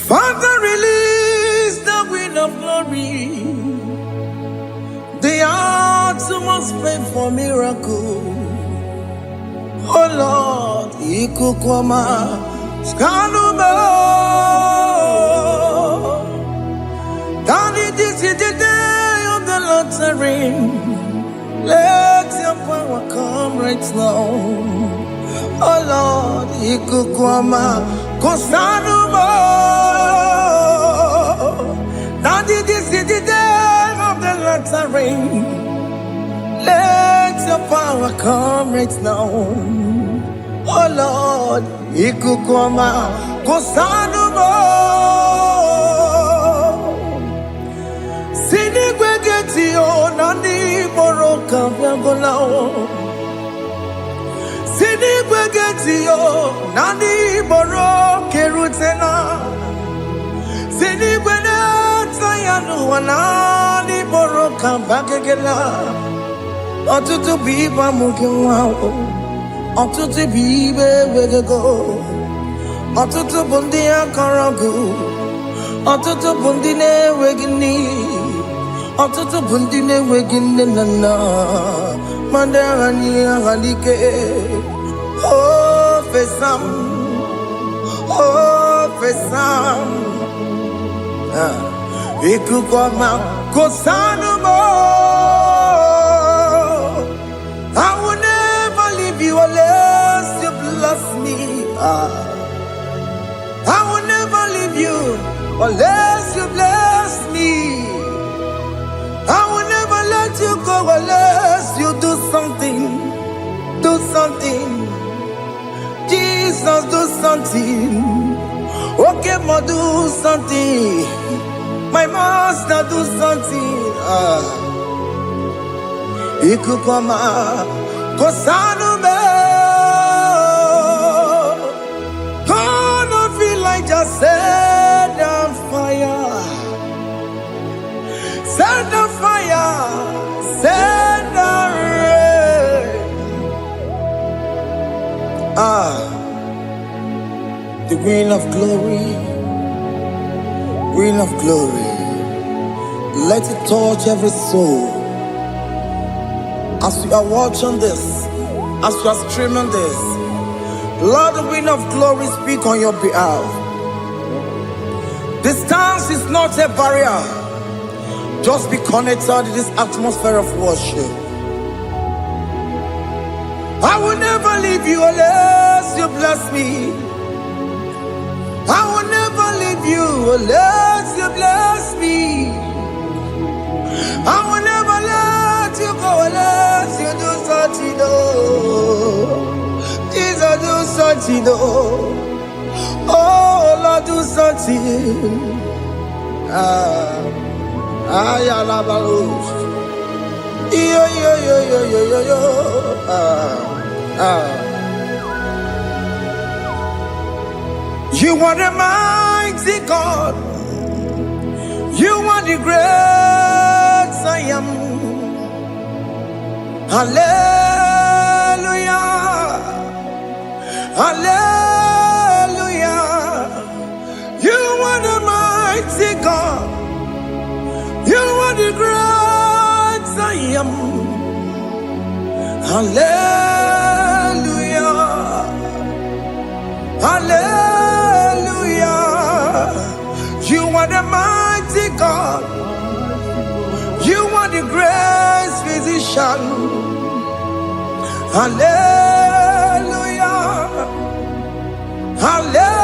Father, release the wind of glory. The hearts must pray for miracle. Oh Lord, Ikukwama, Skanuma. Daddy, this is the day of the Lord's reign. Let your power come right now. Oh Lord, Ikukwama, Kosanuma. Daddy, this is the day of the Lord's reign. Let your power come right now. Oh Lord, Ikukwama, Kosanuma. Sinigwegetio, Nani Moroka, Viagolao. Sinigwegetio, Nani Moroke Rutena. Sinigwena, Tayanu, Nani Moroka, Bagagela. Otutu biba mukiwao, otutu bibe wegego, otutu bundi akaragu, otutu bundi ne wegini, otutu bundi ne wegini nana, mandarani halike, oh fesam, Ikukwama kosanuma. I will never leave you unless you bless me. I will never leave you unless you bless me. I will never let you go unless you do something. Do something. Jesus, do something. Okay, ma, do something. My master, do something. Ikukwama, Kosanume. Gonna feel like just set on fire. Set on fire. Set on rain. The wind of glory. Wind of glory. Let it touch every soul. As you are watching this, as you are streaming this, Lord, the wind of glory speak on your behalf. Distance is not a barrier. Just be connected to this atmosphere of worship. I will never leave you unless you bless me. I will never leave you unless you bless me. I will never let you go unless you do something. Jesus, do something. Oh Lord, do something. Ayalabalos. Yo. You are the mighty God. You are the great I am. Hallelujah. Hallelujah. You are the mighty God. You are the great I am. Hallelujah. Hallelujah. You are the mighty God. You are the great physician. Hallelujah. Hallelujah.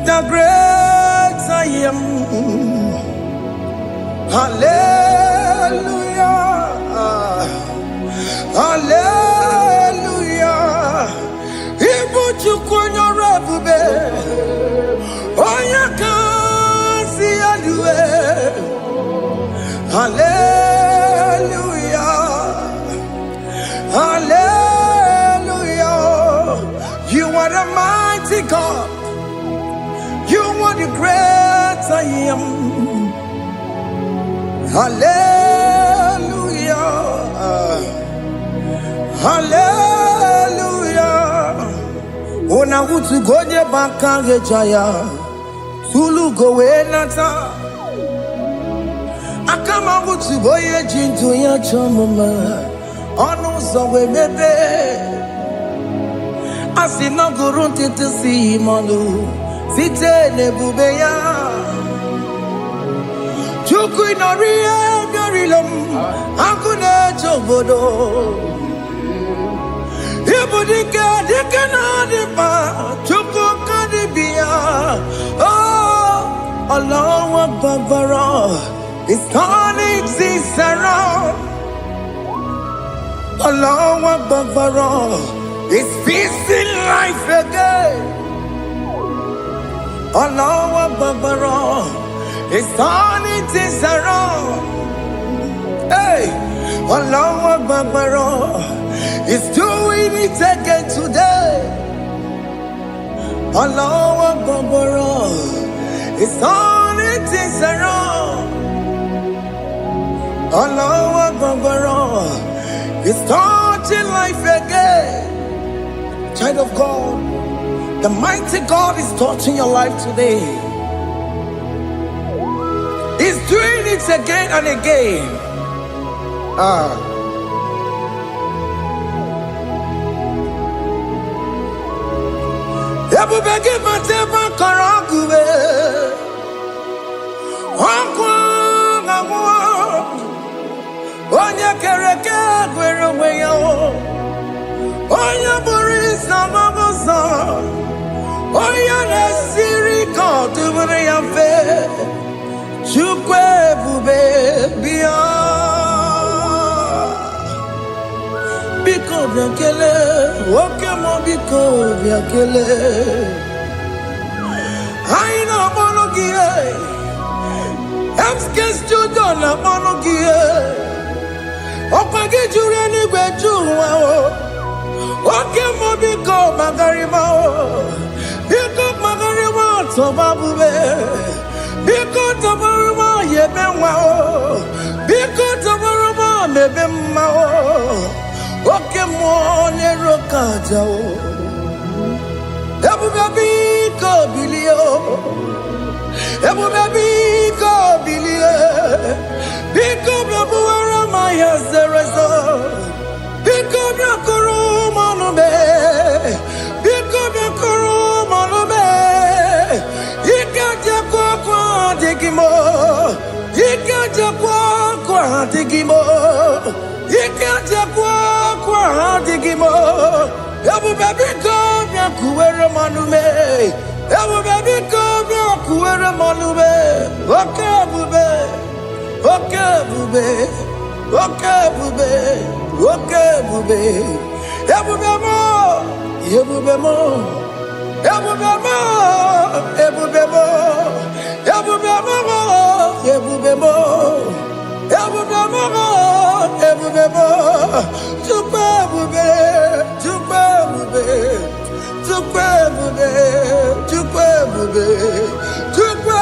The great I am. Hallelujah. Hallelujah. Hallelujah. Hallelujah. Ona utu gonye bakange jaya. Tulu gowe nata. Akama utu boye jintu ya chomama. Ono zowe bebe. Asina gurunti tisi manu. Site nebubeya. Chuku inoria garilum. Akune chobodo. Ibudika dikana dipa. Chuku kadibia. Oh, Allah Babara is turning things around. Allah Babara is fixing life again. Allah Babara is turning things around. Hey, Allah Babara is doing it again today. Allah Babara is turning things around. Allah Babara is touching life again. Child of God, the mighty God is touching your life today. He's doing it again and again. Ebubege mateba karagube. Onya kereke gwerewe yo. Onya borisa mabosa. Onya nesiri kotubure yafe. Chukwe bube biya. Biko biakele. Okemo biko biakele. Aina monogie. Emskes judona monogie. Opage jure ni gwejuwa o. Okemo biko magarima o. Biko magarima tobabube. Biko tobaruma yebenwa o. Biko tobaruma mebemma o. Okemo nerokaja o. Ebube biko bilio. Ebube biko bilie. Biko bebuara maya zerezo. Biko biakuru manube. Biko biakuru manube. Ikaja kwa digimo. Ikaja kwa digimo. Ikaja kwa digimo. Ebube biko biakuere manume. Ebube biko biakuere manume. Okebube. Okebube. Okebube. Okebube. Ebube mo. Ebube mo. Ebube mo. Ebube mo. Ebube mo. Ebube mo. Ebube mo. Ebube mo. Chukwe bube. Chukwe bube. Chukwe bube. Chukwe bube. Chukwe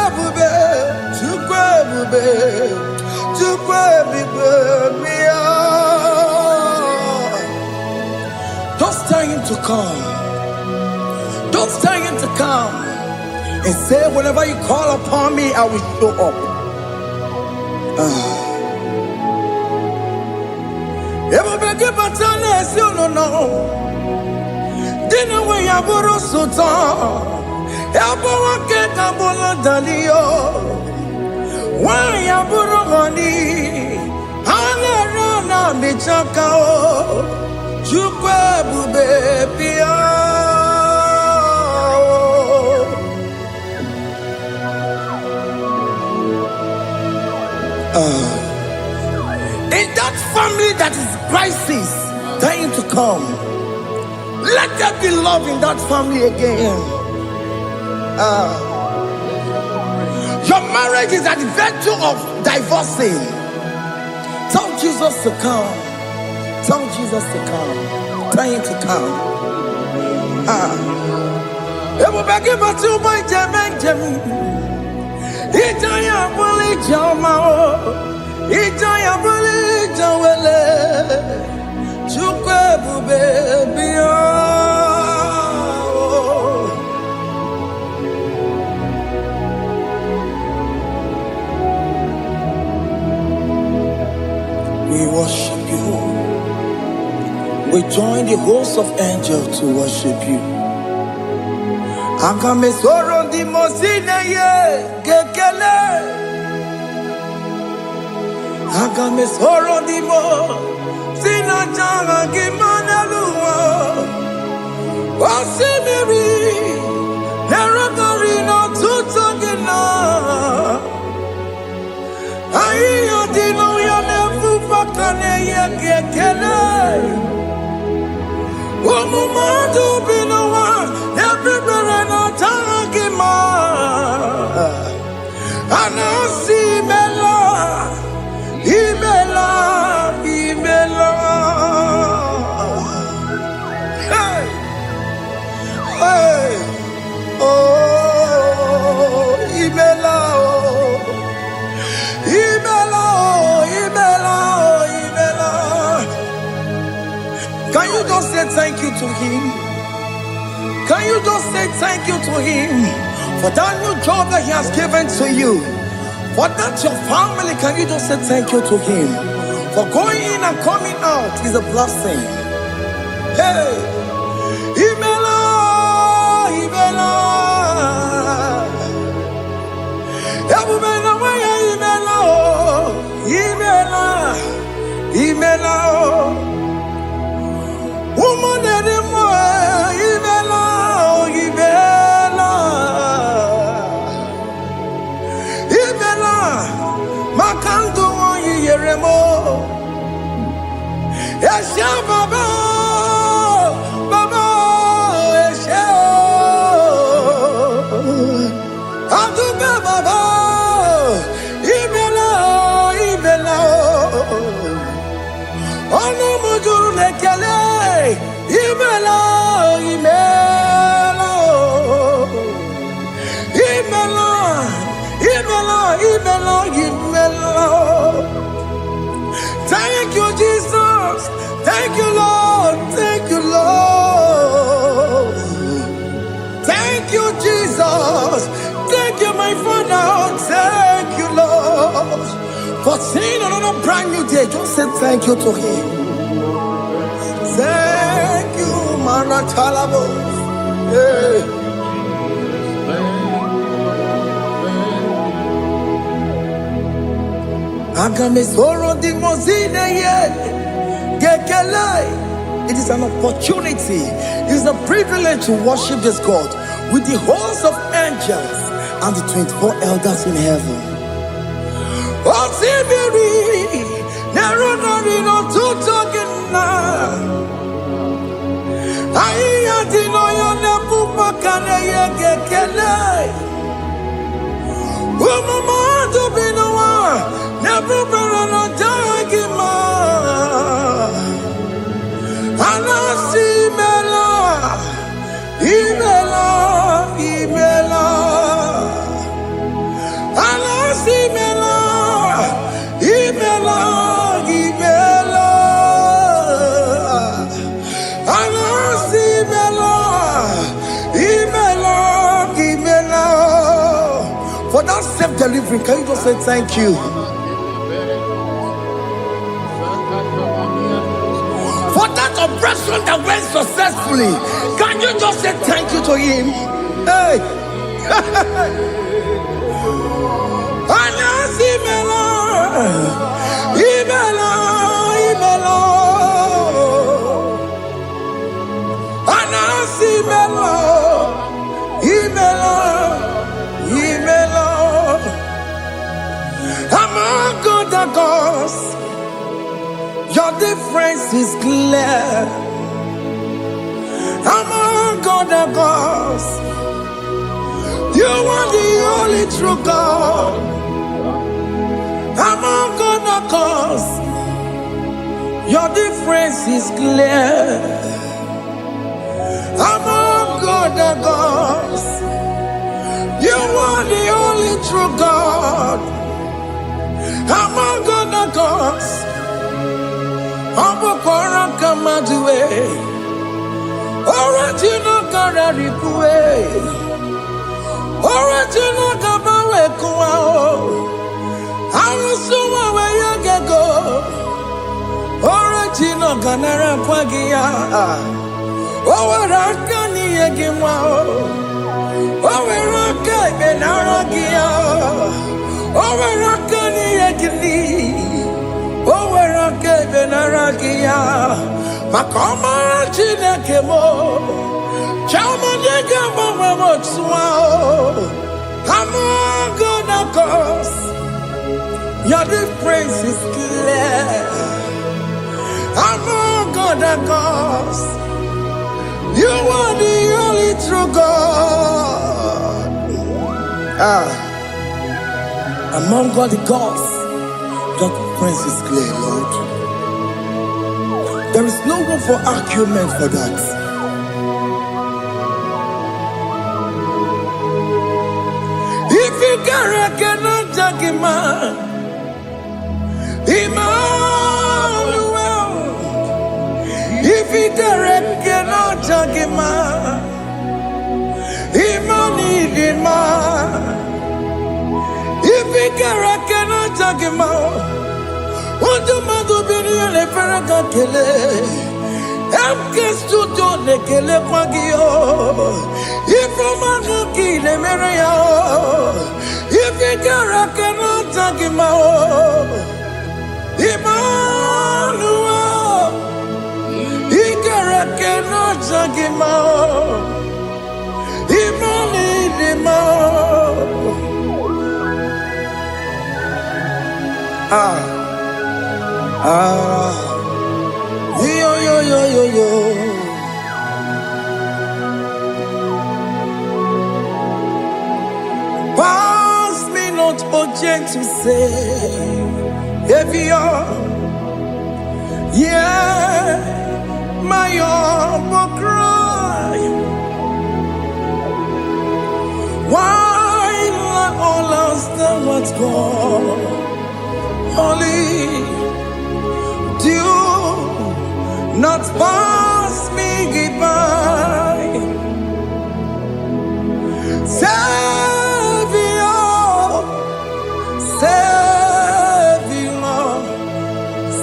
bube. Chukwe bube. Don't tell him to come. Don't tell him to come. And say, whenever you call upon me, I will show up. Everybody but unless you don't know. Dinner way I borrow so tall. Elbow get a bullet dalio. Why I borrow honey? I'll run on the chakao. Chukwe bube pia. In that family that is crisis, dying to come, let there be love in that family again. Your marriage is at the verge of divorcing. Tell Jesus to come. Tell Jesus to come. Tell him to come. It will be given to my Jim. Itaya Bully Jama. Ijaya buli jawele, chukwe bube biya. We worship you. We join the host of angels to worship you. Akame soro di mosine ye gekele. Akame soro di mo sina janga gimana luwa. Wasimiri nerotori no tutogina. Ayo dino ya nefu fakane ye gekele. Omumadu binowa everybody no tangima. Anasi mela, imela, imela. Hey, hey, oh, imela, oh, imela, oh, imela, oh, imela. Can you just say thank you to him? Can you just say thank you to him for that new job that he has given to you? For that your family, can you just say thank you to him? For going in and coming out is a blessing. Hey, Imela, Imela, Imela, Imela, Imela, woman anymore, Imela, Imela, Imela, Makanto, Yeremo, Esha Baba, Baba, Esha, Aduba Baba, Imela, Imela. Ono mujuru lekele, imela, imela, imela, imela, imela, imela. Thank you, Jesus. Thank you, Lord. Thank you, Lord. Thank you, Jesus. Thank you, my Father. Thank you, Lord. For seeing another brand new day, just say thank you to him. Thank you, Maratalabo. Hey. Agame soro di mozine ye gekele. It is an opportunity, it is a privilege to worship this God with the host of angels and the 24 elders in heaven. Osimiri, nerunari no tutogina. Aiya dino yo nebu makane ye gekele. Umumadu binowa, nebu berana jagima. Anasi mela, imela, imela. Anasi mela. Imela, Imela, Anasi Imela, Imela, Imela. For that self-delivery, can you just say thank you? For that operation that went successfully, can you just say thank you to him? Hey. Anasi Imela. Imela, Imela, Anasi Imela, Imela, Imela. Among other gods, your difference is clear. Among other gods, you are the only true God. Among other gods, your difference is clear. Among other gods, you are the only true God. I'm gonna cause. I'm gonna come out the way. Original gonna request. Original gonna wake up. I'm so where you can go. Original gonna rapagia. Oh, what I can hear him wow. Oh, we're okay, Benaragia. Oh, we're okay, oh, we're okay, Benaragia. Makoma Chinakemo. Chama Nega Mama Motswao. I'm gonna cause. Your difference is clear. I'm gonna cause. You are the only true God. Among all the gods, your difference is clear, Lord. There is no room for argument for that. If you cannot judge him, Emmanuel. If you cannot judge him, Emmanuel. If you cannot judge him, what do you do? Le paraga kele, amke studio le kele pagio. Ifomanga kile mereya, ifikara kana tagimao. Emmanuel, ikara kana tagimao. Yo. Pass me not urgent to say, if you're, yeah, my humble cry. Why let all else than what's gone? Only do not pass me by.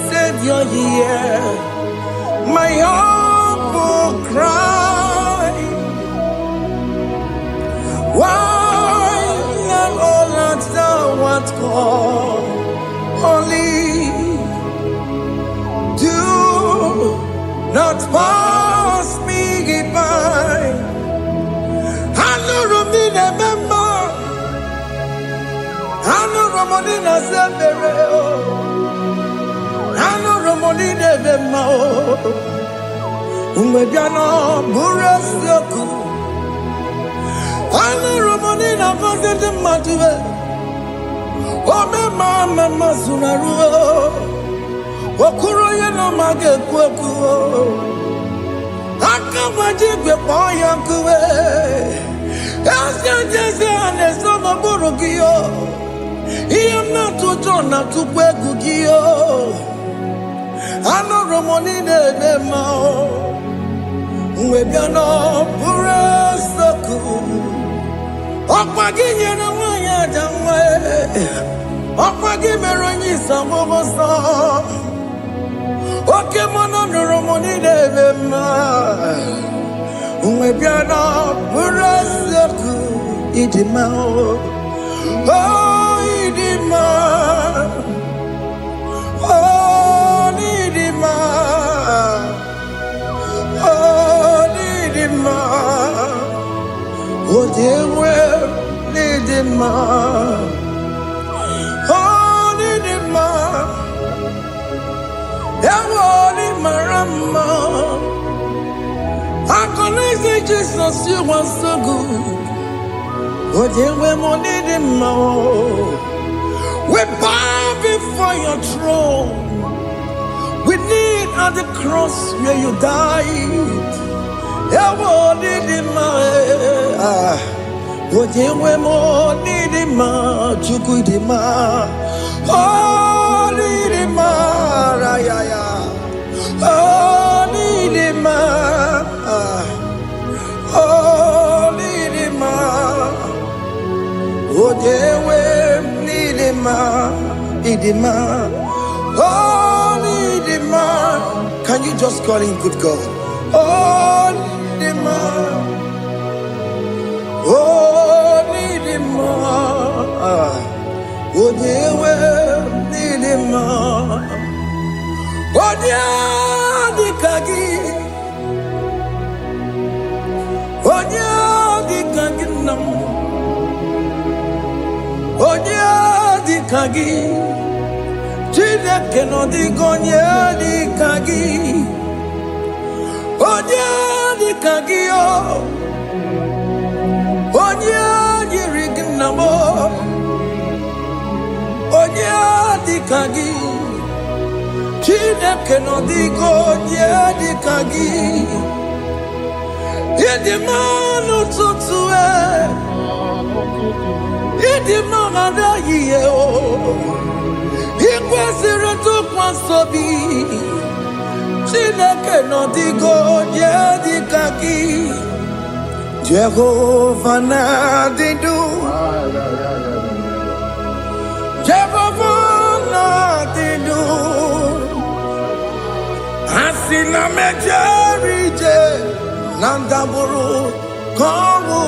Savior, yeah, my humble cry. Why not all that thou art called? Only do not pass me by. I know Romina member. I know Romonina Severo. I know Romonina member. Umediano Burasioku. I know Romonina Vasete Matue. Oh, mama Sunaru. Okuro no mage kweku. Akamaje boy yankuwe. Asa jese aneso maburugio. I am not to turn not to kwegugio. Ano romoni de mao. Webiano burasoku. Okwaginye na wanya jamwe. Okwagimeronyi samomoso. Okay, mono romoni de ma. Webiana burasoku idimao. Oh, idima. Oh, idima. Oh, idima. Oh, they will idima. Oh, idima. Ewoli marama. I connect Jesus, you are so good. Oh, they will need him more. We bow before your throne. We need at the cross where you died. Ewoli dima. Oh, they will need him more. Chukudima. Holy Rimara, ya ya. Holy Rimara, Holy Rimara. Odewe Nidima, Idima, Holy Rimara. Can you just call him good God? Holy Rimara, Holy Rimara. Odewe Nidima, Odia Dikagi, Odia Dikagi nam, Odia Dikagi, Chile keno digonye Dikagi, Odia Dikagi o, Odia Diriginamo, Odia Dikagi. Chineke no digo Dikagi, Idimanu tutue, Idimana ye o, Ikwesire tukwasobi, Chineke no digo Dikagi, Jehovah na didu, Jehovah na didu. Asina mejerije nandaburu kowu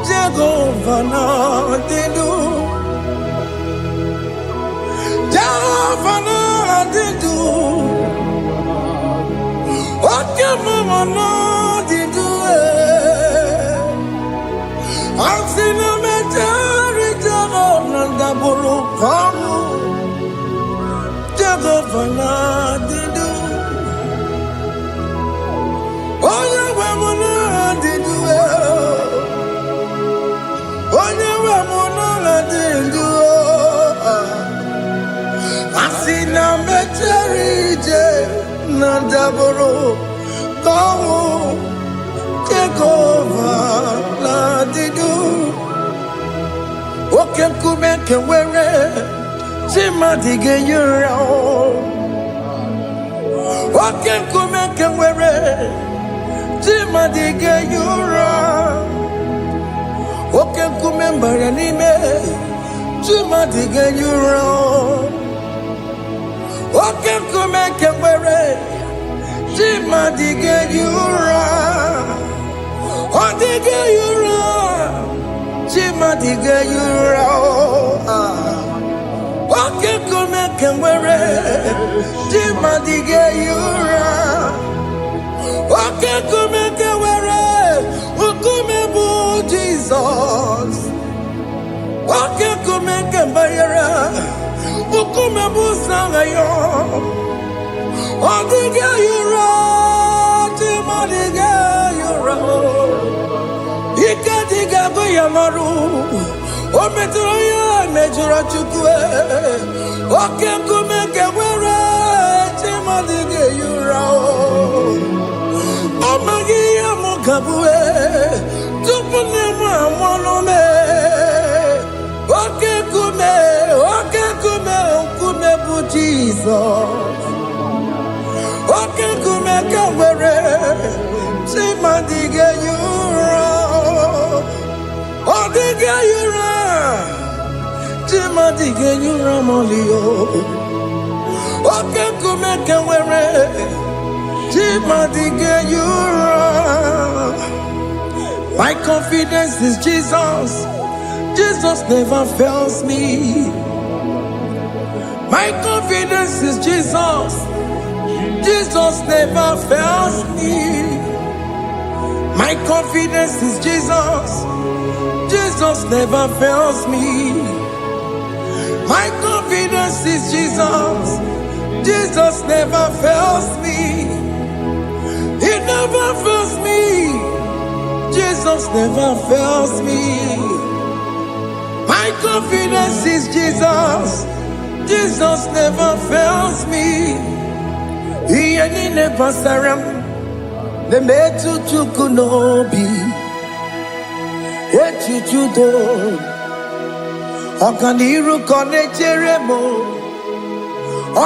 Jehovah na didu, Jehovah na didu, Okemama na didu. Asina mejerije nandaburu kowu Jehovah na didu. Asina mecherije nandaburu kowu Jehovah na didu. Oke nkume kewere chimadige yura. Oke nkume kewere chimadige yura. Oke nkume mbara n'ime chimadige yura. Oke nkume kewere chimadige yura. Odige yura chimadige yura. Oke nkume kewere chimadige yura. Oke nkume kewere ukume bu Jesus. Oke nkume kembara ukume bu sangayo. Odige yura chimadige yura. Ikadiga goyamaru ometro ya mejura chukwe. Oke nkume kewere chimadige yura. Omagi ya mukabwe tupune mwamonome. Oke nkume bu Jesus. Oke nkume kewere chimadige yura. Odige yura chimadige yura molio. Oke nkume kewere chimadige yura. My confidence is Jesus. Jesus never fails me. My confidence is Jesus. Jesus never fails me. My confidence is Jesus. Jesus never fails me. My confidence is Jesus. Jesus never fails me. He never fails me. Jesus never fails me. My confidence is Jesus. Jesus never fails me. He ain't never saram. The metu chukunobi. Echuchudo. Ọganiru kọnechere mo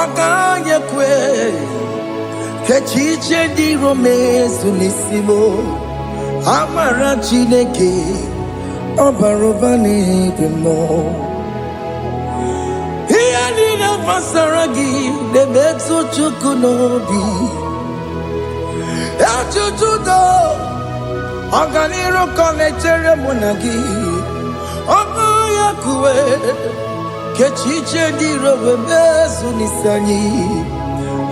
Ọganyekwe Kechiche dị romezu n'isi mo Amara Chineke Ọbara ụba n'ebe mo Ihe niile gbasara gị na-emetụ Chukwu n'obi Echuchudo Ọganiru kọnechere mụ na gị Ọganyekwe Kechiche dị romezu n'isi anyị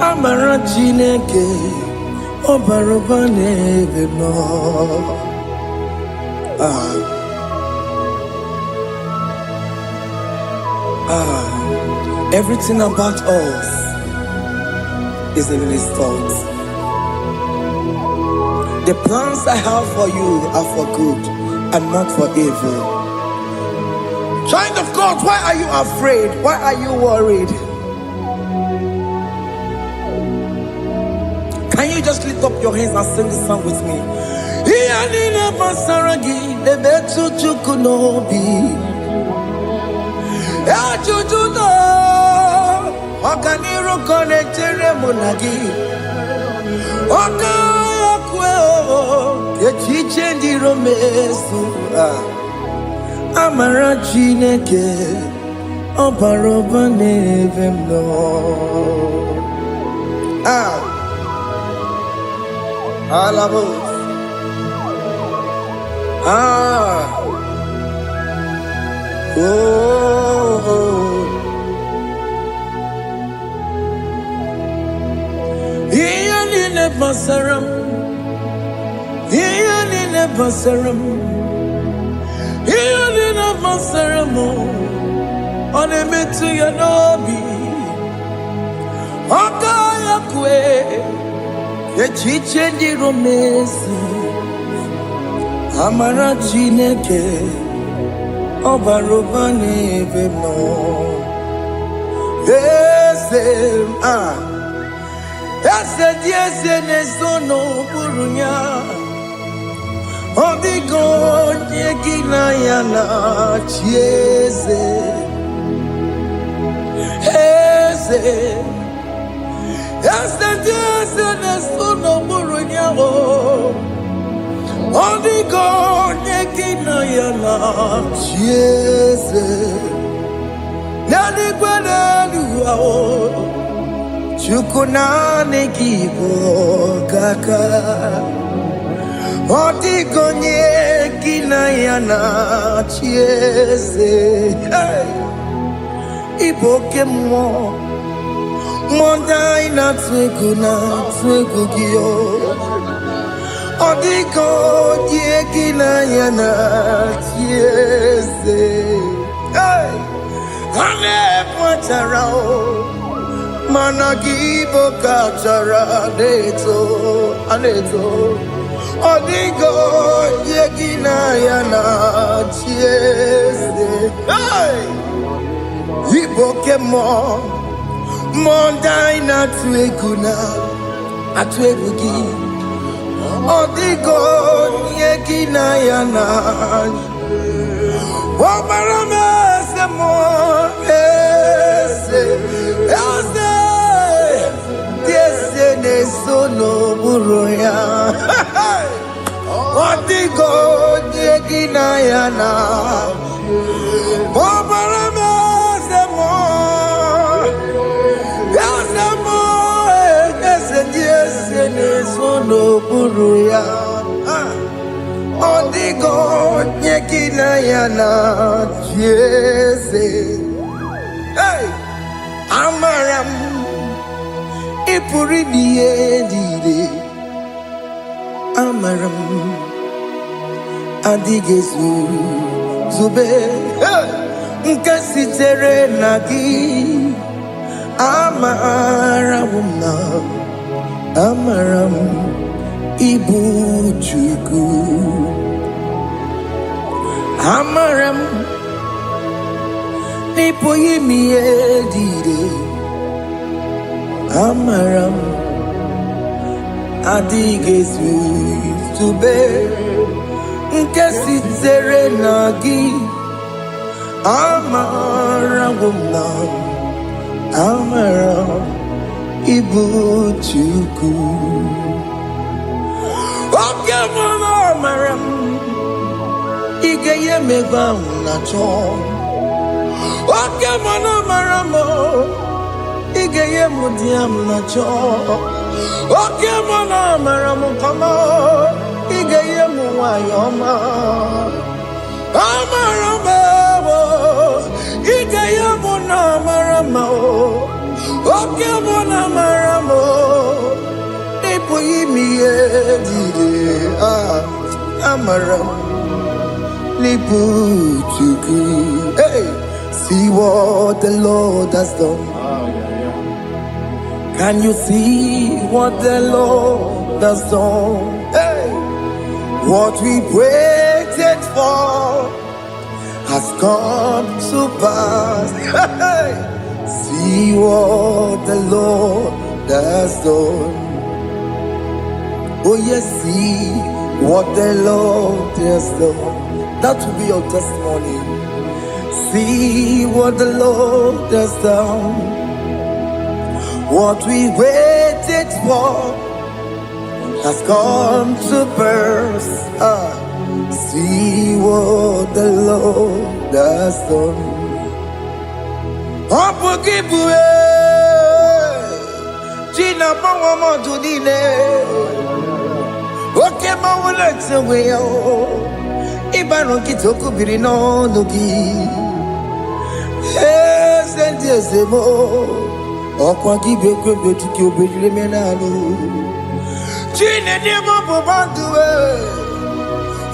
Amara Chineke Ọbara ụba n'ebe mo Everything about us is in His thoughts. The plans I have for you are for good and not for evil. Child of God, why are you afraid? Why are you worried? Can you just lift up your hands and sing this song with me? Ọganiru kọnechere mụ na gị Ọganyekwe Kechiche dị romezu Amara Chineke Ọbara ụba n'ebe m nọ Alabos Ihe niile gbasara m Ihe niile gbasara m Ihe niile gbasara m Ọ na-emetụ ya n'obi Ọganyekwe Echiche dị romezu Amara Chineke Ọbara ụba n'ebe m nọ Eze dị eze na-ezo n'okpuru ya Ọ dịghị onye gị na ya na-achị eze Eze dị eze na-ezo n'okpuru ya Ọ dịghị onye gị na ya na-achị eze N'eluigwe n'elu ahụ Chukwu naanị gị bụ ọkaka Ọ dịghị onye gị na ya na-achị eze Ị bụ oke mmụọ Mmụọ ndị anyị na-atụ egwu gị Ọ dịghị onye gị na ya na-achị eze Ha na-ekwetara Mana gị bụ kachara na-eto Ọ dịghị onye gị na ya na-achị eze Ị bụ oke mmụọ Mmụọ ndị anyị na-atụ egwu gị Ọ dịghị onye gị na ya na-achị Ọbara m eze mmụọ Eze dị eze na-ezo n'okpuru ya Ọ dịghị onye gị na ya na-achị Ọbara m eze mmụọ Eze dị eze na-ezo n'okpuru ya Ọ dịghị onye gị na ya na-achị eze Amara m ị pụrụ ime ihe niile Amara m adịghị zube nke sitere na gị Amara m na Amara m ịbụ Chukwu Amara m n'ịpụghị ime ihe niile Amara m adịghị zube nke sitere na gị Amara woman, Amara Ibuchuku. Okay, Mama, Amara Igeye Meva Nacho. Okay, Mama, Maramo Igeye Mudiam Nacho. Okay, Mama, Maramo Kama Igeye Muayoma. Amaramo Igeye Muna Maramo. Okay, Mona Maramo Ipoyimiye Amaram Lipuchuku. Hey, see what the Lord has done. Can you see what the Lord has done? Hey, what we waited for has come to pass. Hey, see what the Lord has done. Oh yes, see what the Lord has done. That will be your testimony. See what the Lord has done. What we waited for has come to pass. See what the Lord has done. Opukibue China Pawamo Tudine Oke Mawuletsewe Ibano Kitoku Birino Nuki Senti Esemo Okwa Kibekwe Betuki Obedile Menanu Chine Demo Bobanduwe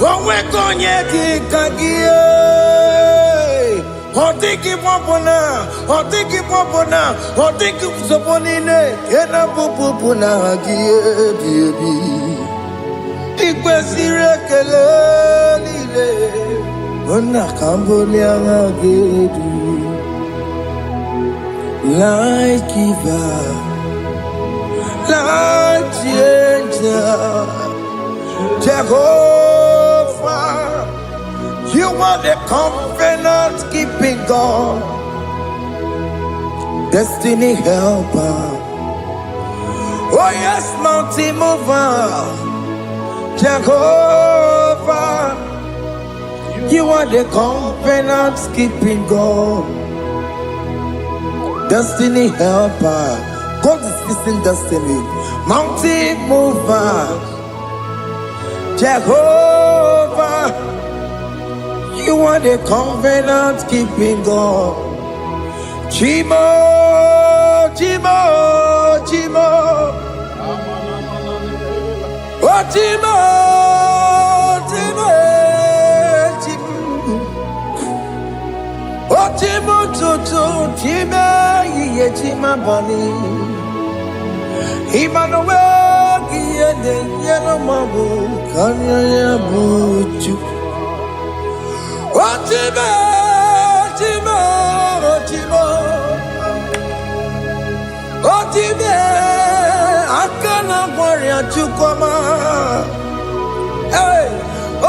Owe Konye Kikagie Otiki popona, otiki soponine, kena popona baby. Ikwesire kele lile, ona kambolia gedu. Light giver, light changer, Jehovah. You are the covenant keeping God, destiny helper. Oh yes, mountain mover, Jehovah. You are the covenant keeping God, destiny helper. God is fixing destiny. Mountain mover, Jehovah. You are the covenant keeping God. Chimo, Chimo, Chimo. Oh, Chimo, Chimo, Chimo. Oh, Chimo, Toto, Chimo, Ye, Chima, Bani. Emmanuel, Giede, Yellow Mabu, Kanya, Buchu. Otimo, Otimo, Otimo, Otime, Akana Warrior Chukoma. Hey,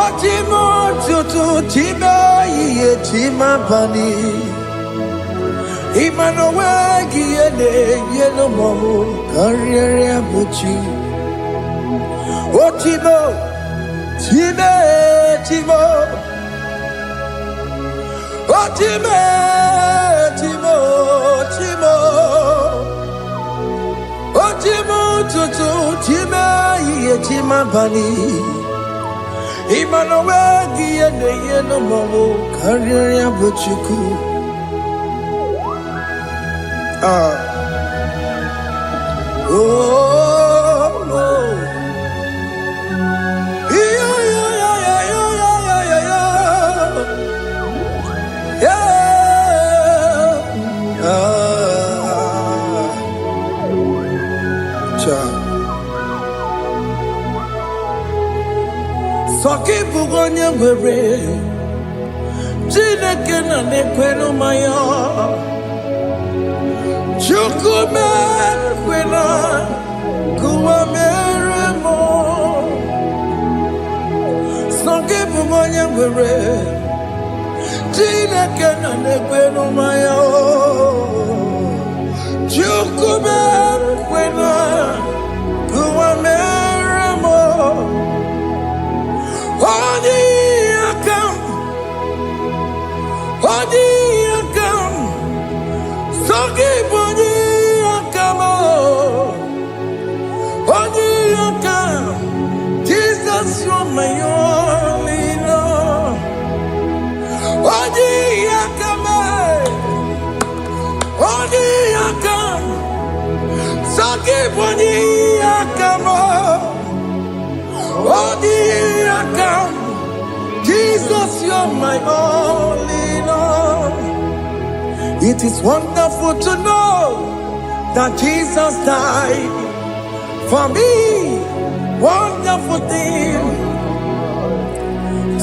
Otimo, Tutu, Tima, Ye, Tima Bani. Emmanuel, Giene, Yellow Momo, Carrier Buchi. Otimo, Time, Timo. Otime, Timo, Timo, Otimo, Tutu, Tima, Ye, Tima Bani. Emmanuel, Giene, Yellow Momo, Carrier Buchuku. Oh, oh. Soki bugonye gwere Chineke na nekwenu maya Chukume kwena Kuwa mere mo Soki bugonye gwere Chineke Jesus, you're my only love. Jesus, you're my only Lord. It is wonderful to know that Jesus died for me. Wonderful thing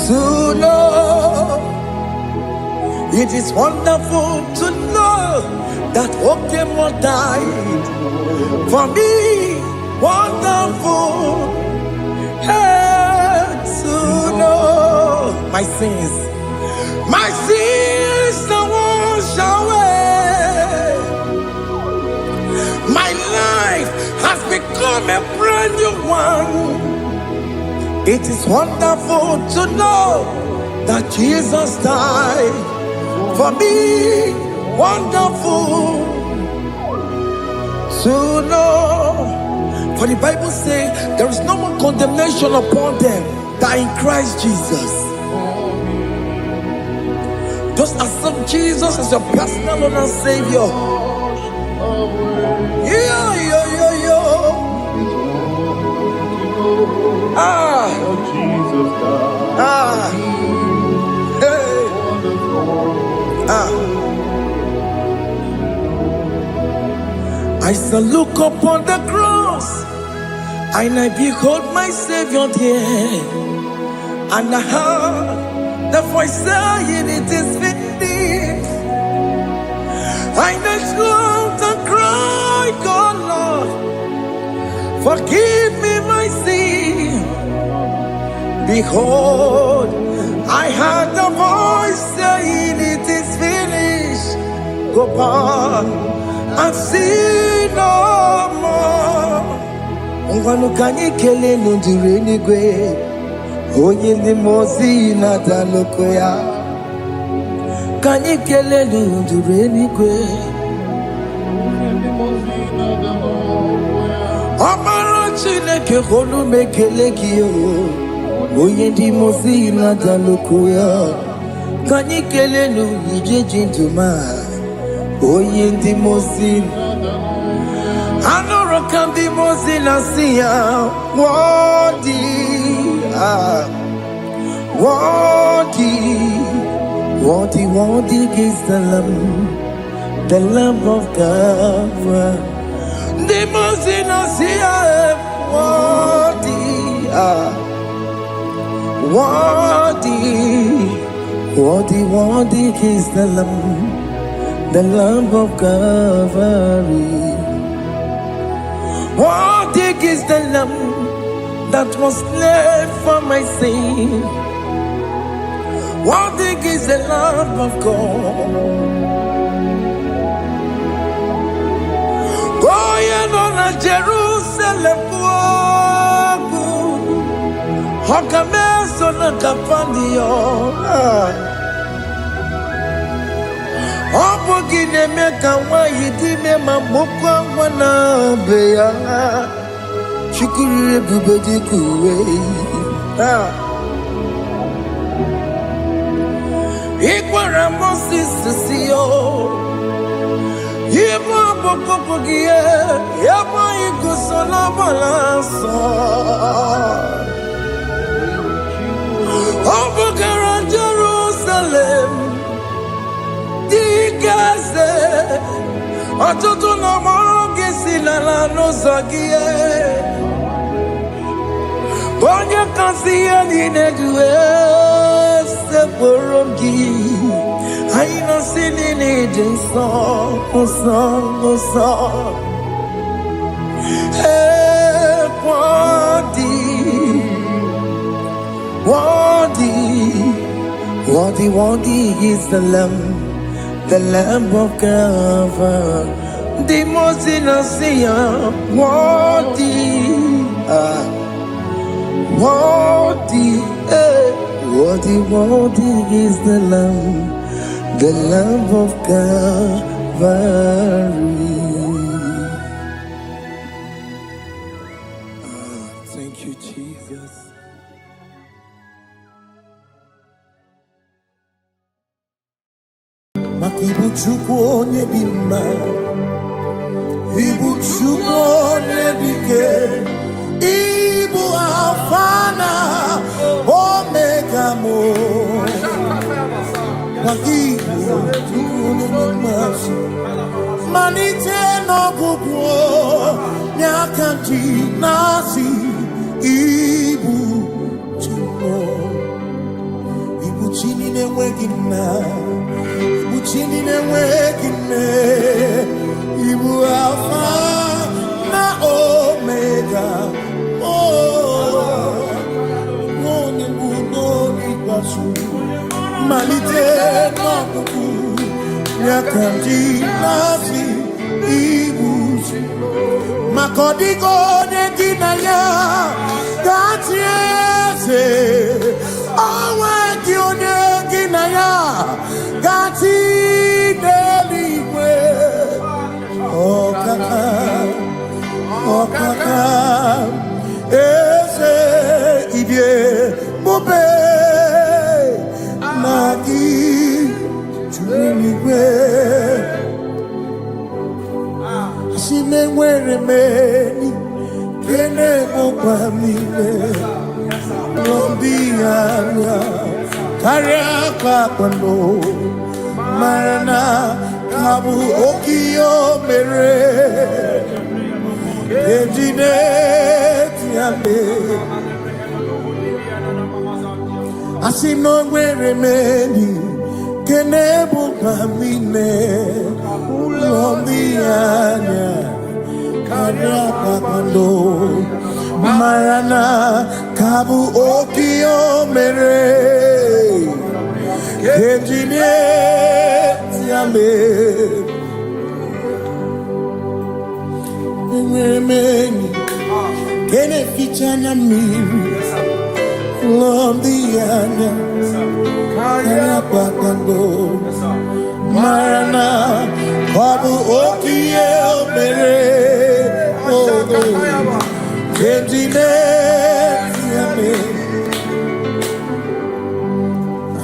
to know. It is wonderful to know that Okemo died for me. Wonderful to know. My sins are washed away. My life has become a brand new one. It is wonderful to know that Jesus died for me. Wonderful to know. For the Bible says there is no more condemnation upon them that in Christ Jesus. Just accept Jesus as your personal Lord and Savior. I shall look upon the cross, and I behold my Savior there, and I heard the voice saying, "It is finished." I knelt and cried, "God, Lord, forgive me my sin." Behold, I heard the voice saying, "It is finished. Go back and sin no more." Ungwanu kanyi kele nundure nigwe, onye ndi mozi na daloko ya. Kanyi kele nundure nigwe, Amara Chineke honu mekele kiyo, onye ndi mozi na daloko ya. Kanyi kele nundure jintuma, onye ndi mozi. Anoro kandi mozi nasia, worthy, worthy is the Lamb of God. The mozi nasia, worthy is the Lamb of Calvary. Worthy is the Lamb that was slain for my sin. Worthy is the Lamb of God. Going on a Jerusalem, Hokameso na kapandio. Obogine meka wa yidime mamokwa wana beya. Shukuru bubedi kuwe. Ikwara Moses siyo. Yebo bokopogie. Yebo ikusola balanso. Obogara Jerusalem. Digaze. Atoto na moge silala no zagie. Bonya kansiya ninedue se porogi. Aina sinini jinso osa. Hey, worthy worthy is the Lamb of God. The most innocent, worthy, worthy is the Lamb of Calvary. Thank you, Jesus. Makibuchukwu onye dị mma, Ibuchukwu onye dike, Ibu Alpha na Omega mo. Makibuchukwu onye dị mma, malite n'ọgwụgwụ n'akantị n'asị. Ibu chini n'enweghị nna, Ibu chini n'enweghị nne, Ibu Alpha na Omega. Onye bụ n'ikpeazụ, malite n'ọgwụgwụ n'akantị n'asị. Ibu maka ọ dịghị onye gị na ya ga-atị eze, onwe gị onye gị na ya ga-atị n'eluigwe. Ọkaka eze ibie bube na gị juru n'igwe. Si me nwere meni kene mokwa mile Nombi anya Karya kwano Marana kabu okiyo mere Ejine tiame Asi no nwere meni kene mokwa mile Nombi anya Karya kwano Marana kabu okiyo mere Ejine tiame Mweni Kene fichana miri Lombianya Karya kwano Marana kabu okiyo mere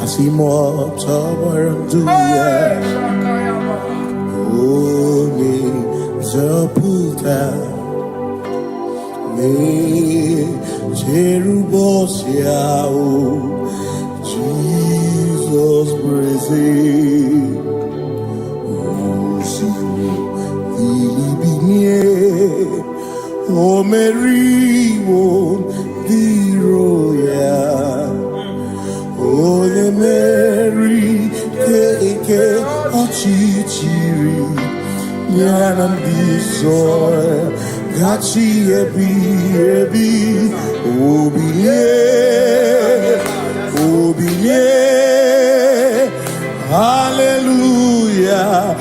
Asimo tabaranduya Oni zaputa Me Jerubosia Jesus praise O Mary, O the royal, O the Mary, Keke, Ochichiri, Yanam Bisoy, Gachi Ebi, Obiye, Hallelujah,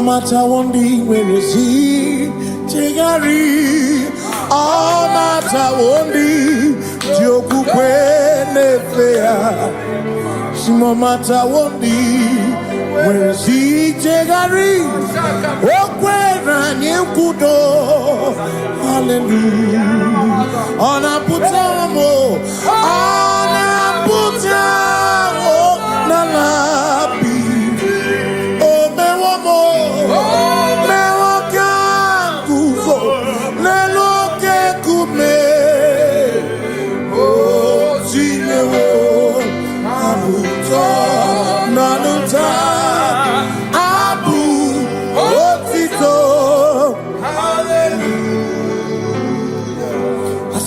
Mata wondi werezi tigari all mata wondi joku kwene fea Simo mata wondi werezi tigari okwena nyekudo hallelujah ona putamo na labi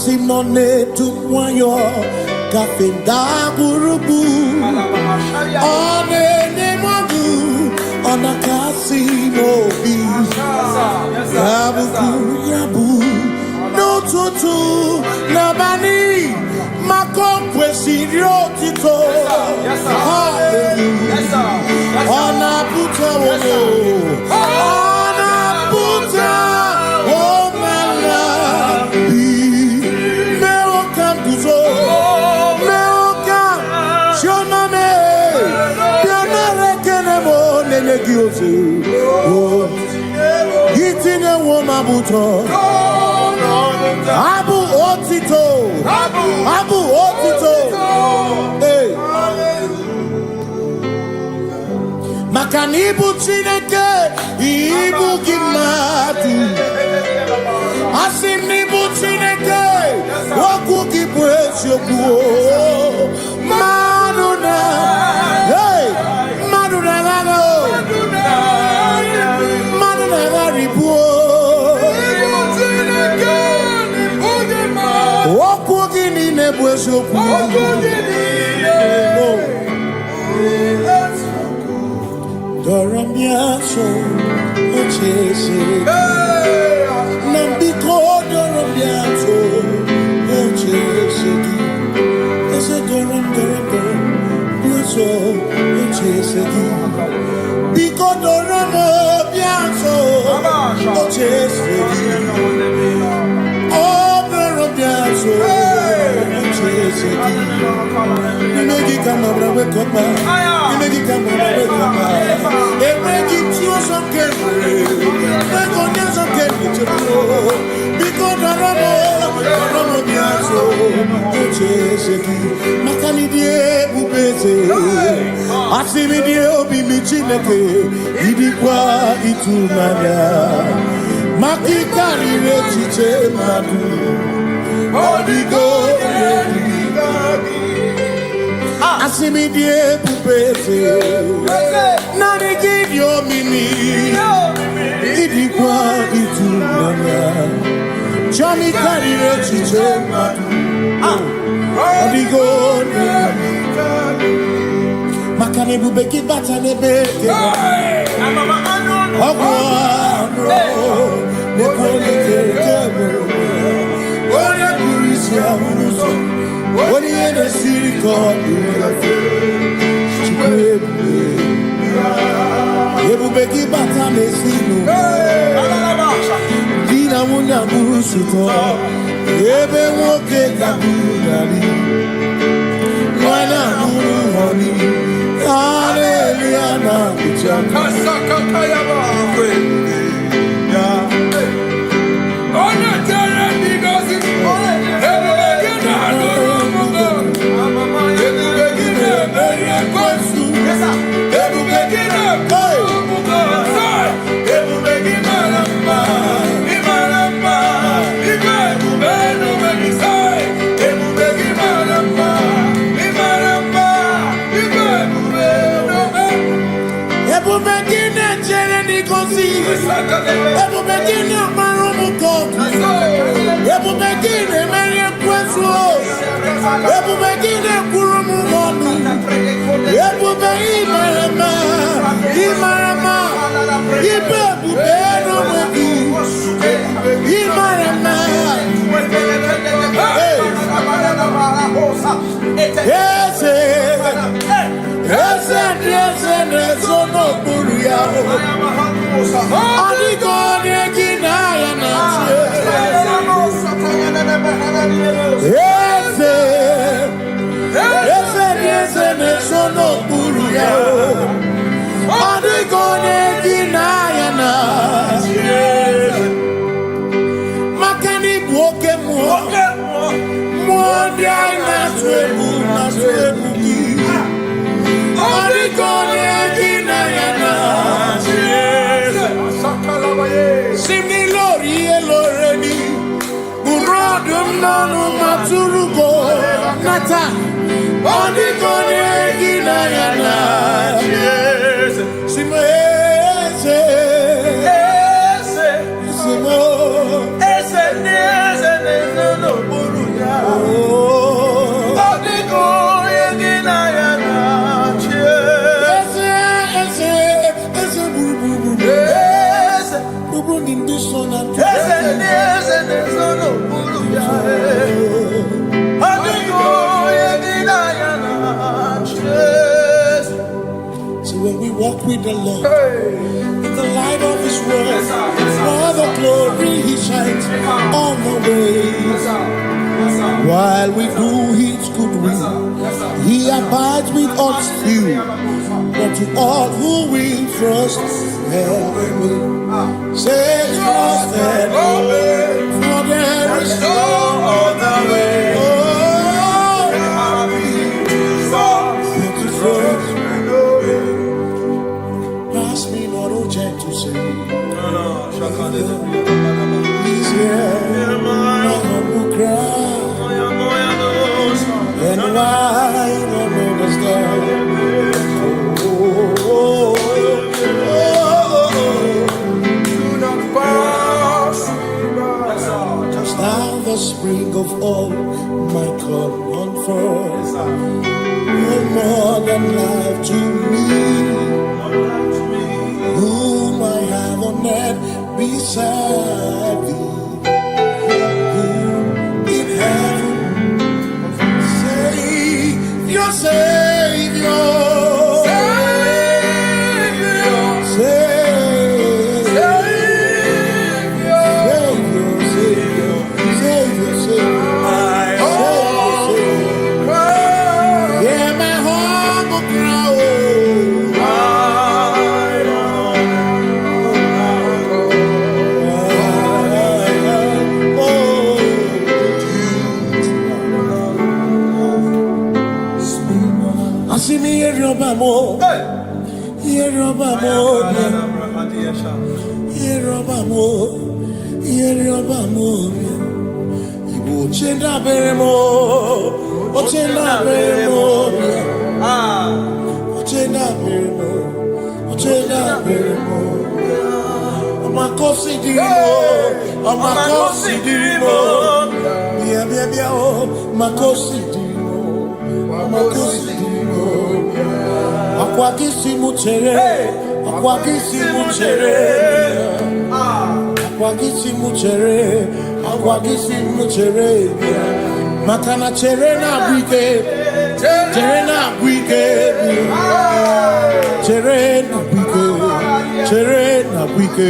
Simone tumwayo kafenda burubu one nemwagu ona kasi mobi yabu no tutu nabani Jose. Oh, eating a woman buto. Abu Otito. Abu Otito. Hey. Makanibu Chineke. Ibu Gimatu. Asinibu Chineke. Waku Gibresi Yoku. Maduna. Hey. Maduna Gano. Maduna Garibu. Waku Gini Nebwesi Yoku. Doramiaso, Ochese. Nambiko Doramiaso, Ochese. Ese Doram, Biaso, Ochese. Biko Doramiaso, Ochese. Oh, Doramiaso, Ochese. You make it come over with Copa. You make it come over with Copa. They make it to some country. They go down some country to go. Because Doramo Biaso, Ocheseki, Makanidie Bubese, Asimidie Obimichineke, Idikwa Itumania, Makikari Rechiche Madu, Odigo. Asimidie Bubese, Nani give your mimi, Idikwa Itumania, Johnny Carrier Chiche Odigo Makane Bubeki Batane Beke Ogwano Nekone Kekebe Oya Kurisia Uruso Oya Ene Siriko Chikwebe Ebubeki Batane Sinu Dina Muna Busuto Ebe Woke Kabudali Wana Muru Honi Hallelujah Bichaka Kasaka Kayaba Ona Tara Bigosi Ebe Gina Rumungo Ebe Gina Beria Kwasu Ebe Gina Rumungo Ebe Gina Lamba Ebu begine marumu koku. Ebu begine menye kwesu. Ebu begine kurumu monu. Ebu be imarama, imarama. Ibebu beno wedu. Imarama. Ese nesono buru yao. Odigo negina ya nache. Ese nesono buru yao. Odigo negina ya nache. Makani buoke muo. Muondia inaswebu ki. Odigo negina ya nache. Simni lori eloreni Burodum nanu maturugo Nata Odigo negina yana Simese Ese neze no buruya Odigo negina yana Ese buru in this one and so when we walk with the Lord in the light of His word, for the glory He shines on the way. While we do His good will, He abides with us still. but to all who will trust and believe. Say trust and believe, for there is no other way. Oh, but to trust and believe. Pass me not, oh gentle say. Please hear my humble cry. And why don't understand? Do not pass. Just now the spring of all my cup on first. No more than life to me, whom I have on net beside thee. Your Savior, Savior, yeah, my humble ground. See me here, Robamo. Here, Robamo. Here, Robamo. Here, Robamo. Ibu chenda beremo. Ochenda beremo. Ochenda beremo. Ochenda beremo. Amakosi dirimo. Amakosi dirimo. Bia bia bia oh. Makosi dirimo. Amakosi dirimo. Akwagisi muchere, akwagisi muchere, akwagisi muchere, akwagisi muchere. Makana chere na bwike, chere na bwike, chere na bwike, chere na bwike.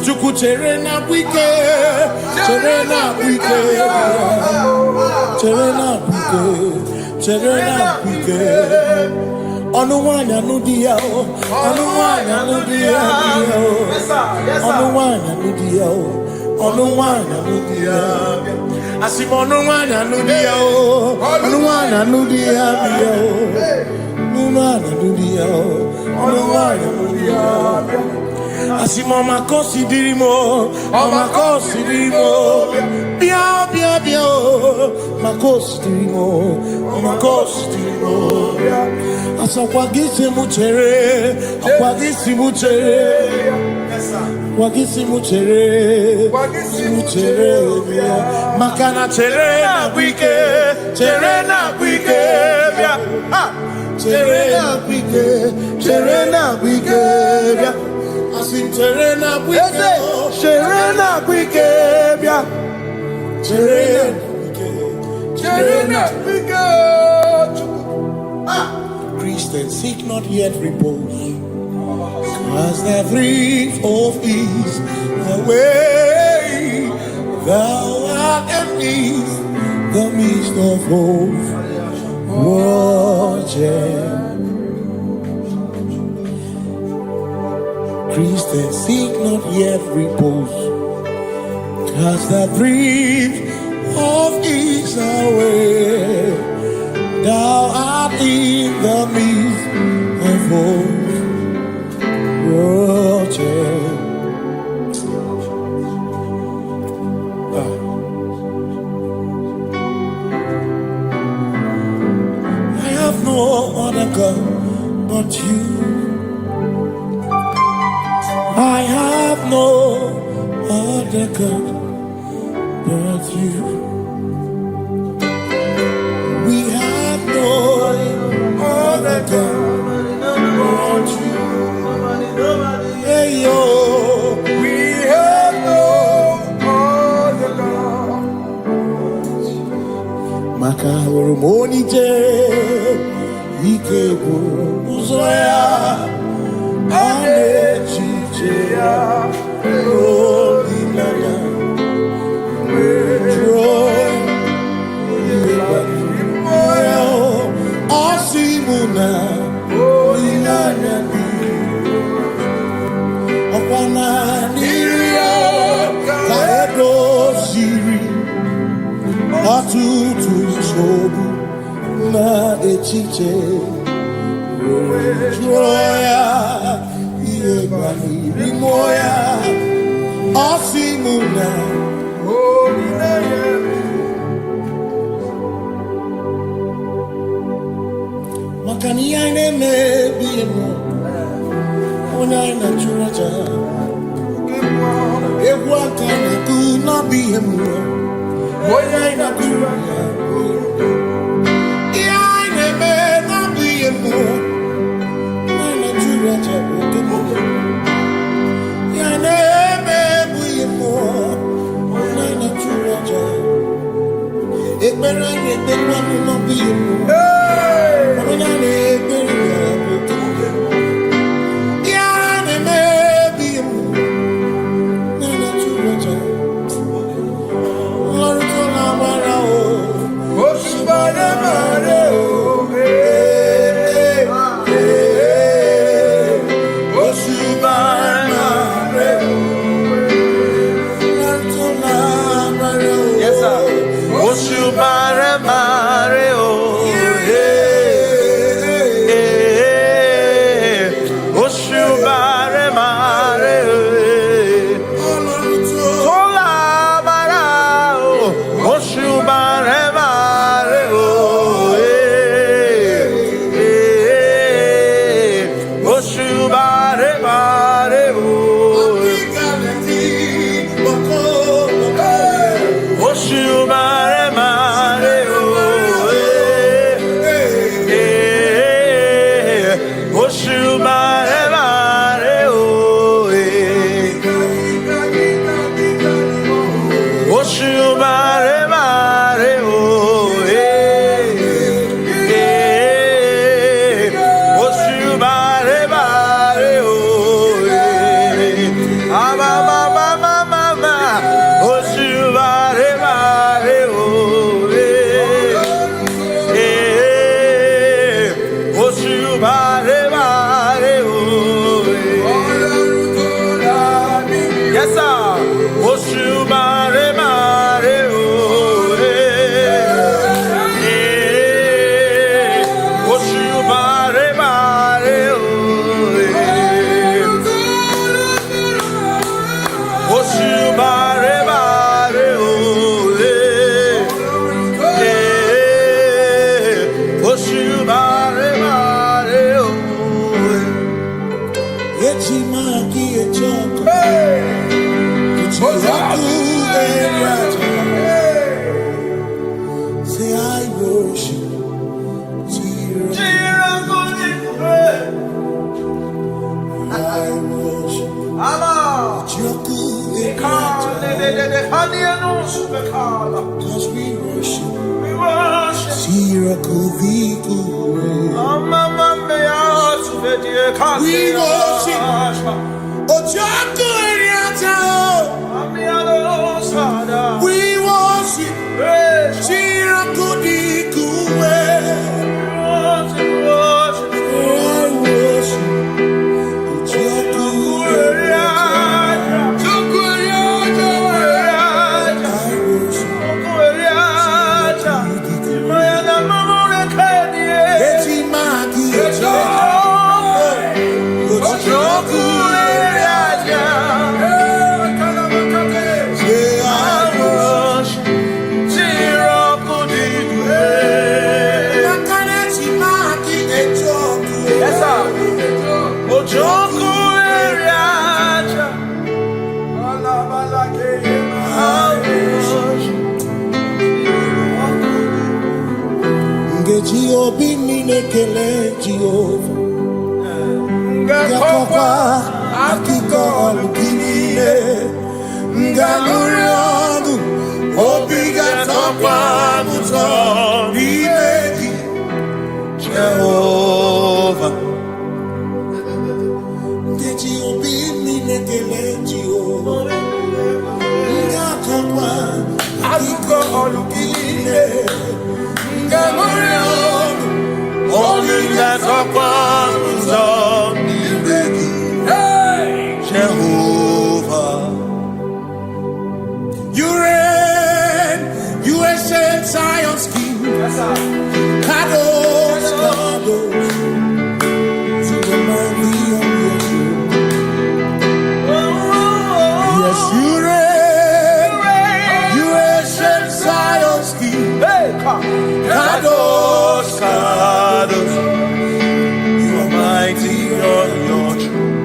Chuku chere na bwike, chere na bwike, chere na bwike, chere na bwike. Onuwanya nudia, onuwanya nudia, onuwanya nudia, onuwanya nudia. Asim onuwanya nudia, onuwanya nudia, onuwanya nudia, onuwanya nudia. Asim omakosi dirimo, omakosi dirimo. Bia bia bia, makosi dirimo, omakosi dirimo. Asakwagisi muchere, akwagisi muchere, akwagisi muchere, muchere. Makana chere na bwike, chere na bwike, chere na bwike, chere na bwike. Asim chere na bwike, chere na bwike, chere na bwike, chere na bwike. Christians seek not yet repose, cause the brief of ease the way thou art in ease, the midst of hope. Christians seek not yet repose, cause the brief of ease the way thou art in the midst of hope. I have no other God but you. I have no other God but you. We have no other God but you. Hey yo, we have no other God. Makahoro monite, ikebu uzoya, ane chichea, holy lana, joy, Asimuna. tutu isobu na echiche Joya Iebani Rimoya Osimuna Makani aine me biemo Ona ina churaja Ewa kana kuna biemo Ona ina churaja Iaine me na biemo Ona churaja Iaine me biemo Ona ina churaja Ekbera nye tekwa na biemo Ona You reign, you ancient Kadosh, Kadosh, you are mighty on your throne. Yes, you reign, you ancient Zion's King. Kadosh, Kadosh, you are mighty on your throne.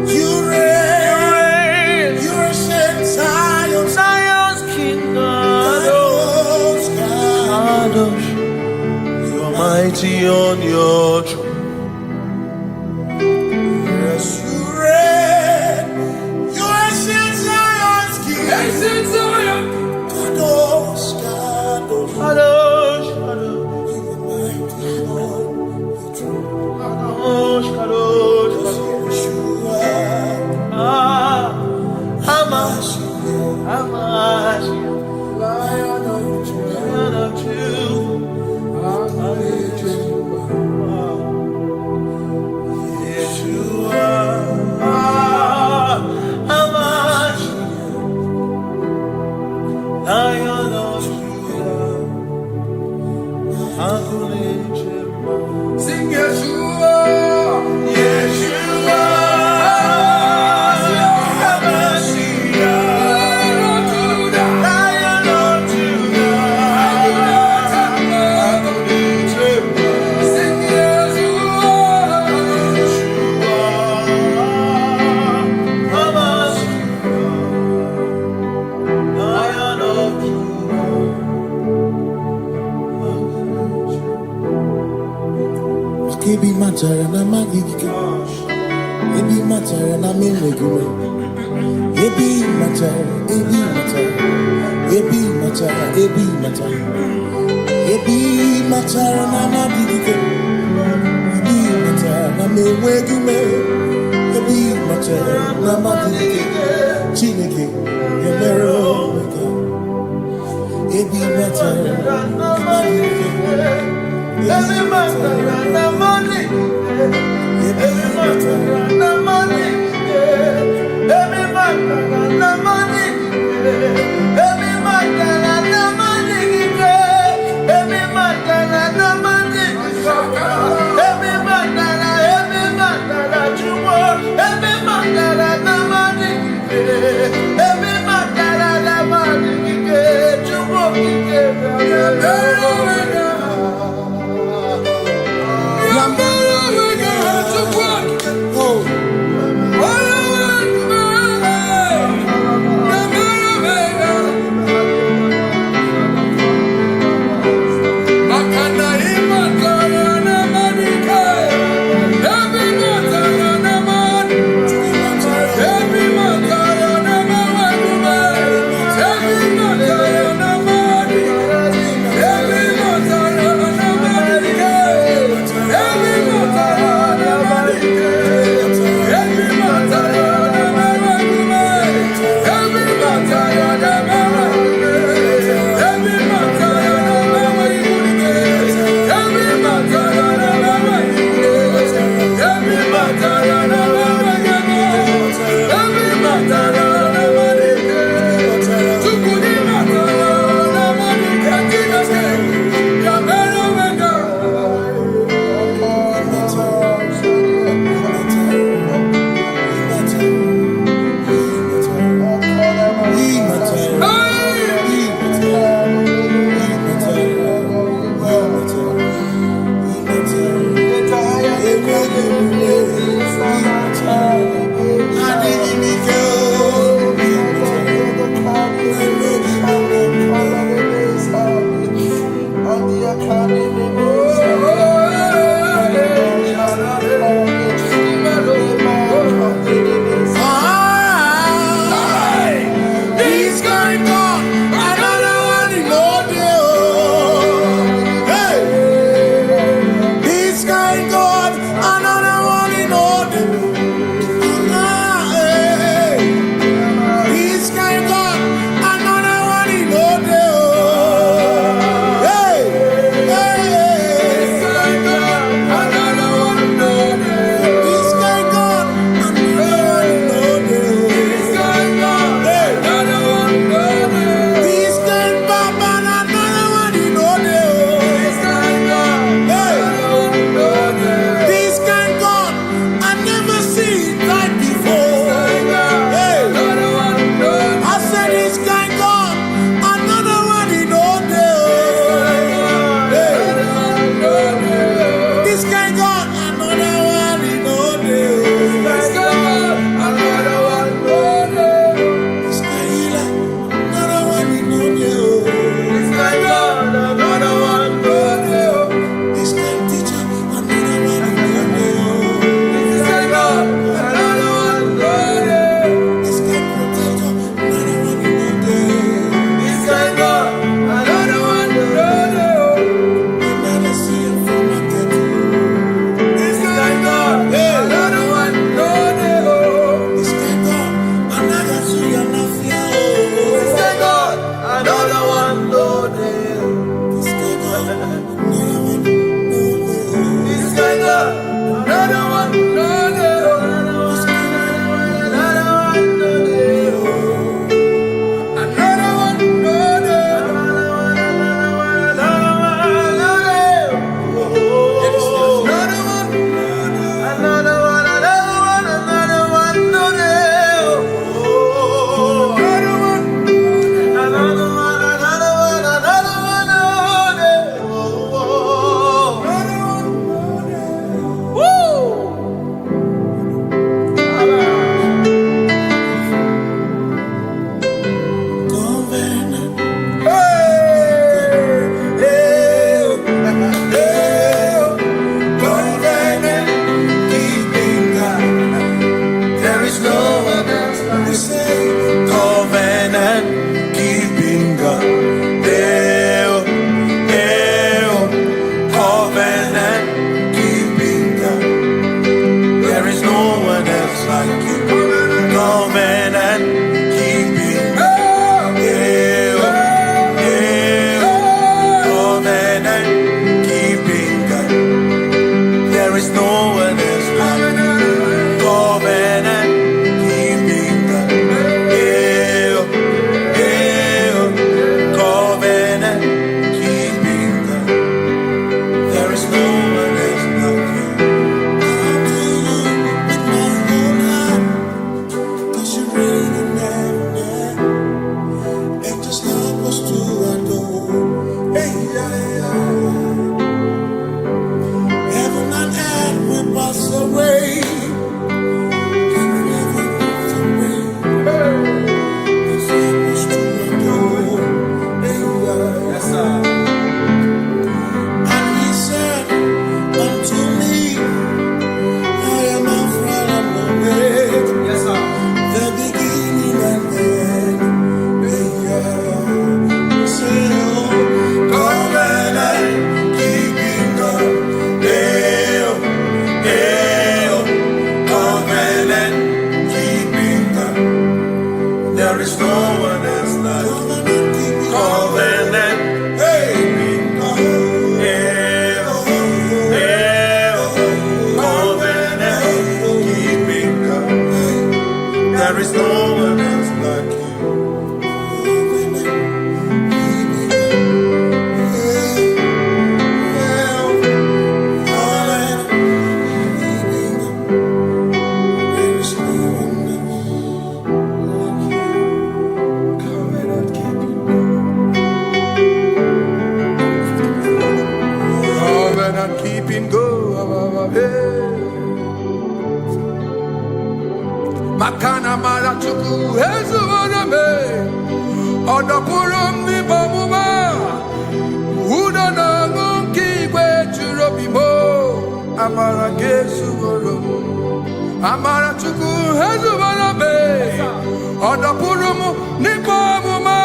You reign, you ancient Zion's King. Kadosh, Kadosh, you are mighty on your throne. Yes, you reign, you ancient Zion's King. Ancient Zion. Kadosh, Kadosh, Kadosh, Kadosh, you are mighty on your throne. Kadosh, Kadosh, Kadosh, you are Hamash, Lion of Judah. Sing Yeshua, Yeshua, Lion of Judah, sing Yeshua, Lion of Judah. Kebi matara na magigike, ebi matara na memegume, ebi matara, ebi matara, ebi matara, ebi matara, ebi matara na magigike, ebi matara na memegume, ebi matara na magigike, Chineke, Yemero Omega, ebi matara na magigike. Every matter na money, every matter na money, every matter na money, every matter na money, every matter na money, every matter na chumo, every matter na money, every matter na money, chumo There is no one else like you. Covenant. Hey. There is no one else like you. Covenant keeping go. Makana mara chuku hezu waname Odapurum ni bamuma Uda na ngunki kwe churobimo Amara gesu warum Amara chuku hezu waname Odapurum ni bamuma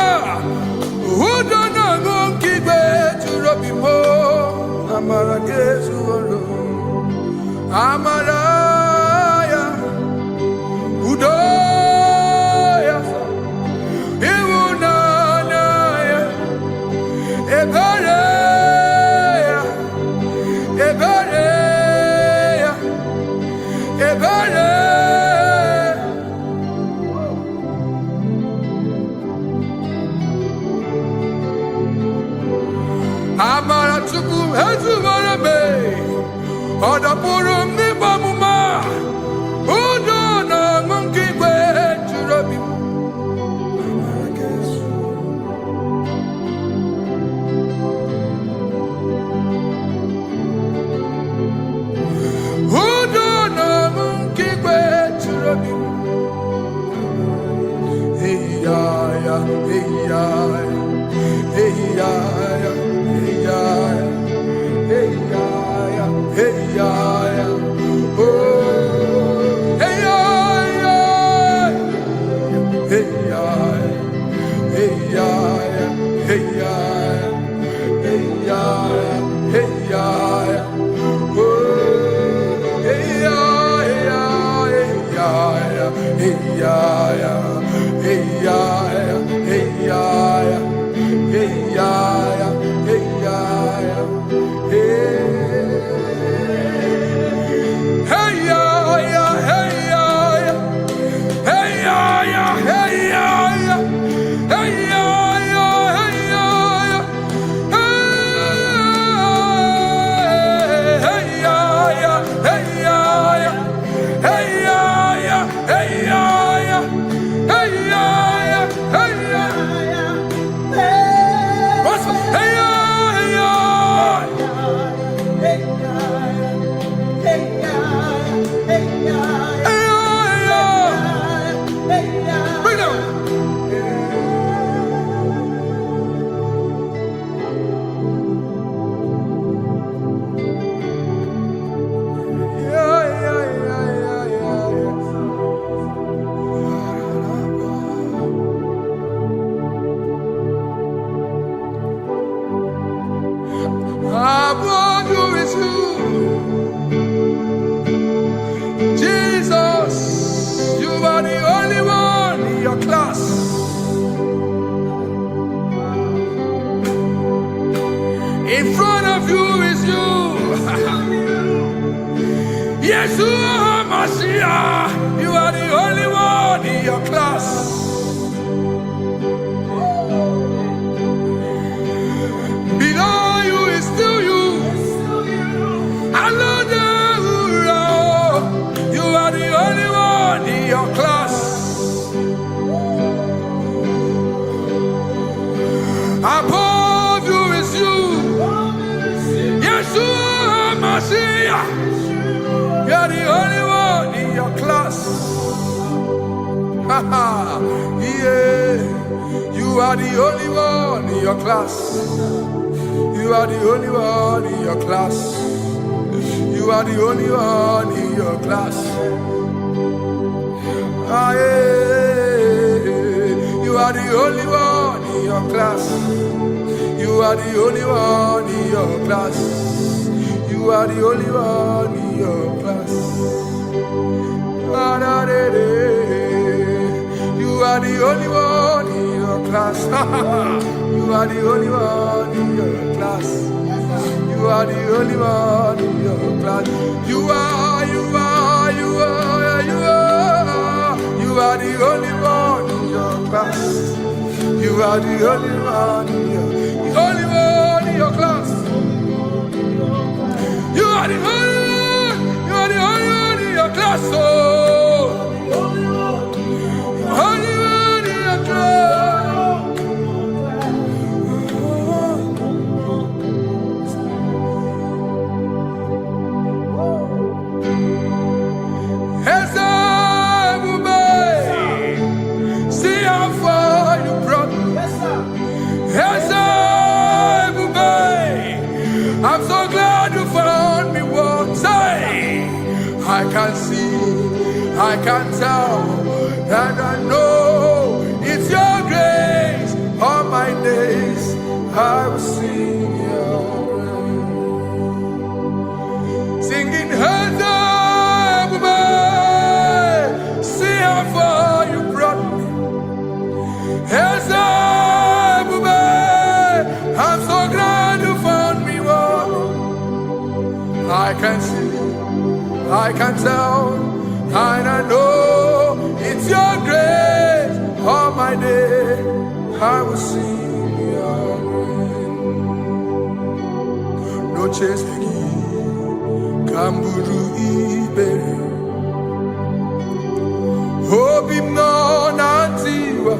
Uda na ngunki kwe churobimo Amara gesu warum Amara Udoya, Iwunanaya, Ebereya, Ebereya, Ebereya. Amara chuku hezu warame, Odapurum ni bamuma. In front of you is you. Yeshua Mashiach, you are the only one in your class. Below you is still you. You are the only one in your class. Above you is you. Yeshua Mashiach, you are the only one in your class. Yeah, you are the only one in your class. You are the only one in your class. You are the only one in your class. Ah, yeah. You are the only one in your class. You are the only one in your class. You are the only one in your class. Ah, da, da, da. You are the only one. class. You are the only one in your class. You are the only one in your class. You are the only one in your class. You are the only one in your class. You are the only one in your class. Oh, only one in your class. See how far you brought me. I'm so glad you found me once. I can see, I can tell, and I know it's your grace. All my days I will sing your praise. Singing hands up, see how far you brought me. Hands up, I'm so glad you found me one. I can see, I can tell, and I know it's your grace. All my day I will sing your praise. No chase again, Kamburu Iberi. Hope him no nantiwa,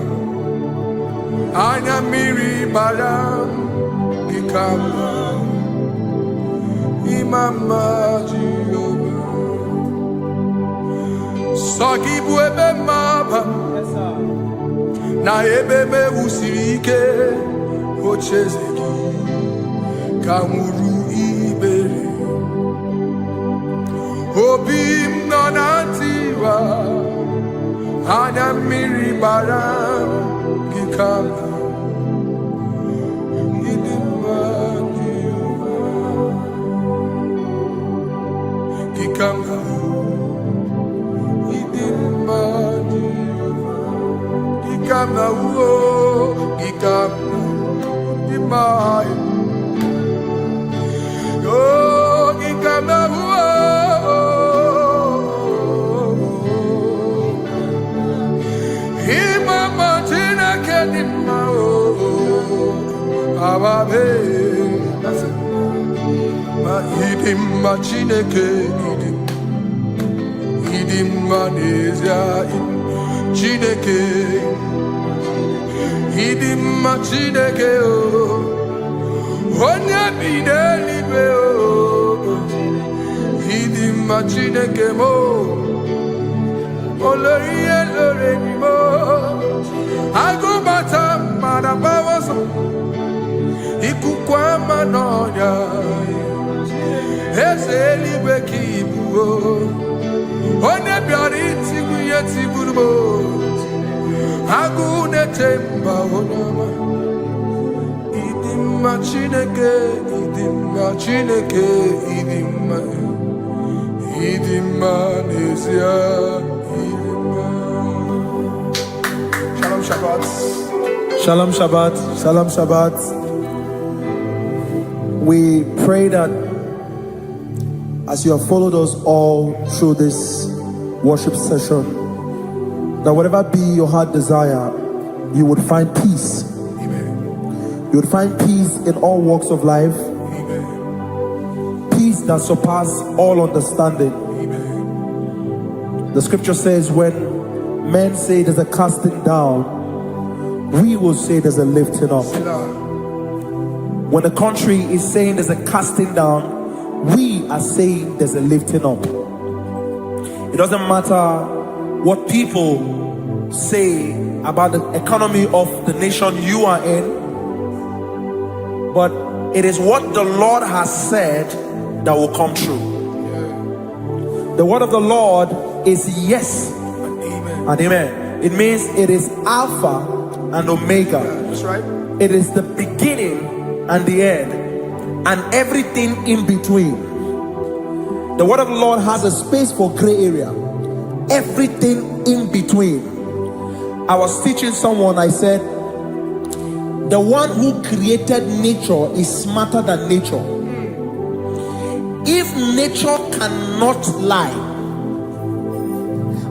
Anya Miri Baram, Ikamba, Imama Jehovah. Saki buebe maba, na ebebe usirike, ochezeki, Kamuru Iberi. Obim nonantiwa, Anya Miri Baram, Ikamba, Idima Jehovah, Ikamba. Gikama uo, gikama, gimai. Oh, gikama uo, imama tina kenima o, ababe. Ma idim ma chineke idim, idim ma nezia idim. Chineke, idima Chineke o, onye bidelibe o, idima Chineke mo, oloriye loreni mo, agubata marabawaso, ikukwa manonya, ezelibe kibu o. Onye bịara itigbu ihe tigburu m, agụụ na-etemba onye ọma. Ịdị mma Chineke, ịdị mma Chineke, ịdị mma, ịdị mma n'ezie, ịdị mma. Shalom Shabbat. Shalom Shabbat. Shalom Shabbat. We pray that as you have followed us all through this worship session, that whatever be your heart desire, you would find peace. Amen. You would find peace in all walks of life. Amen. Peace that surpasses all understanding. Amen. The scripture says when men say there's a casting down, we will say there's a lifting up. When the country is saying there's a casting down, we are saying there's a lifting up. It doesn't matter what people say about the economy of the nation you are in, but it is what the Lord has said that will come true. The word of the Lord is yes and amen. It means it is Alpha and Omega. That's right. It is the beginning and the end, and everything in between. The word of the Lord has a space for gray area. Everything in between. I was teaching someone, I said, the one who created nature is smarter than nature. If nature cannot lie,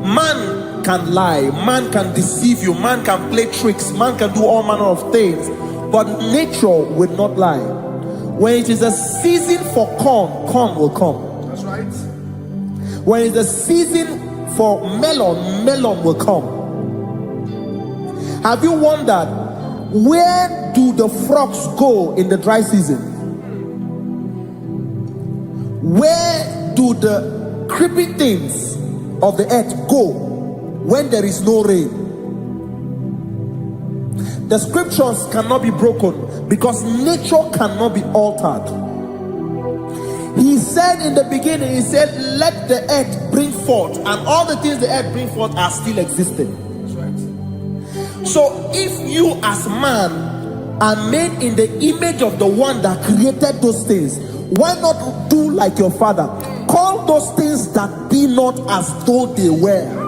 man can lie, man can deceive you, man can play tricks, man can do all manner of things, but nature will not lie. When it is a season for corn, corn will come. That's right. When it's a season for melon, melon will come. Have you wondered, where do the frogs go in the dry season? Where do the creeping things of the earth go when there is no rain? The scriptures cannot be broken because nature cannot be altered. He said in the beginning, he said, let the earth bring forth, and all the things the earth bring forth are still existing. That's right. So if you as man are made in the image of the one that created those things, why not do like your father? Call those things that be not as though they were.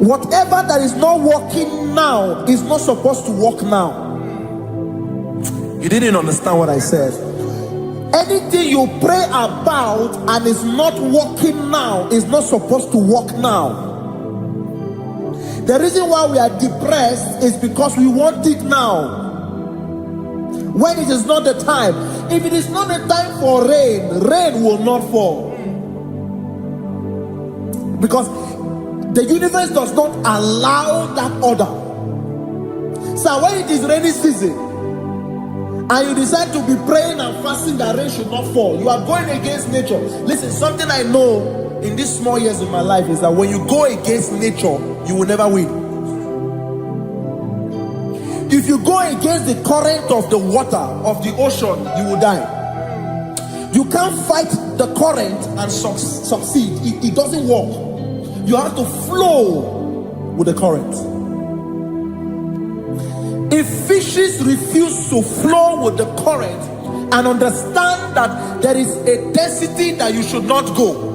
Whatever that is not working now is not supposed to work now. You didn't understand what I said. Anything you pray about and is not working now is not supposed to work now. The reason why we are depressed is because we want it now, when it is not the time. If it is not the time for rain, rain will not fall, because the universe does not allow that order. So when it is rainy season and you decide to be praying and fasting that rain should not fall, you are going against nature. Listen, something I know in these small years of my life is that when you go against nature, you will never win. If you go against the current of the water of the ocean, you will die. You can't fight the current and succeed. It doesn't work. You have to flow with the current. If fishes refuse to flow with the current and understand that there is a density that you should not go,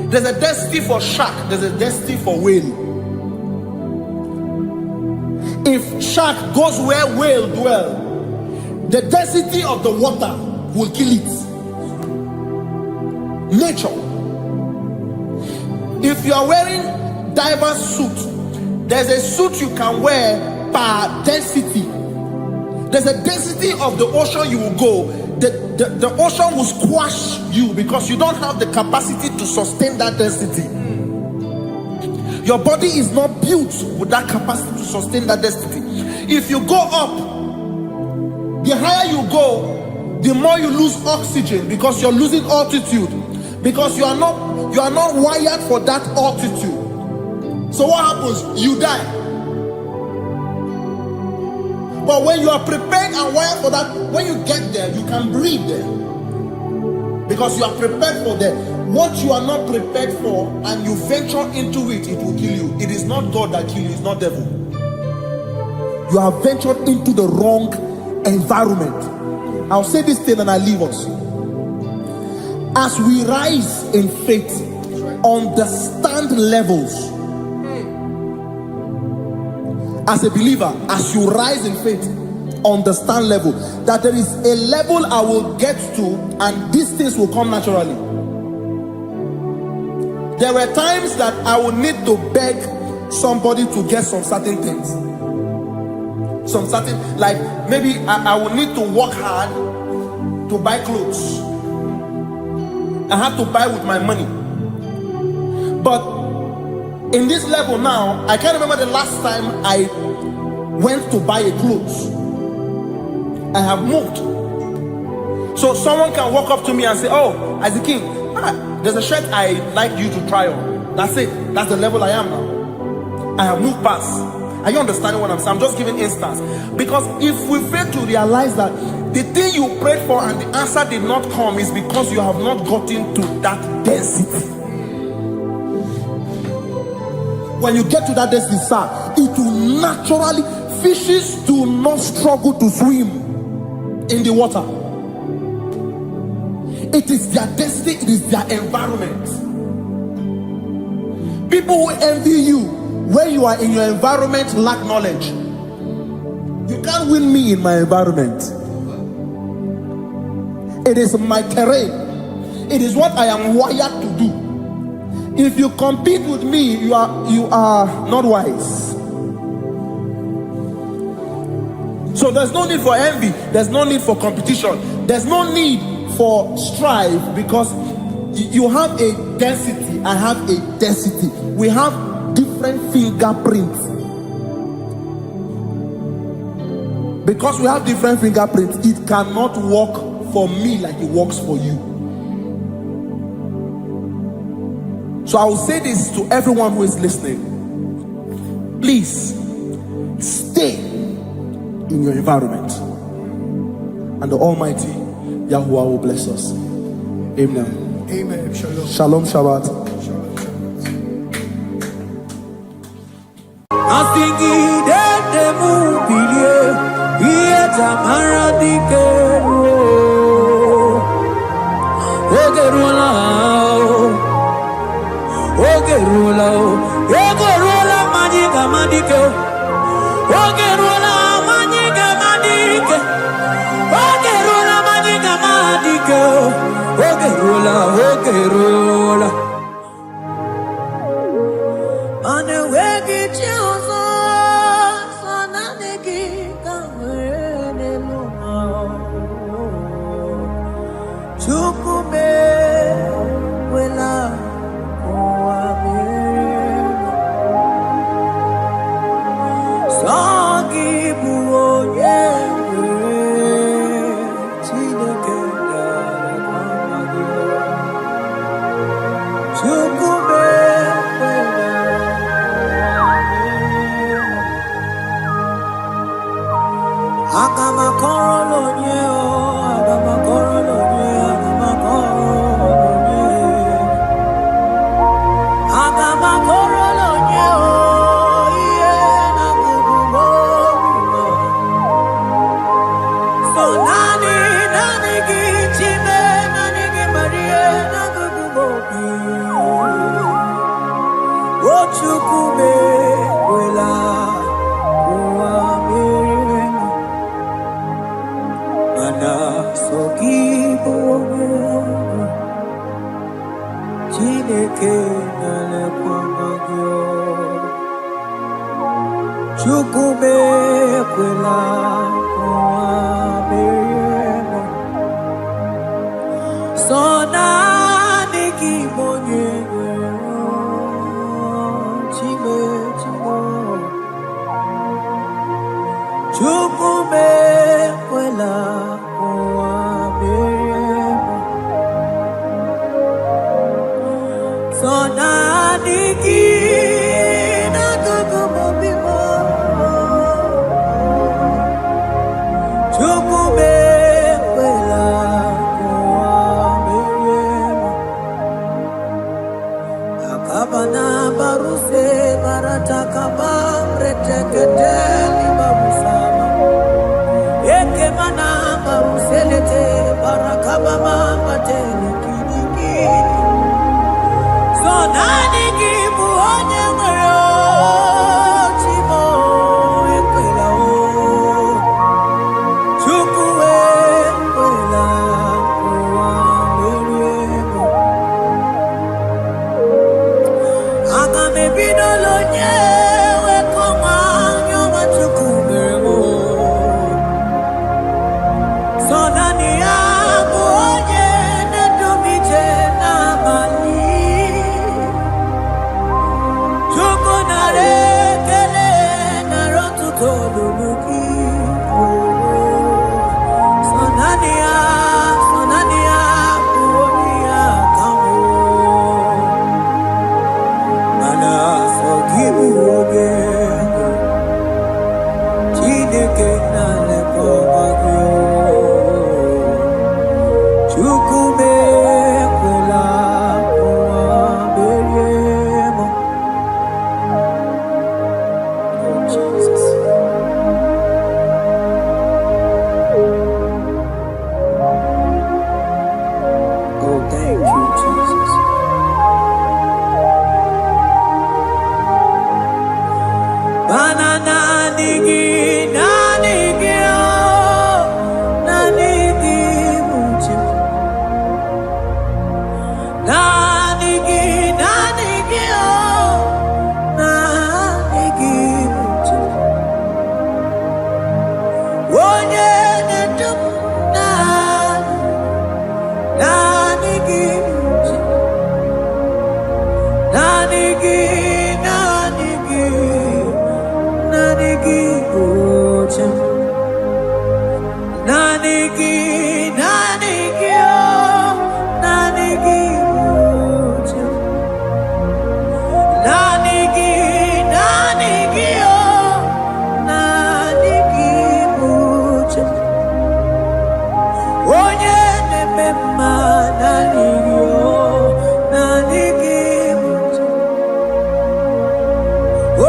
there's a density for shark, there's a density for whale. If shark goes where whale dwell, the density of the water will kill it. Nature. If you are wearing diver's suit, there's a suit you can wear per density. There's a density of the ocean you will go. The ocean will squash you because you don't have the capacity to sustain that density. Your body is not built with that capacity to sustain that density. If you go up, the higher you go, the more you lose oxygen because you're losing altitude, because you are not wired for that altitude. So what happens? You die. But when you are prepared and wired for that, when you get there, you can breathe there, because you are prepared for that. What you are not prepared for and you venture into it, it will kill you. It is not God that kills you, it's not devil. You have ventured into the wrong environment. I'll say this thing and I leave us. As we rise in faith, understand levels. As a believer, as you rise in faith, understand level. That there is a level I will get to and these things will come naturally. There were times that I would need to beg somebody to get some certain things. Some certain, like maybe I would need to work hard to buy clothes. I have to buy with my money. But in this level now, I can't remember the last time I went to buy a clothes. I have moved. So someone can walk up to me and say, oh, Isaac King, there's a shirt I like you to try on. That's it. That's the level I am now. I have moved past. Are you understanding what I'm saying? I'm just giving instance. Because if we fail to realize that the thing you prayed for and the answer did not come is because you have not gotten to that density. When you get to that density, sir, it will naturally, fishes do not struggle to swim in the water. It is their density, it is their environment. People who envy you where you are in your environment lack knowledge. You can't win me in my environment. It is my terrain. It is what I am wired to do. If you compete with me, you are not wise. So there's no need for envy. There's no need for competition. There's no need for strife, because you have a density. I have a density. We have different fingerprints. Because we have different fingerprints, it cannot work for me like it works for you. So I will say this to everyone who is listening. Please stay in your environment, and the Almighty Yahuwah will bless us. Amen. Amen. Shalom. Shalom Shabbat. Give buchem. Nanigi, nanigi, oh, nanigi buchem. Nanigi, nanigi, oh, nanigi buchem. Onye nemema nanigi, oh, nanigi buchem.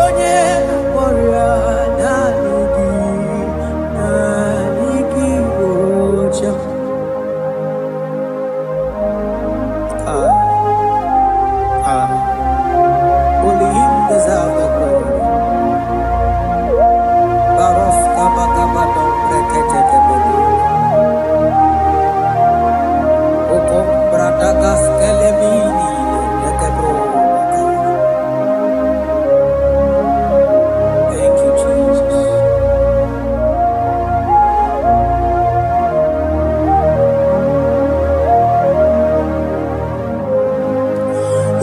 Onye namoria nanigi, nanigi buchem. Only him deserves the glory. Barof kaba kaba dom brekete kebeli. Okom bradagas kelemini lekebro. Thank you, Jesus.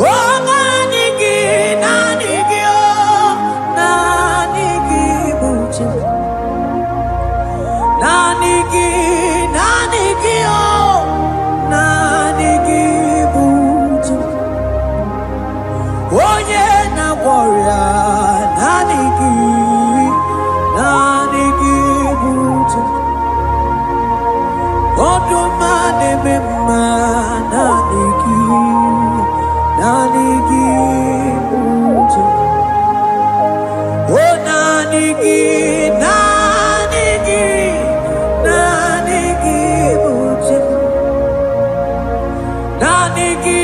Oh, nanigi, nanigi, oh, nanigi buchem. Nanigi, nanigi, oh, nanigi buchem. Onye na warrior, nanigi, nanigi buchem. Odumane mema, nanigi, nanigi buchem. Oh, nanigi, nanigi, nanigi buchem. Nanigi,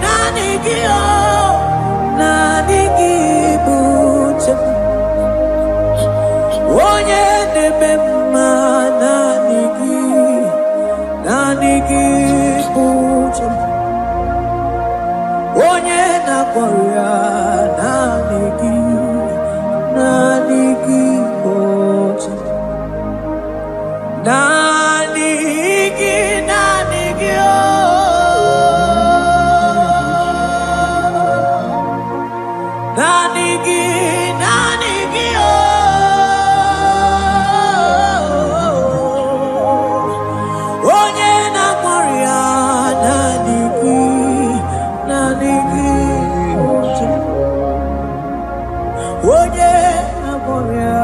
nanigi, oh, nanigi buchem. Onye nemema nanigi, nanigi buchem. Onye nakwaria nanigi, nanigi buchem. Nanigi, nanigi, oh, nanigi, nanigi, oh, onye nakwaria nanigi, nanigi buchem. Onye nakwaria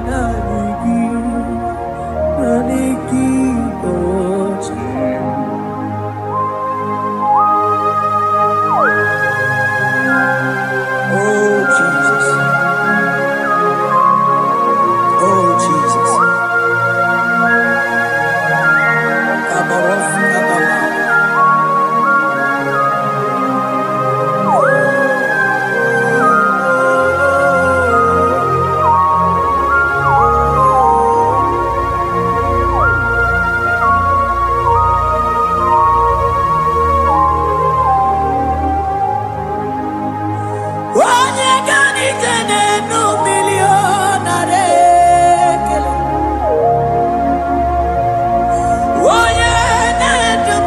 nanigi, nanigi buchem. Oh Jesus, oh Jesus, Kabarof Kabala. Onye ganite n'enu milionare kele. Onye na-edum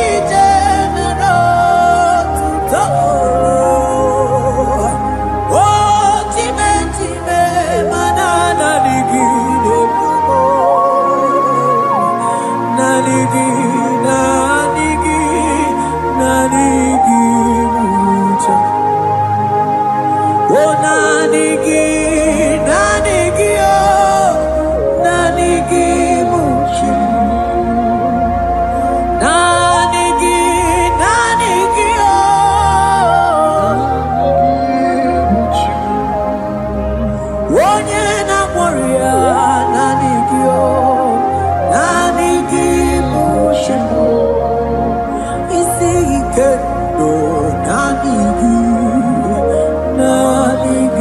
ije n'otuto. Oh, time time mana nanigi n'ebubo. Nanigi, nanigi, nanigi buchem. Oh, nanigi, nanigi, oh, nanigi buchem. Nanigi, nanigi, oh, onye nakwaria nanigi, oh, nanigi buchem. Isi ike no nanigi, nanigi.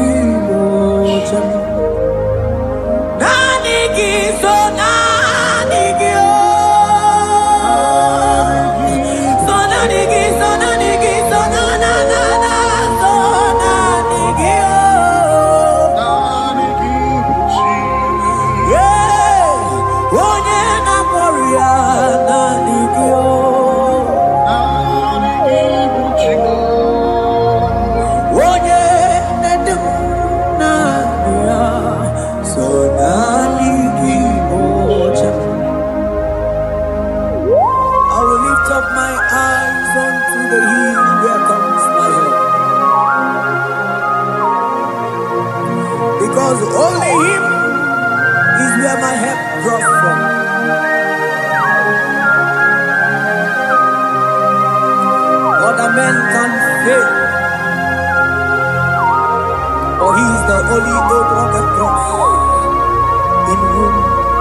holy oak of the cross, in whom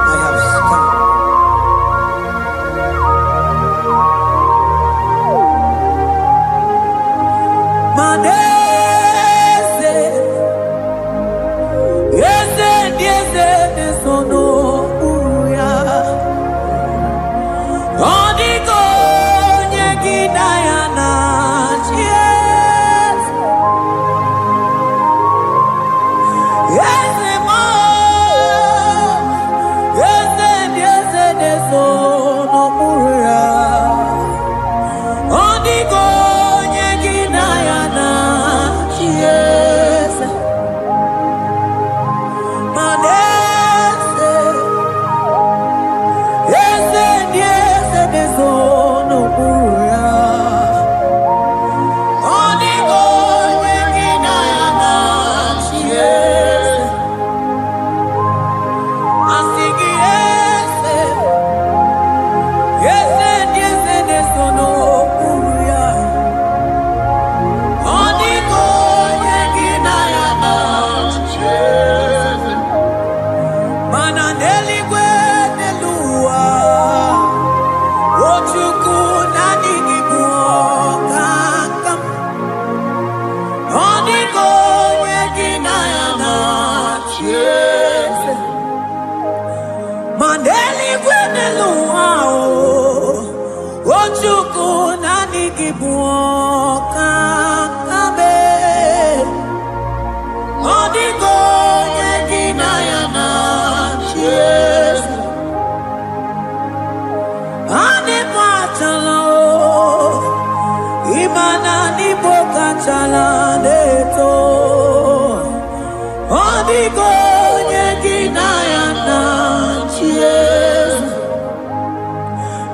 I have stand. Manese, yese, sono uya. Odigo nyegidayana, yes. Yese mo, yese, sono uya. Odigo nyegidayana, yes. Manese, yese, sono uya. Odigo nyegidayana, yes. Asigi yese, sono uya. Odigo nyegidayana, yes. Mananeli gwenelua, ochuku nanigi buokakam. Odigo nyegidayana, yes. Maneli gwenelua, ochuku nanigi buokakam. Odigo nyegidayana, yes. Ane pachala o, imana ni boka chala neto. Odigo nyegidayana, yes.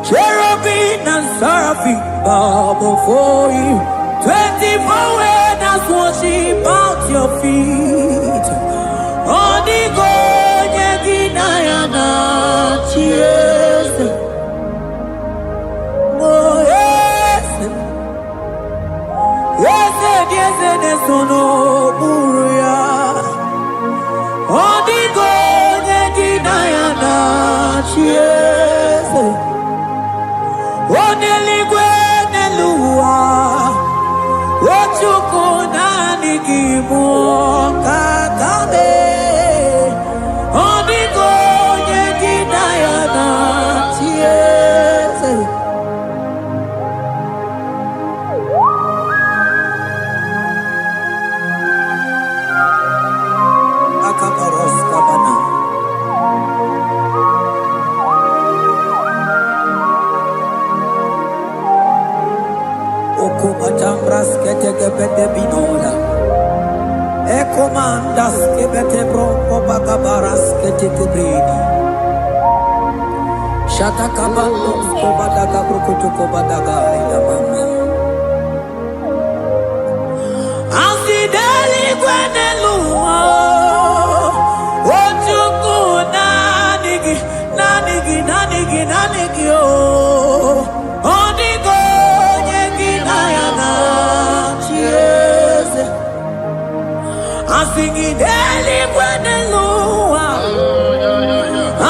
Cherubim and seraphim bow before you. 24 elders worship at your feet. Odigo nyegidayana, yes. Oh yes, yes, sono uya. Odigo nyegidayana, yes. Oneligwe nelua, ochuku nanigi buokakame. Odigo nyegidayana, yes. Akabaros kabana. Okobachambras ketegepete binola. Ekomandas kebete bronco bagabaras ketekebrini. Shatakabandos kobadaga brukutu kobadaga ilamama. Asideli gwenelua, ochuku nanigi o. Odigo nyegidayana, yes. Asigideli gwenelua,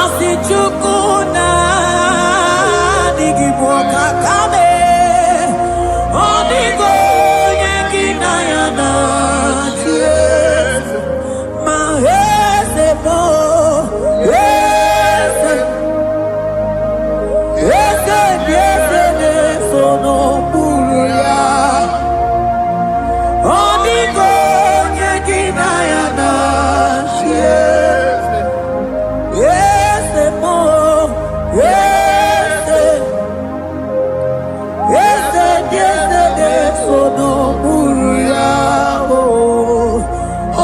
asichuku nanigi buokakame. Odigo nyegidayana, yes. Mahese mo, yes. Yes, sono uya. Odigo nyegidayana, yes. Yes, mo, yes. Yes, sono uya.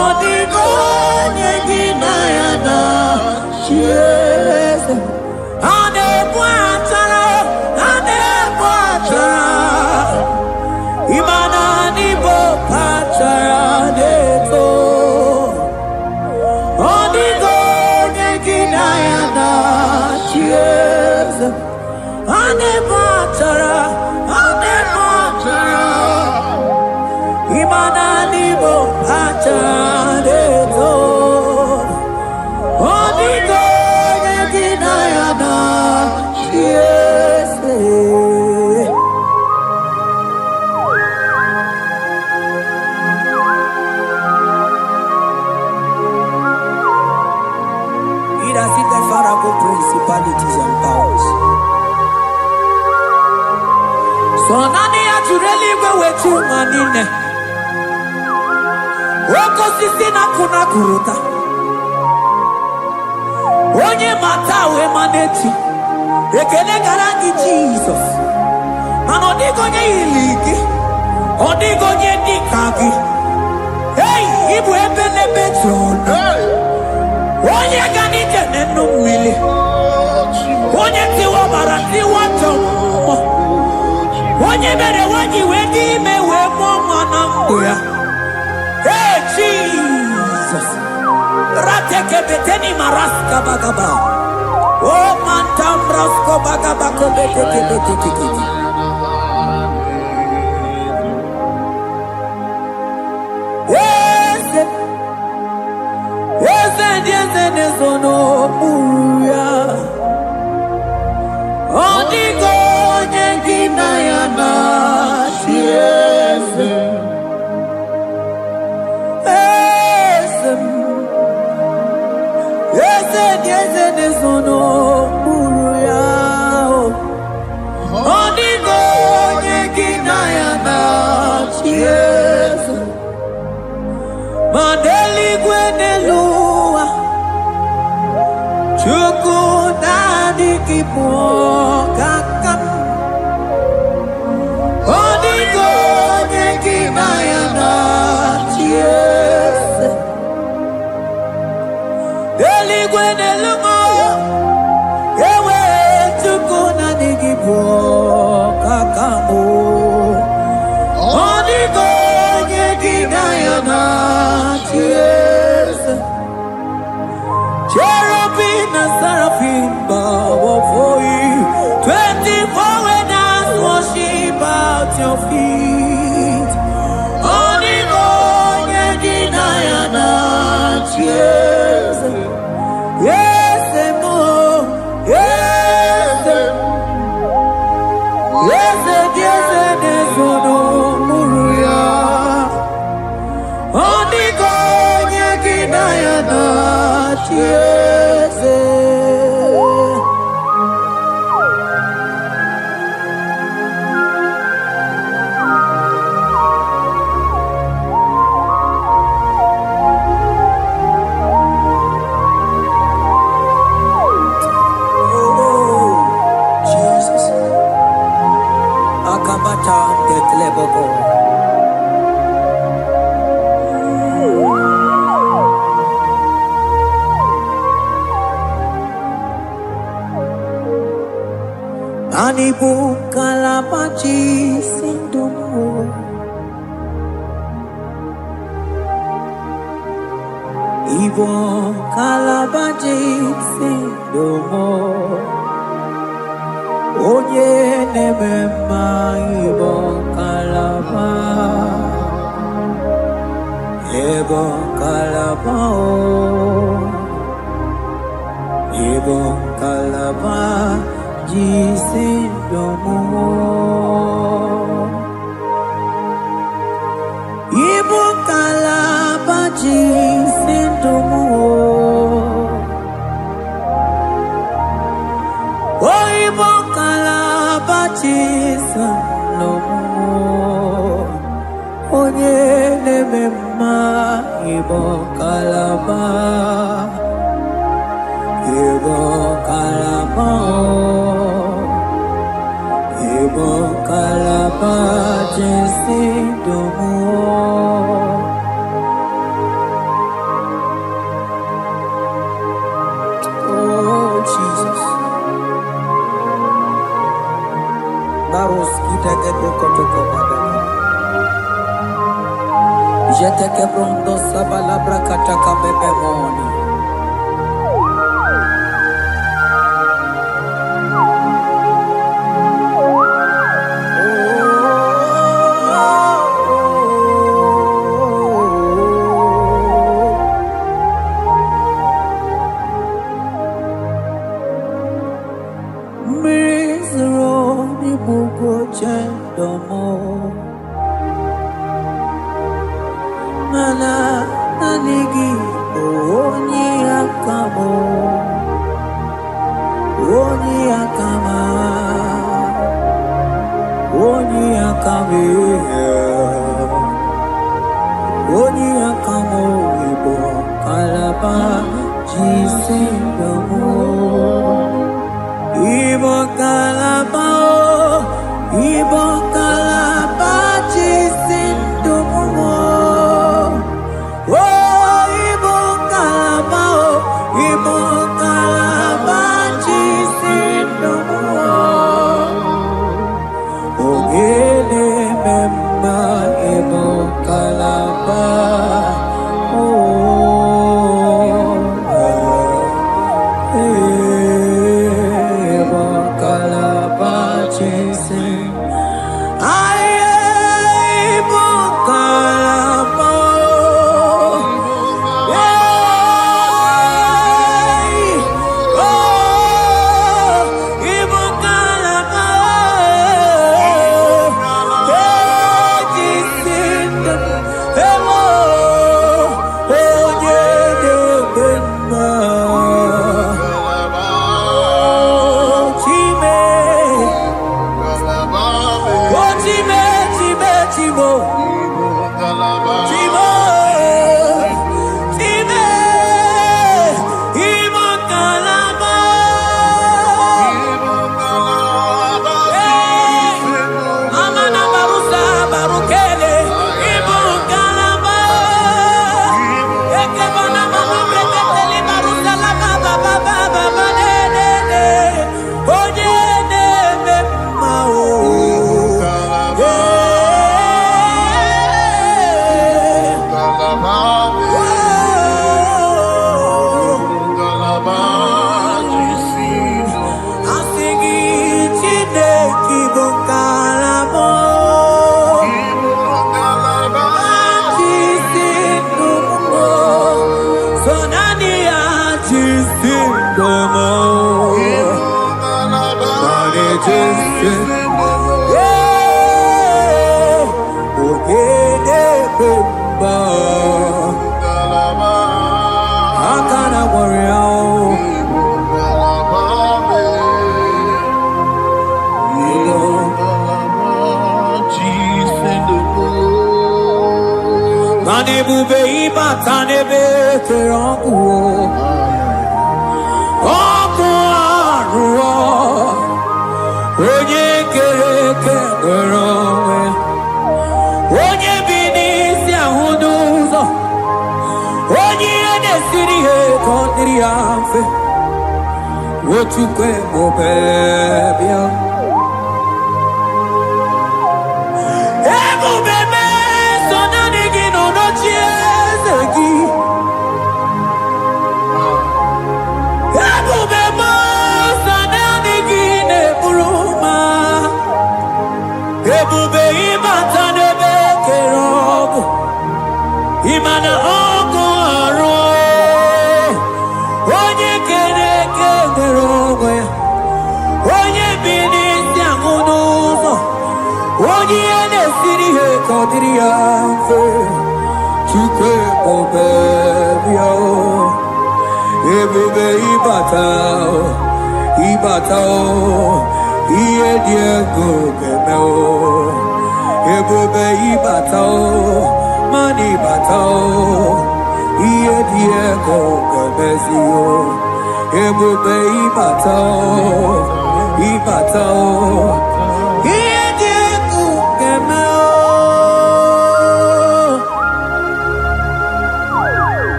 Odigo nyegidayana, yes. Ane buatara, imana ni bopatara neto. Odigo nyegidayana, yes. Ane buatara, imana ni bopatara neto. wetu manine Woko sisi na kuna kuruta Onye matawe maneti Ekele garangi Jesus Ano digonye iliki Odigonye dikaki Hey, ibu ebele beton Onye ganite nenu mili Onye tiwa barati watomo Onye bere wanyi wedi mewe mwana mbuya Hey, Jesus Rateke beteni maraska bagaba Oh, mantam rasko bagaba kobeteke beteke Nesono muya Odigo nyengina yana tiese Ese nesono muya Odigo nyengina yana tiese Mandeli gwenelua Chuku nadi kipo kakam Odigo nyekina yana tiese Deli gwene lungo Ewe chuku nadi kipo kakamu Odigo nyekina yana tiese Cherubim and seraphim bow for you. 24 when I worship at your feet. Only God can yes, yes, more, yes, yes, yes, yes, no muruya. Only God can yes. Anibu kalabachi sindumo Ibo kalabachi sindumo Oye nemema ibo kalaba Ibo kalaba Ibo kalaba Jisindomo Ibu kalaba jisindomo Oh ibu kalaba jisindomo Onye nemema ibu kalaba Ibu kalaba Ibu kalaba jisindomo Oh Jesus Baros kita ketoko pada Jete ke pronto sabala brakata kabebe moni Oni akamo ibo kalaba jisindamo ibo kalaba jisindamo oh ibo kalaba jisindamo ogele memba ibo kalaba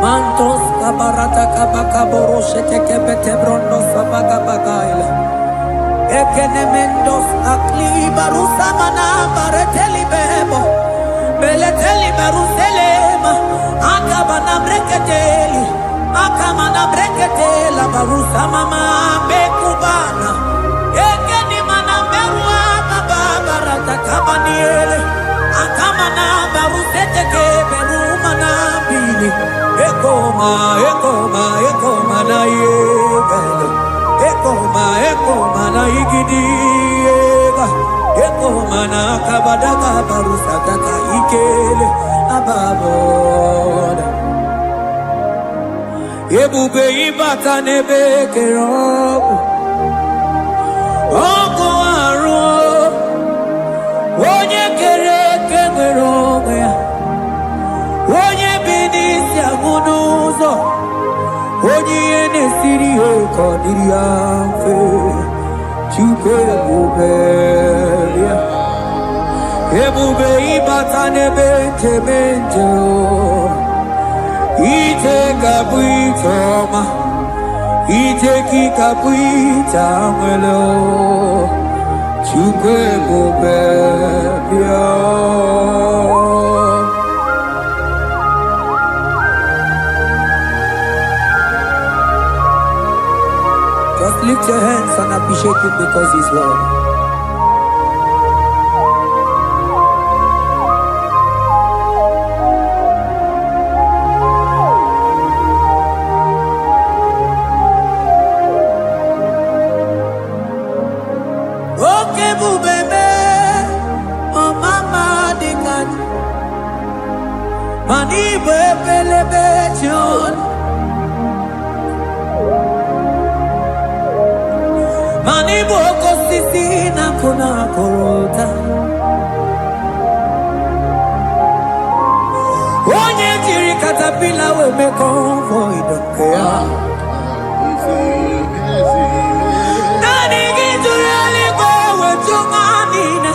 Mantos kabarata kabaka boroshete kebete brondo sabaga bagaila. Ekenemendos akli barusa mana bareteli bebo. Beleteli baruselema. Akabana breketeli. Akamana breketela barusa mama bekubana. Ekeni mana berua baba barata kabaniele. Akamana barusete keberu mana bili. Ekoma na yegale. Ekoma na igidiega. Ekoma na kabadaka barusataka ikele ababoda. ebube ịbata n'ebe kere ọgwụ ọkụ arụ onye kere eke nwere onwe ya onye bi n'isi agụ n'ụzọ onye ihe na-esiri ya ka ọ dịrị ya mfe Chukwu ebube ya ebube ịbata n'ebe nchebe nje ije ga-abụ ije ọma ije gị ga-abụ ije anwele Chukwu ebube bịa Just lift your hands and appreciate him because he's worthy. Mani bebelebe John Mani boko sisi na kuna korota Onye jiri katapila we me convoy dokea Nani gijurali go we chumanina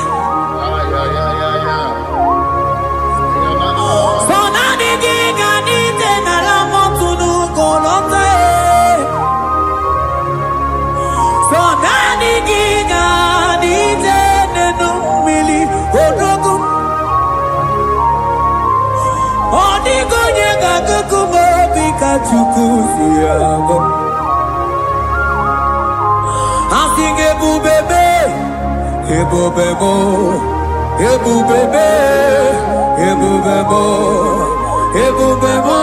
Chukusiago I sing ebubebe ebubebo ebubebe ebubebo ebubebo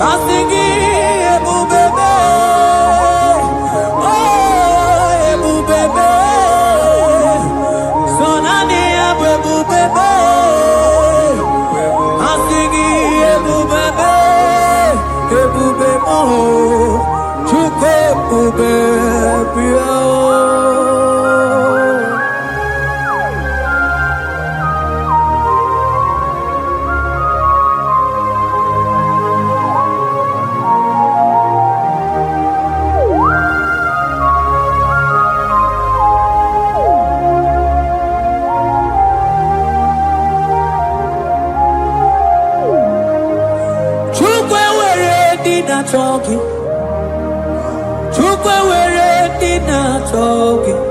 I sing ebubebe oh ebubebe sonani ebubebe I sing ebubebe ebube mo Chukwu ebube bịa talking Chukwu were dina talking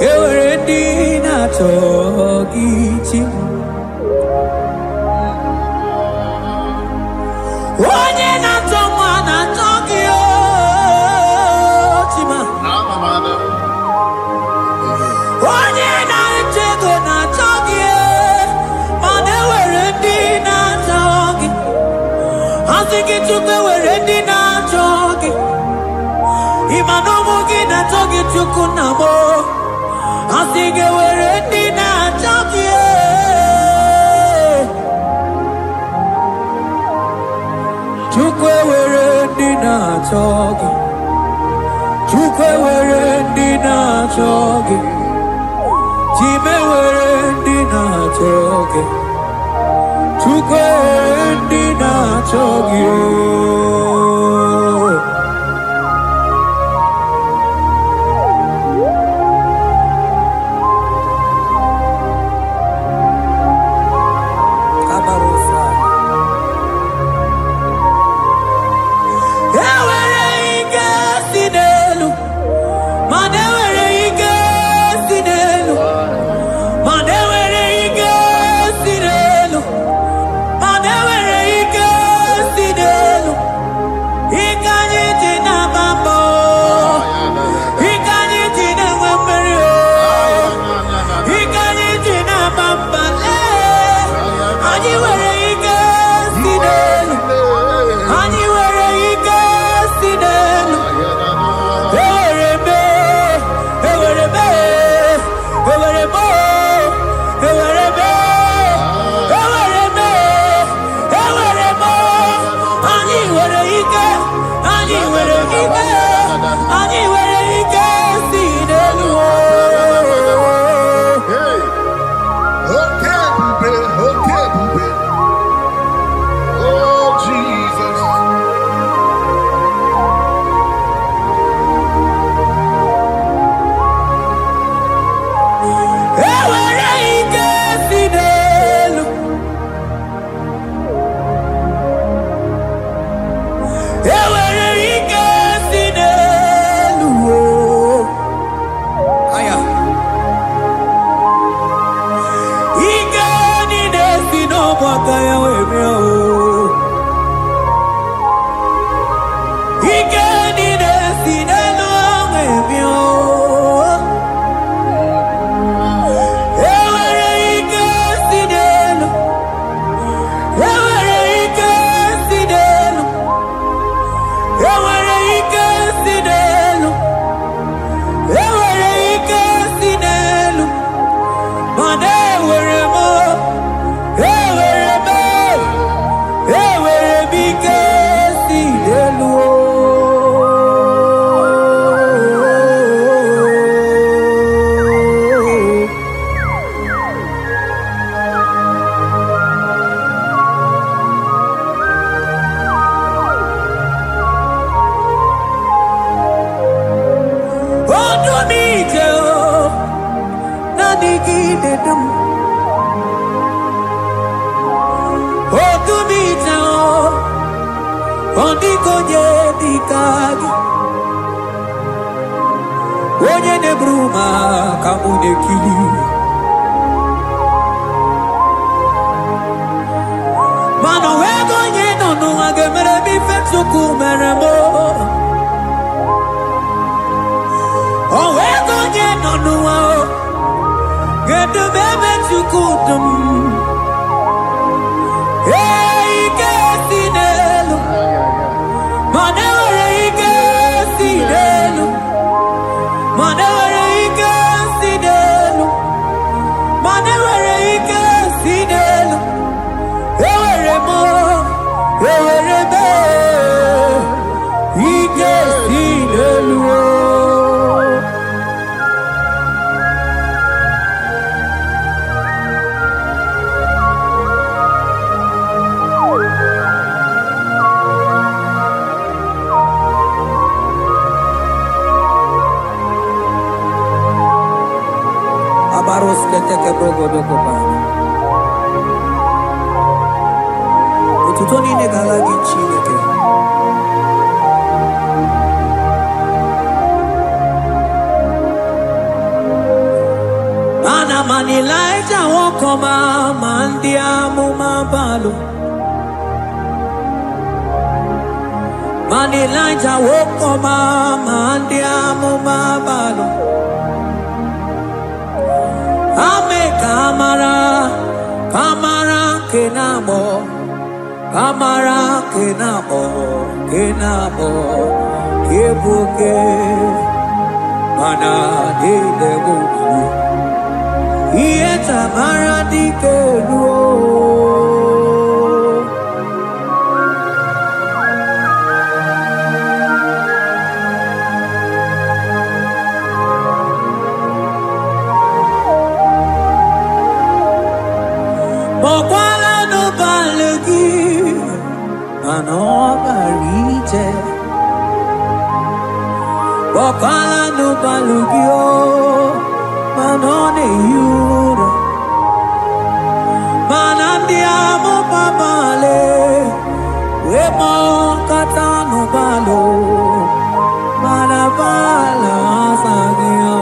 were dina talking Onye na toma na talking chima Onye na chego na talking Mane were dina talking I think it took away na jogi. Imanomo gina jogi chukunamo. I think it were ready na jogi. Chukwe were ready na jogi. Chukwe were ready na jogi. Chime were ready na jogi. Chukwe ndi na chogi Kabarosa Ewere ike sinelu Mane were ike sinelu Mane were ike sinelu Onye ne bruma kamune kili Mano wego nye no agemere mi fetsuku meremo O wego nye no gedu bebe tsukudum Hey kesinelu Manewere kesinelu Manewere ikesidelu, manewere ikesidelu, ewere mo, ewere be, ikesidelu. Baros keteke brogodo kopana. Ututoni negalagi chineke. Ana manilaita wokoma mandia mumabalo. Manilaita wokoma mandia mumabalo. Ame kamara, kamara kenabo, kamara kenabo, kenabo, kebuke, mana de debuke, ieta mara di keluo. Mokwala no balegi, mano barite. Mokwala no balugio, mano ne yuro. Manandiamo babale, wemo katano balo, manabala sagio,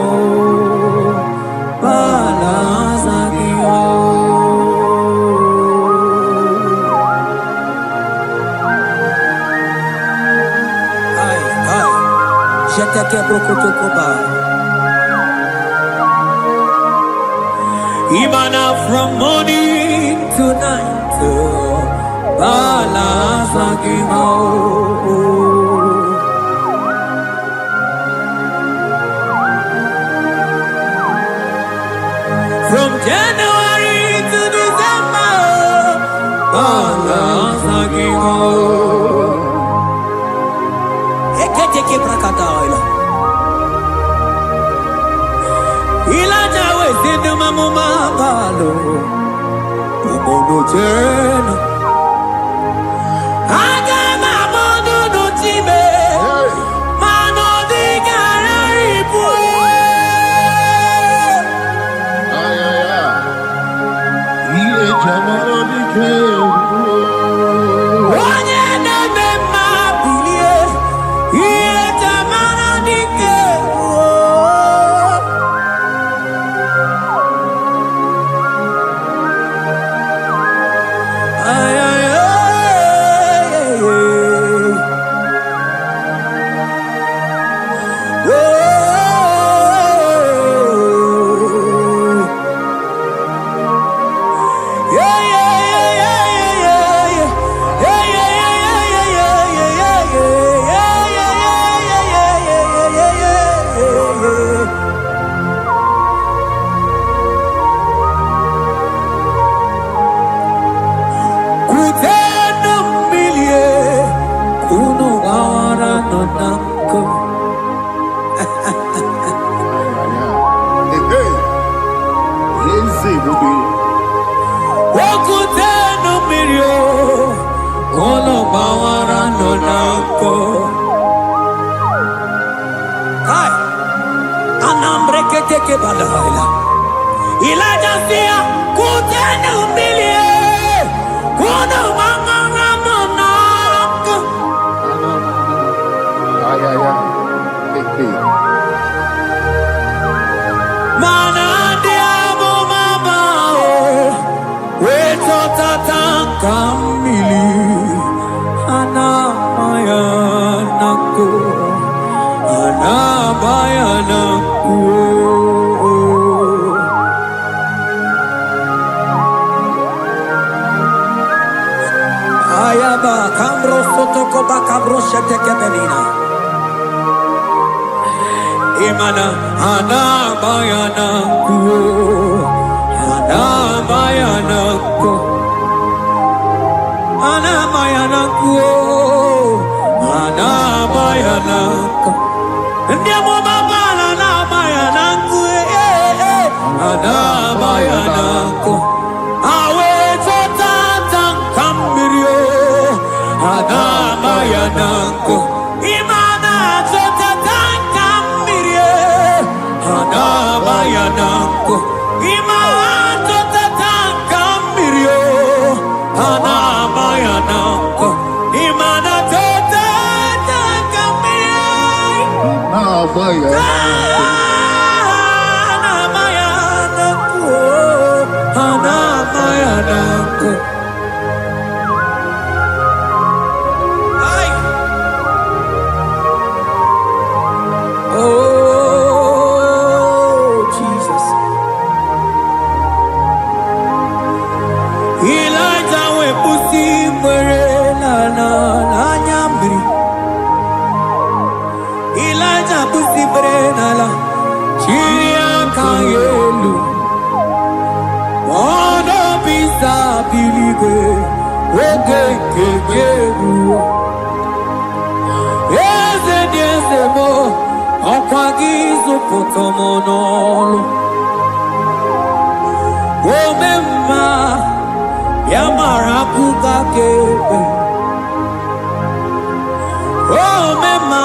bala sagio. Jeteke brokotokoba. Imana from morning to night, bala sagimo. From January to December, bala sagimo. keteke prakadaila. Ilaja we zindu mamumangalo. Umono tena. Agama mono no time. Mano di gararipu. Iye jamano di ke. Ilaja sia kutene umilie kuno manganga monako mana diabo mama weto tatanka mili ana mayanako Ayaba kambro sotoko bakabro sheteke benina. Imana ana bayana kuo, ana bayana kuo, ana bayana kuo, ana bayana kuo. Ndiamo baba ana bayana kuo, ana bayana kuo. Awe totata kambirio. Adabayanako Imana Zotatanka Mirie Adabayanako Imana Zotatanka Mirie Adabayanako Imana Zotatanka Mirie Adabayanako Potomonolo Omema Yamarakuka Kebe Omema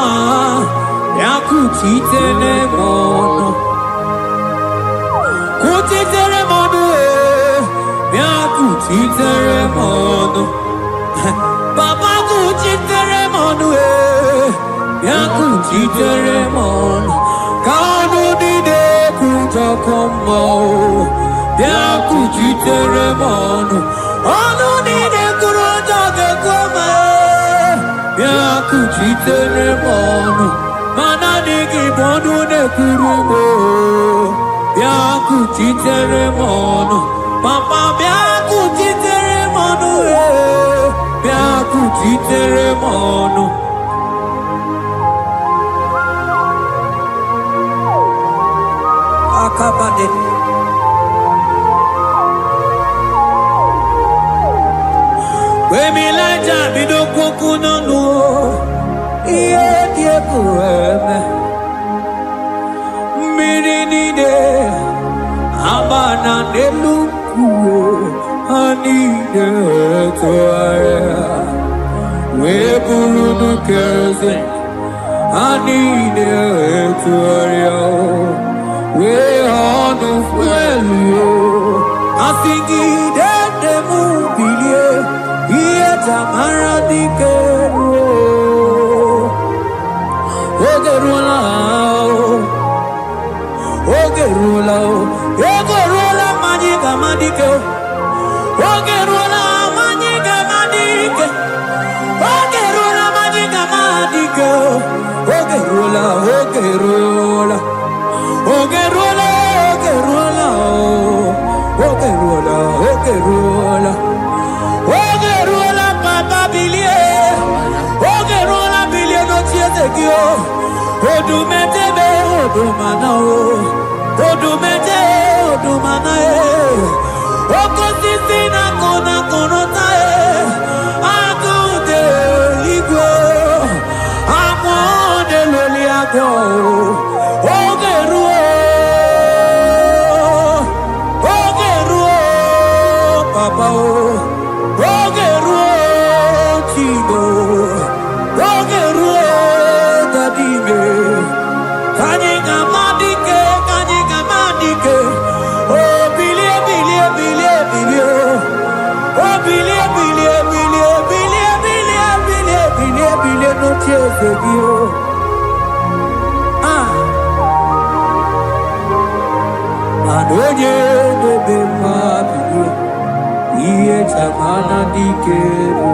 Yakutitene mono Kutitere mono Yakutitere mono Baba kutitere mono Yakutitere mono Kanu dide kuja komo, biaku jitere mono. Anu dide kuja kome, biaku jitere mono. Mana digi bodu ne kurumo, biaku jitere mono. Papa biaku jitere mono, biaku jitere mono. Akabade. We mi laja bido kukuno no. Yeah. Yekueme Mininide Amana Neluku Anide Toaya Weburudu Kerze Anide Toaya We Honu Fuelio Asingi Dede Mubilie Ieta Maradikero Ogerula magiga madike Ogerula magiga madike Ogerula magiga madike Ogerula Ogerula Ogerula Ogerula Ogerula Ogerula Papa Bilie Ogerula Bilie no tietekio Odumetebe odumana Odumete odumana Okosisi na kona konota Akude ligwe Amode loliago Ogeruo Ogeruo Papa Ogeruo Chigo Ogeruo Dadime Kanyika madike Oh bilie bilie bilie bilie Oh bilie bilie bilie bilie bilie bilie bilie bilie no tiese bio Adonye bebe ma bilie Iye chamana dikero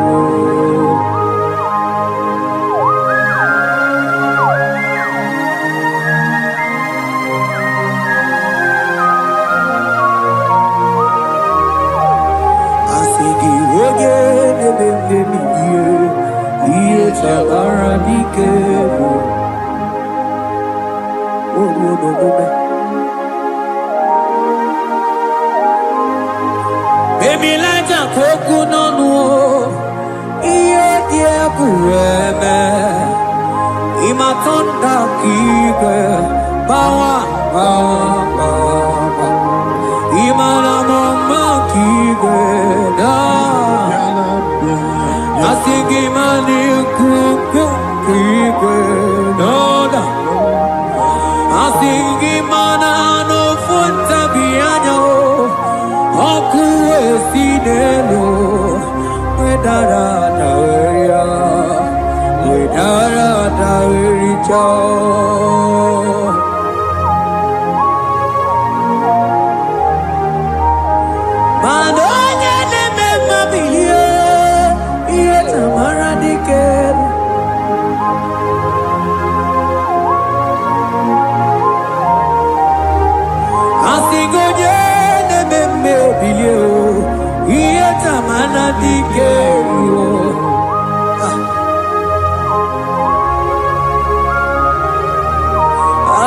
Baby, like a coconut, yeah, Kureme, Imatonda Kike, Bawa, Imana Mama Kike, Asigi Mani Kuku Kike, Asigi Mana no Funta Biano. Oku esinelo, wedara taweria, wedara tawericha. Madonya neme mabiye, iye tamara diker. Asigoje. Bilio, ieta mana dikero.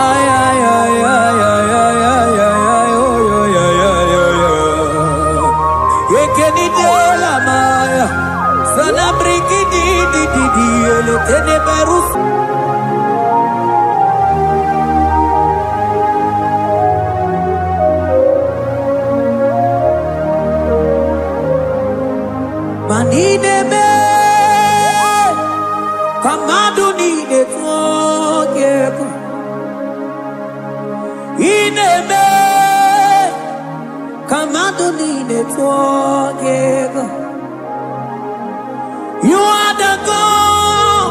Ay ay ay ay ay ay ay ay oh yo yo yo yo. Yekeni de la maya, sana briki di le teneberus. Manideme, kamadu nide twogeko. Ineme, kamadu nide twogeko. You are the God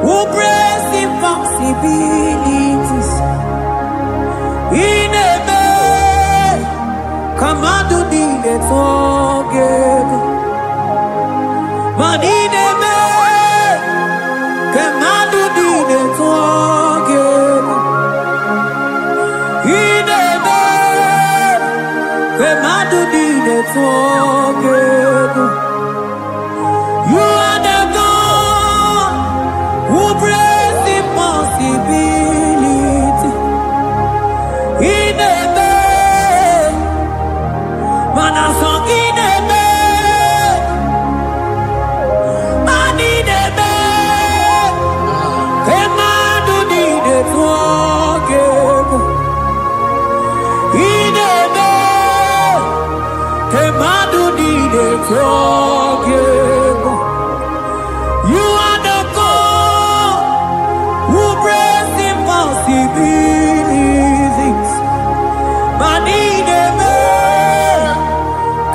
who breaks impossibilities. Ineme, kamadu nide twogeko. Manideme, kamadu nide twogeko. Ineme, kamadu nide twogeko. You are the God who breaks impossibility. Ineme, manasong ineme. You are the God who brings impossibilities. Manideme,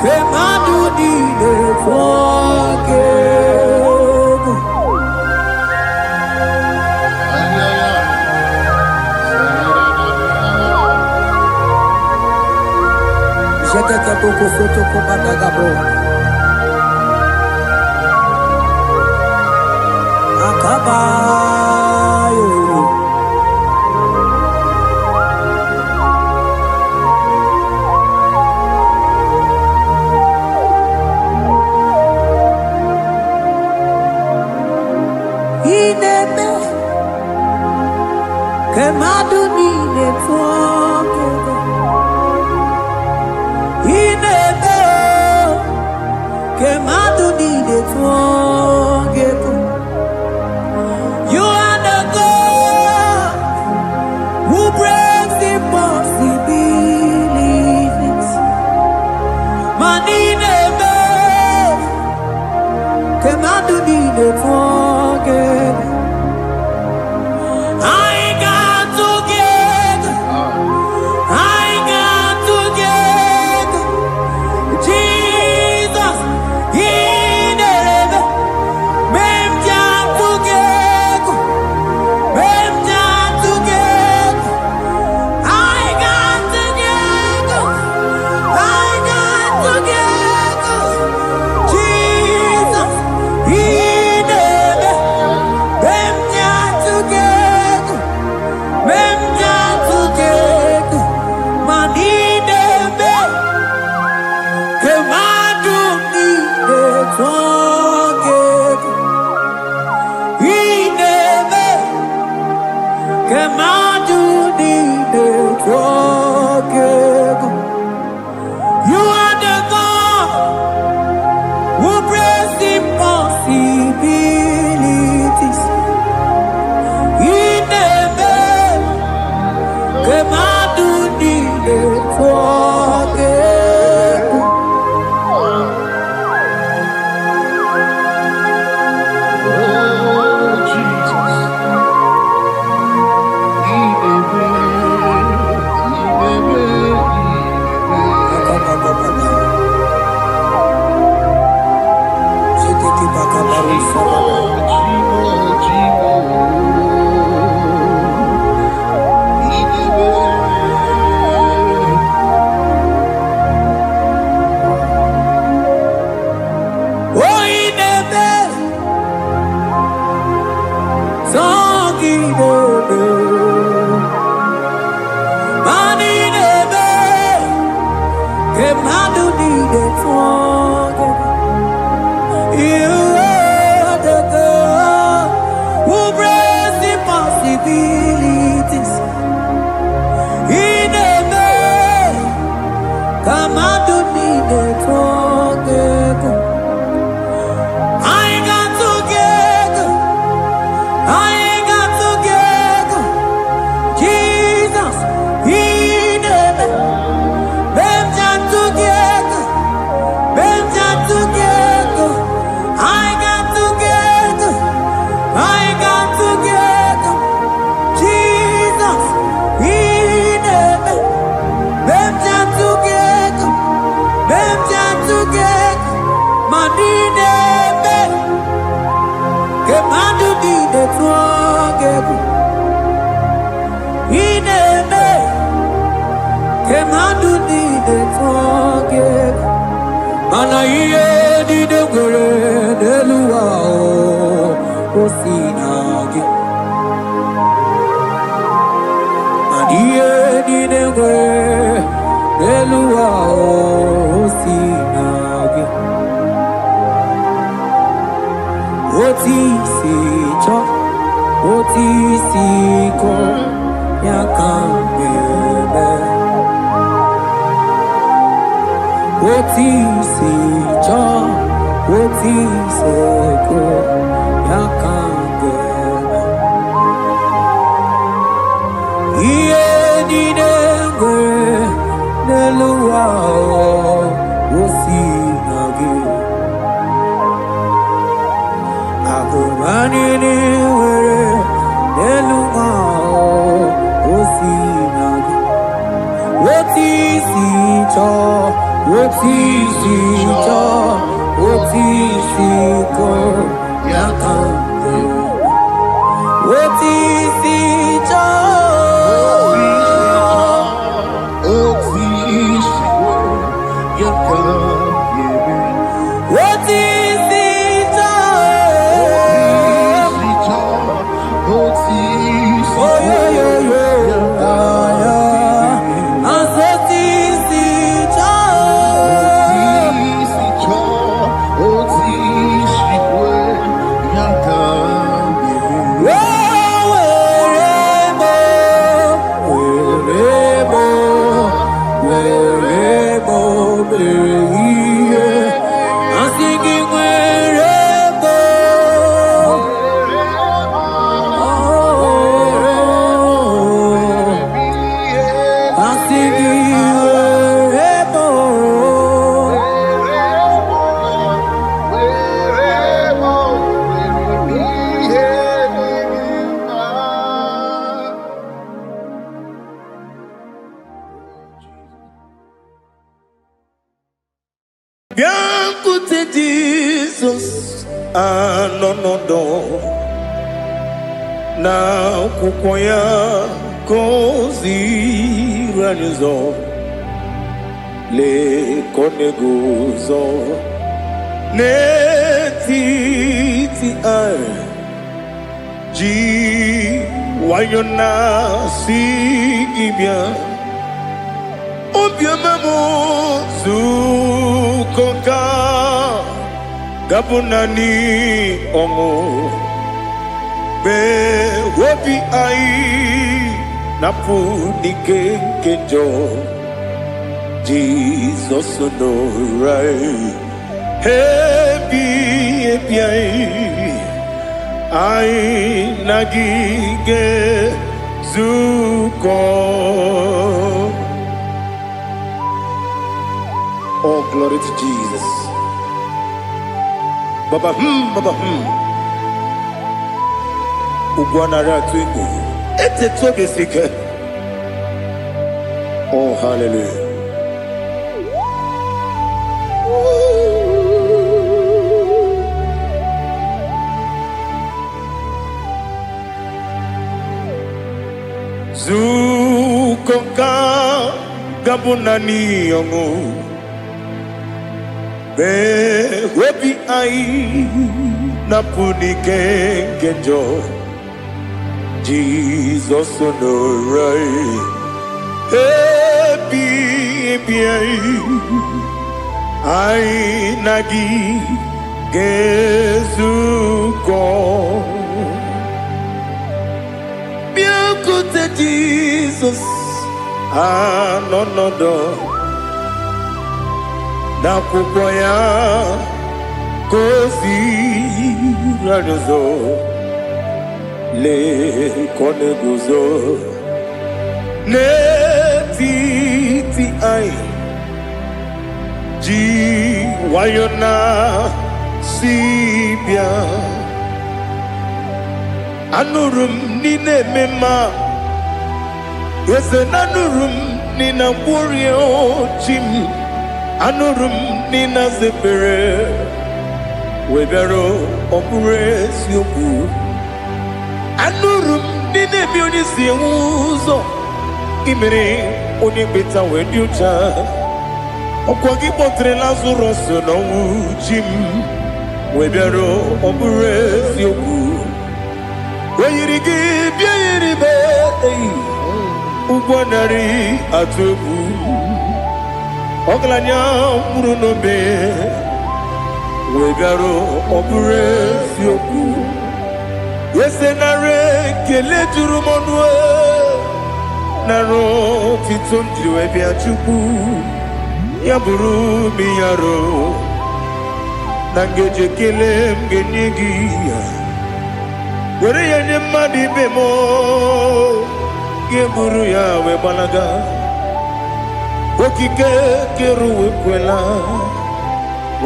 Kemadu dide forgive. Jekeke boko soto komadagabo. Akabayo. Ineme Kemadu nine forgive. Ineme Kemadu nine forgive. You are the God who breaks impossibilities. Manideme Kemadu nine forgive. I got together. Jesus, in heaven, mem jam together. I got together. Jesus, in heaven, mem jam together. Manideme, Kemadu nine forgive. Ineme, Kemadu nine forgive. You are the God who breaks impossibilities. Ineme, Kemadu nine forgive. Oh, Jesus. Neluwa, oh, Biancote Jesus, no na kukoya kozi ranizo le koneguzo netiti ai ji wayona sigibia obiamamo zukoka gabunani omo be wobi ai napunike kejo Jesus no right hebi ai nagige zuko. Oh, glory to Jesus. Baba Ugwana ratuiku ete toge sike. Oh, hallelujah. Zukoka gabunani yongu be webi ai napunike genjo Jesus no right happy ai nagi gezuko biancote Jesus no na kukoya kozi ranizo le koneguzo netiti ai ji wayona sibia anurum nine mema yese nanurum nina burio chim anurum nina zepere webero opures yoku anurum nina bionisi uzo imere onibeta weducha okwagi potre Lazarus no uchim webero opures yoku weyirigi biiribe ugwanari atubu Oglanya murunobe wegaro opures yoku yesenare kele turumonwe naro titondri webia chuku yaburu miyaro nangeje kele mgenyigi were yenye madi bemo geburu ya webalaga okike keru wekwela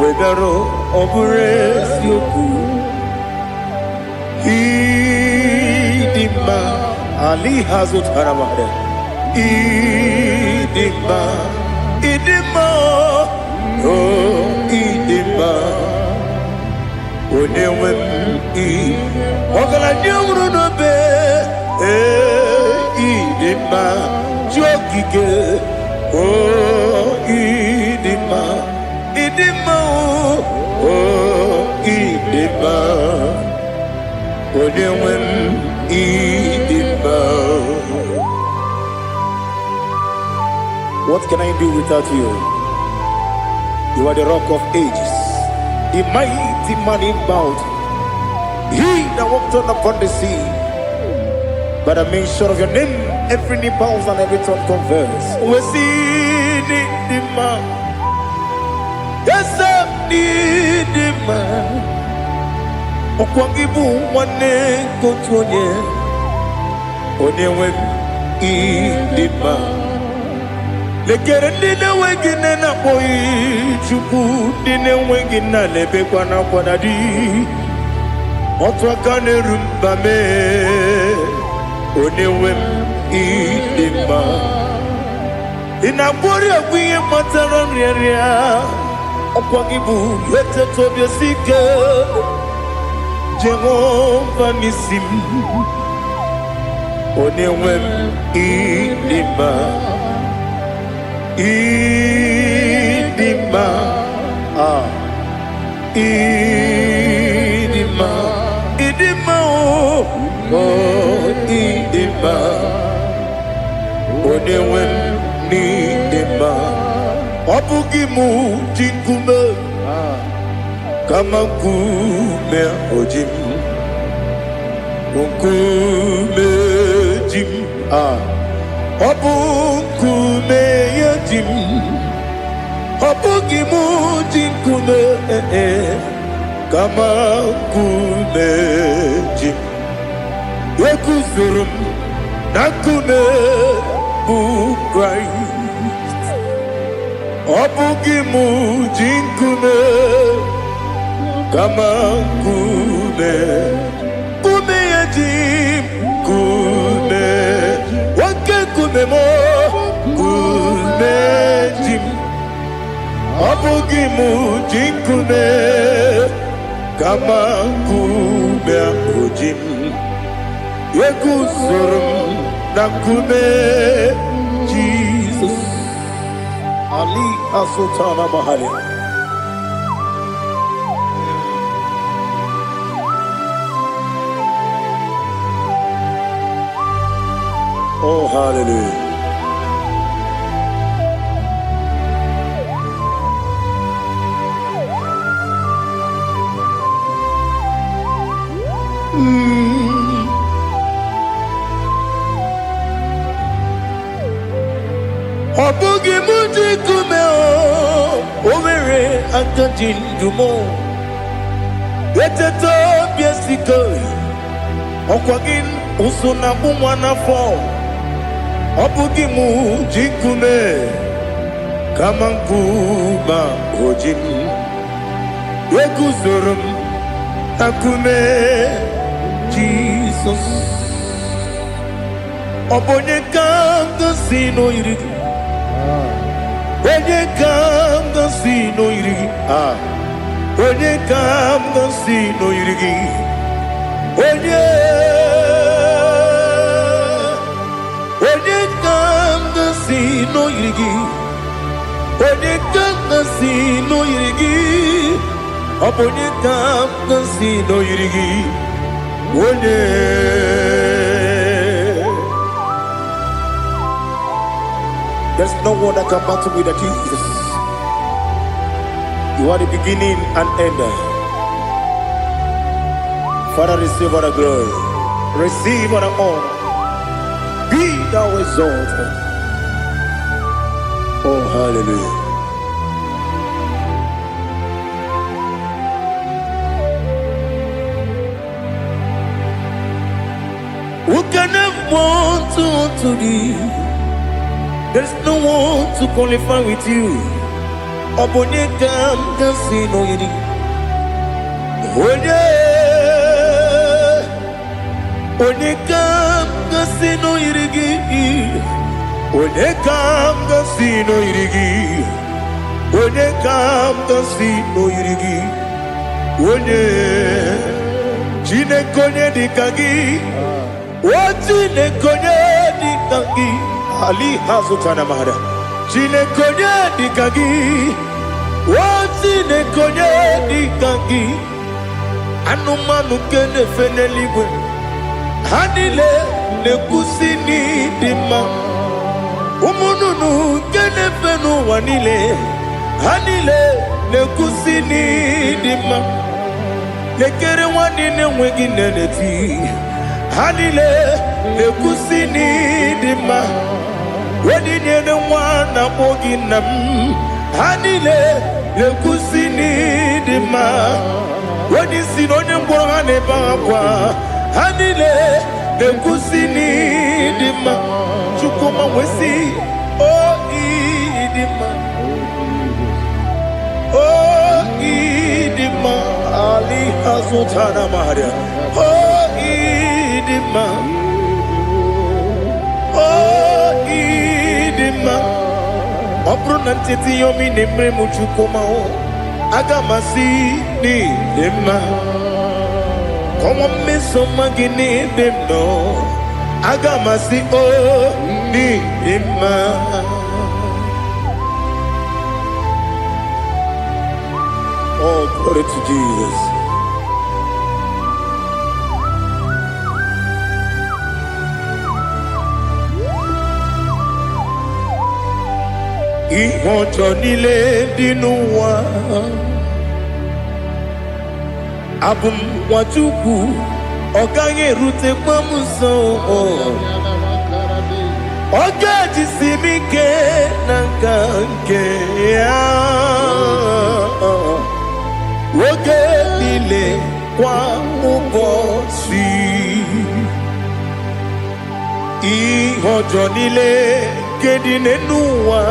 wegaro opures yoku idima ali hazut haramade idima oh idima, onewem I, ogalanyamru no be, idima, jogige, oh idima, idima, oh idima, onewem idima. What can I do without you? You are the rock of ages, the mighty man in battle. He that walked on upon the sea. By the mention of your name, every knee bows and every tongue confess. We see the man. Yes, I need the man. Okwangibu wane kotonye. Onyewe the man. Lekere ndine wengine na boyi chuku ndine wengine lebe kwa na kwa di otwakane rumba me onewem idima inabori agwiye matara nriaria okwagibu yete tobye sike Jehova nisim onewem idima idima idima idima oh idima onewem idima obugimu jinkume kama kume ojim kume jim obukume yajim obugimu jinkume kama kume jim yekuzurum nakume bukrai obugimu jinkume kama kume kume yajim kume wake kume mo kume jim obugimu jinkume kama kume ojim yekuzurum nakume Jesus Ali Asultana Mahali. Oh, hallelujah. Obugi muji kume o overe akajin dumo yeteto biesiko okwagin usuna bumwana fo obugi muji kume kama nkuba ojin yekuzurum akume Jesus obonye kanga sino iridi Onye kam ga si no irigi Onye kam ga si no irigi Onye kam ga si no irigi Onye kam ga si no irigi Onye kam ga si no irigi Onye There's no one that can battle with Jesus. You are the beginning and end. Father, receive all the glory. Receive all the honor. Be thou exalted. Oh, hallelujah. Who can have one to thee? There's no one to qualify with you. Obonye kam kasi no yidi. Onye kam kasi no yidi. Onye kam kasi no yidi. onye kam kasi no yirigi onye Chineke onye dịka gị o Chineke onye dịka gị ali hazụtana mahada Chineke onye dịka gị o Chineke onye dịka gị anụmanụ nke na-efe n'eluigwe ha niile na-ekwusi n'ịdị mma ụmụ nnụnụ nke na-efe n'ụwa niile ha niile na-ekwusi n'ịdị mma lekere nwanne na-enweghị nne n'eti ha niile na-ekwusi n'ịdị mma wedinyere nwa na-akpọ gị nna m ha niile na-ekwusi n'ịdị mma wedisi na onye mkpọrọ ha na-ebe akwa ha niile na-ekwusi n'ịdị mma Chukwuma wesi o ịdị mma o ịdị mma ali hazụtana maria o ịdị mma o ịdị mma ọ bụrụ na ntete yomi na-emere m Chukwuma aga m asị n'ịdị mma ọnwa mmeso mma gị n'ebe m nọ aga m asị o n'ịdị mma oh glory to Jesus ihe ọjọọ niile dị n'ụwa abụ m Nwachukwu ọ gaghị erutekwa m nso ọ ga-ejisi m ike na nka nke ya oge niile kwa ụbọchị ihe ọjọọ niile nke dị n'ụwa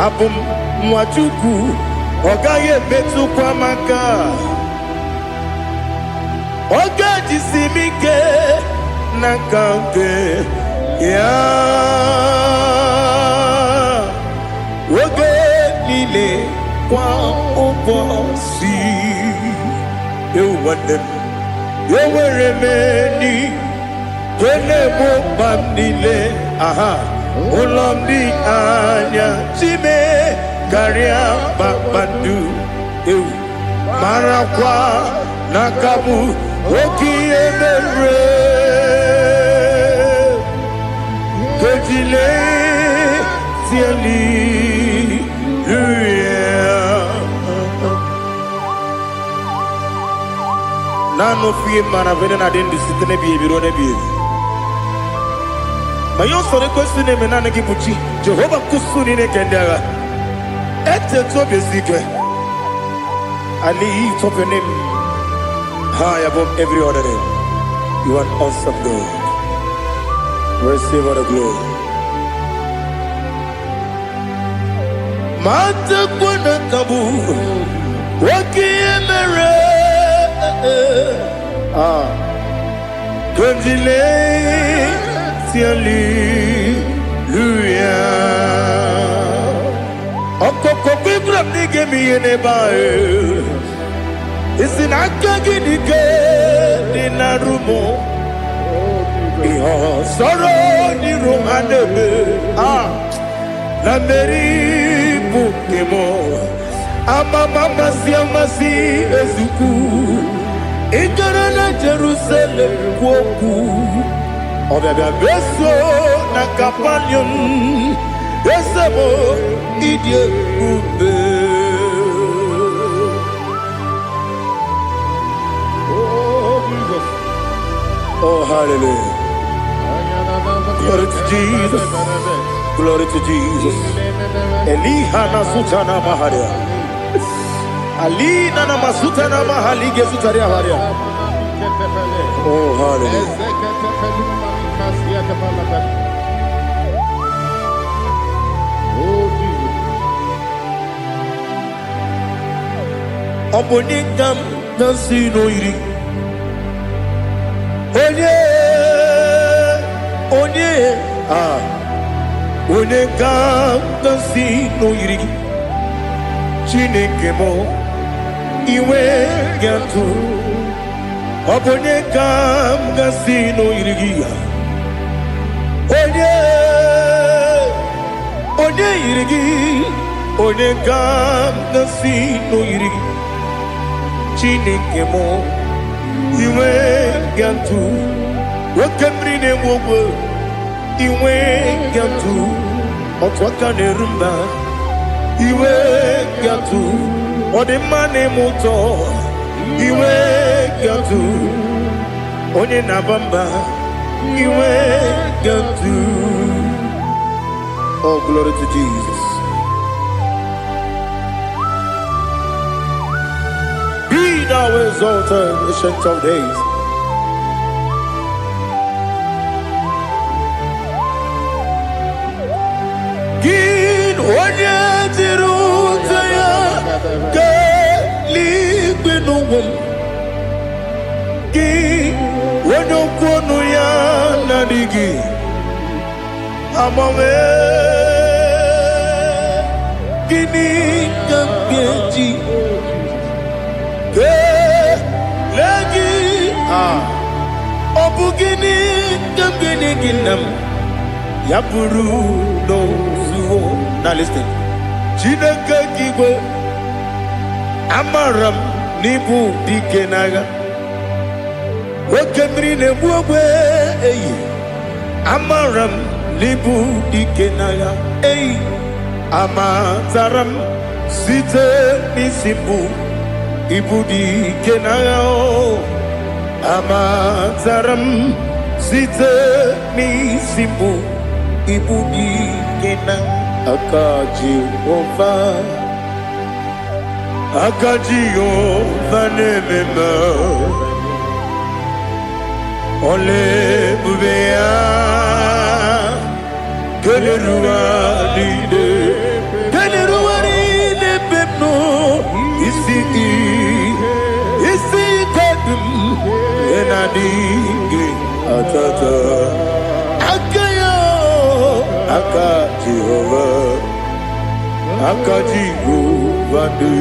abụ m Nwachukwu ọ gaghị emetụkwa m aka ọ ga-ejisi m ike na nka nke ya oge niile kwa ụbọchị nwanne m enwere m enyi na-egbo mkpa m niile ụlọ m dị anya chime karịa kpakpando marakwa n'aka m oke ihe mere kejile tieli nano fie mana vene na den disite ne bi biro ne bi ma yo sore kwesi ne me nane gibuchi Jehova kusuni ne kendaga ete to besike I lift up your name high above every other name. You are awesome God. Receive all the glory. Mata kuna kabu waki emere Kondile tiali luya Okoko kwibram nige miye nebae Isi nakagi nige dinarumo Iho soro ni romanebe La meri bukemo Ama mama siamasi ezuku Ikara na Jerusalem kwoku Obebe beso na kapanion Esemo idye ube Oh hallelujah Glory to Jesus Glory to Jesus Eliha na sutana maharia Alina na masuta na mahali gesutaria haria Oh hallelujah Obonikam nasino iri Onye Onega ngasi no yirigi Chineke mo iwe gatu Onega ngasi no yirigi Onye yirigi Onega ngasi no yirigi Chineke mo iwe gatu Wakemri ne mwogo iwe gatu Otwaka ne rumba iwe gatu Odemane moto iwe gatu Onye nabamba iwe gatu. Oh, glory to Jesus. Be thou exalted, ancient of days. Gin onye tiruta ya ke ligbe n'ụwa Gin onye kwonu ya n'adịghị amawe Gini ka ga-eji ke legi ọ bụ gịnị ka gịnị gị na m ya bụrụ n'ozuo na listen Chineke gị igwe amara m n'ibu dike n'agha oke mmiri na-egbu ogbe eyi amara m n'ibu dike n'agha eyi amatara m site n'isi mbụ ibu dike n'agha amatara m site n'isi mbụ ibu dike n'agha aka Jehova na-ememe ole ebube ya Keleruwa nide pepno isi kodum enadinge atata aka Jehova de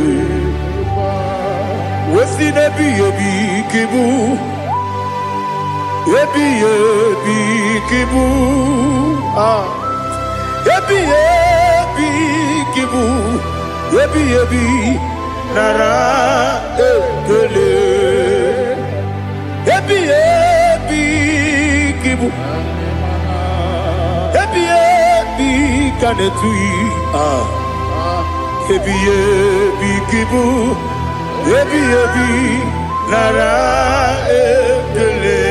wesi nebi ebi kibu ebi kibu Ebi kibu Ebi nara ekele Ebi kibu Ebi kanetui Ebi kibu Ebi nara ekele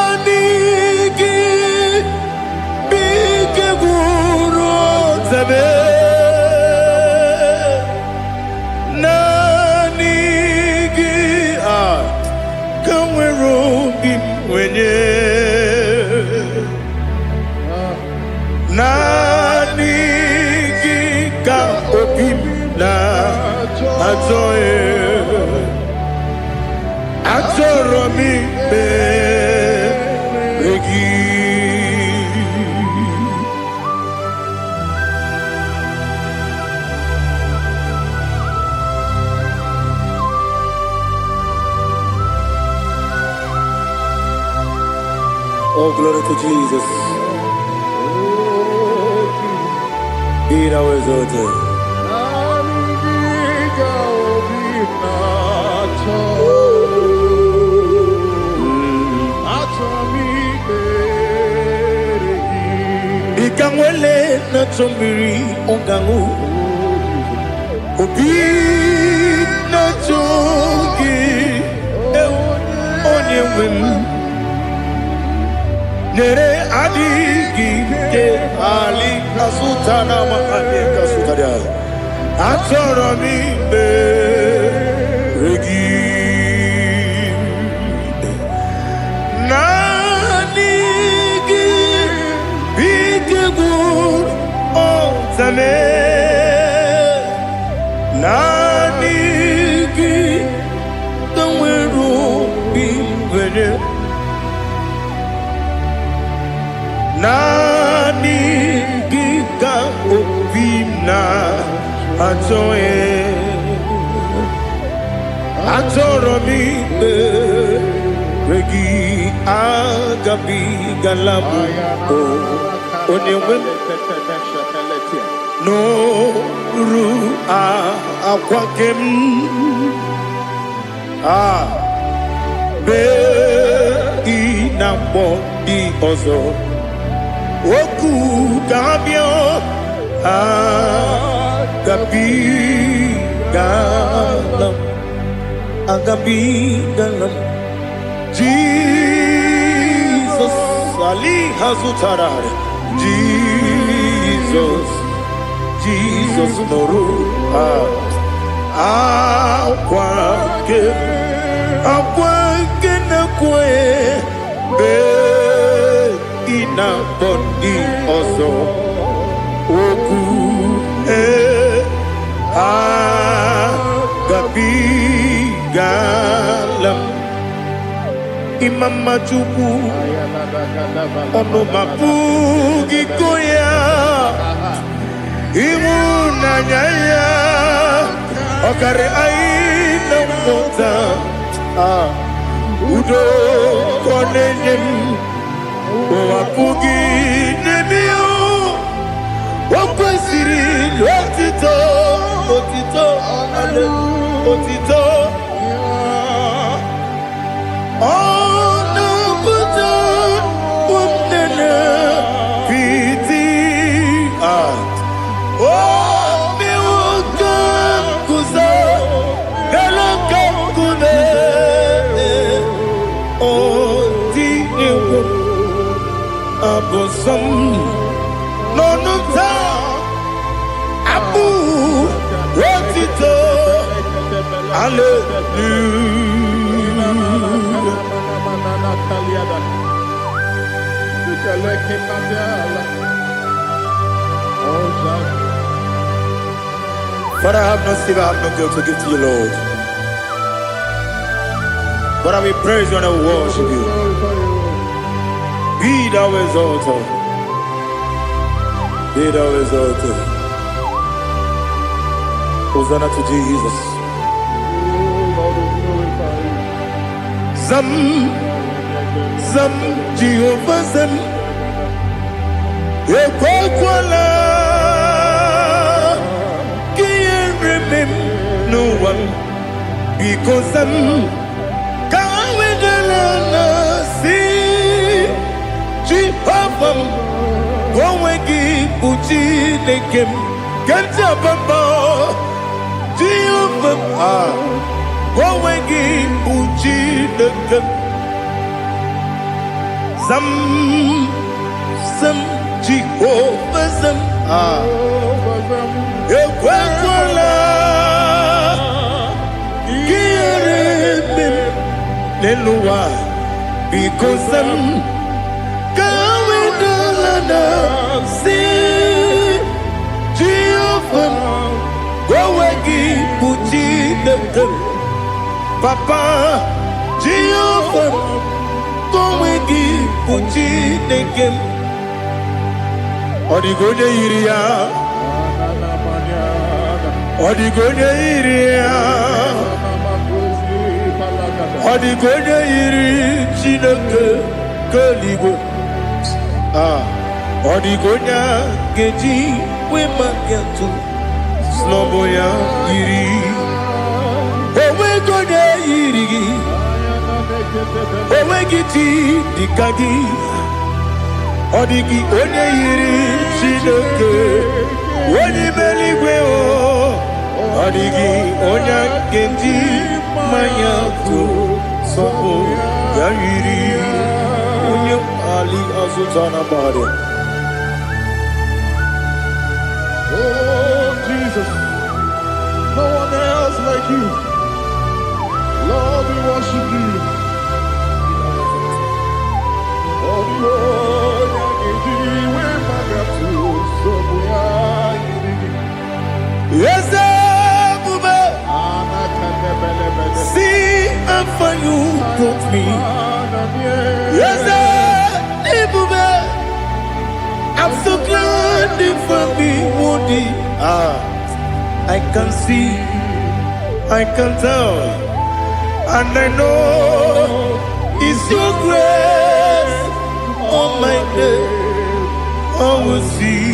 Nanigi bike guru zabe Nanigi kamwero bimwenye Nanigi ka opim na atoe Atoro mi begi Oh, glory to Jesus. Be thou exalted. Ikangwele na chombiri ongangu Obi na chongi onye wim Nere adigi ke ali kasutana mahane kasutaria Atoro mi beregi Nanigi onye nani gika opina atoe atoromi regi agabi galabu onye no ru akwakem be inambo di ozo oku gabio agabi galam agabi galam Jesus ali hazutarar Jesus moru akwake na kwe be ina bondi ozo oku gabi galam imama chuku ono mapugi koya imuna nyaya okare aina mota udo konenyem wapugi nemio wakwesiri otito ale otito ono buto umnene piti mi wakam kuza galakam kune oti ewo abosam nonuta abu otito Father, I have no silver, I have no gold to give to you, Lord. But we praise you and I worship you. Be thou exalted. Be thou exalted. Hosanna to Jesus. Zam Jehovah Zam Ekwakwala Can't remember no one because Zam Kawedalana see Jehovah Gowegi Uchi Nekem Kantabamba Jehovah Gowegi Uchi Nekem Zam Jehovah Zam Ekwakwala Kieremim Neluwa because Zam Kawedalana see Jehovah Gowegi Uchi Nekem Papa Jehovah Gowegi Uchi Nekem Odigonya iria Odigonya iria Odigonya iri Chineke Kaligo Odigonya Geji Wemakiatu Sloboya iri Owegonya iri Owegiti Dikagi Odigi onye yiri Chineke onye meligwe o Odigi onye kenji manya to sopo ya yiri onye ali azutana bade. Oh Jesus, no one else like you. Lord, we worship you. Yes, see how far you brought me. Yes, I'm so glad for me, Woody. I can see, I can tell, and I know it's your grace. Oh my God, I will see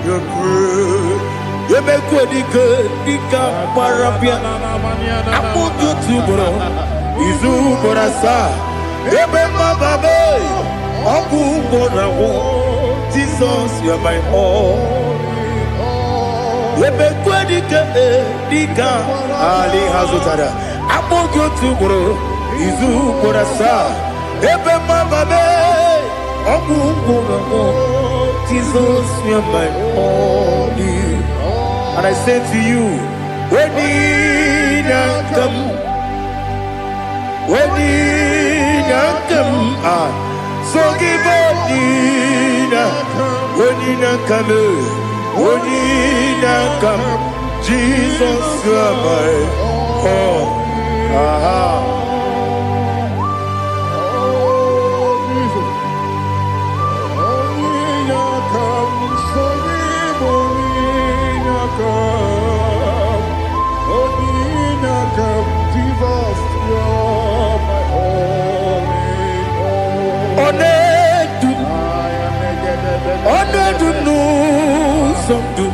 your grace. You make what you could, you can't parapia. I'm going to bro. Izu borasa, ebe mababe, oku borawo. Jesus, you're my all. Ebe kwadike dika ali hazutada. I'm going to bro. Izu borasa, ebe mababe, oku borawo. Jesus, you're my all. And I say to you, when you come. When you come, so give up when you come, Jesus, you are my all. Onedu no somdu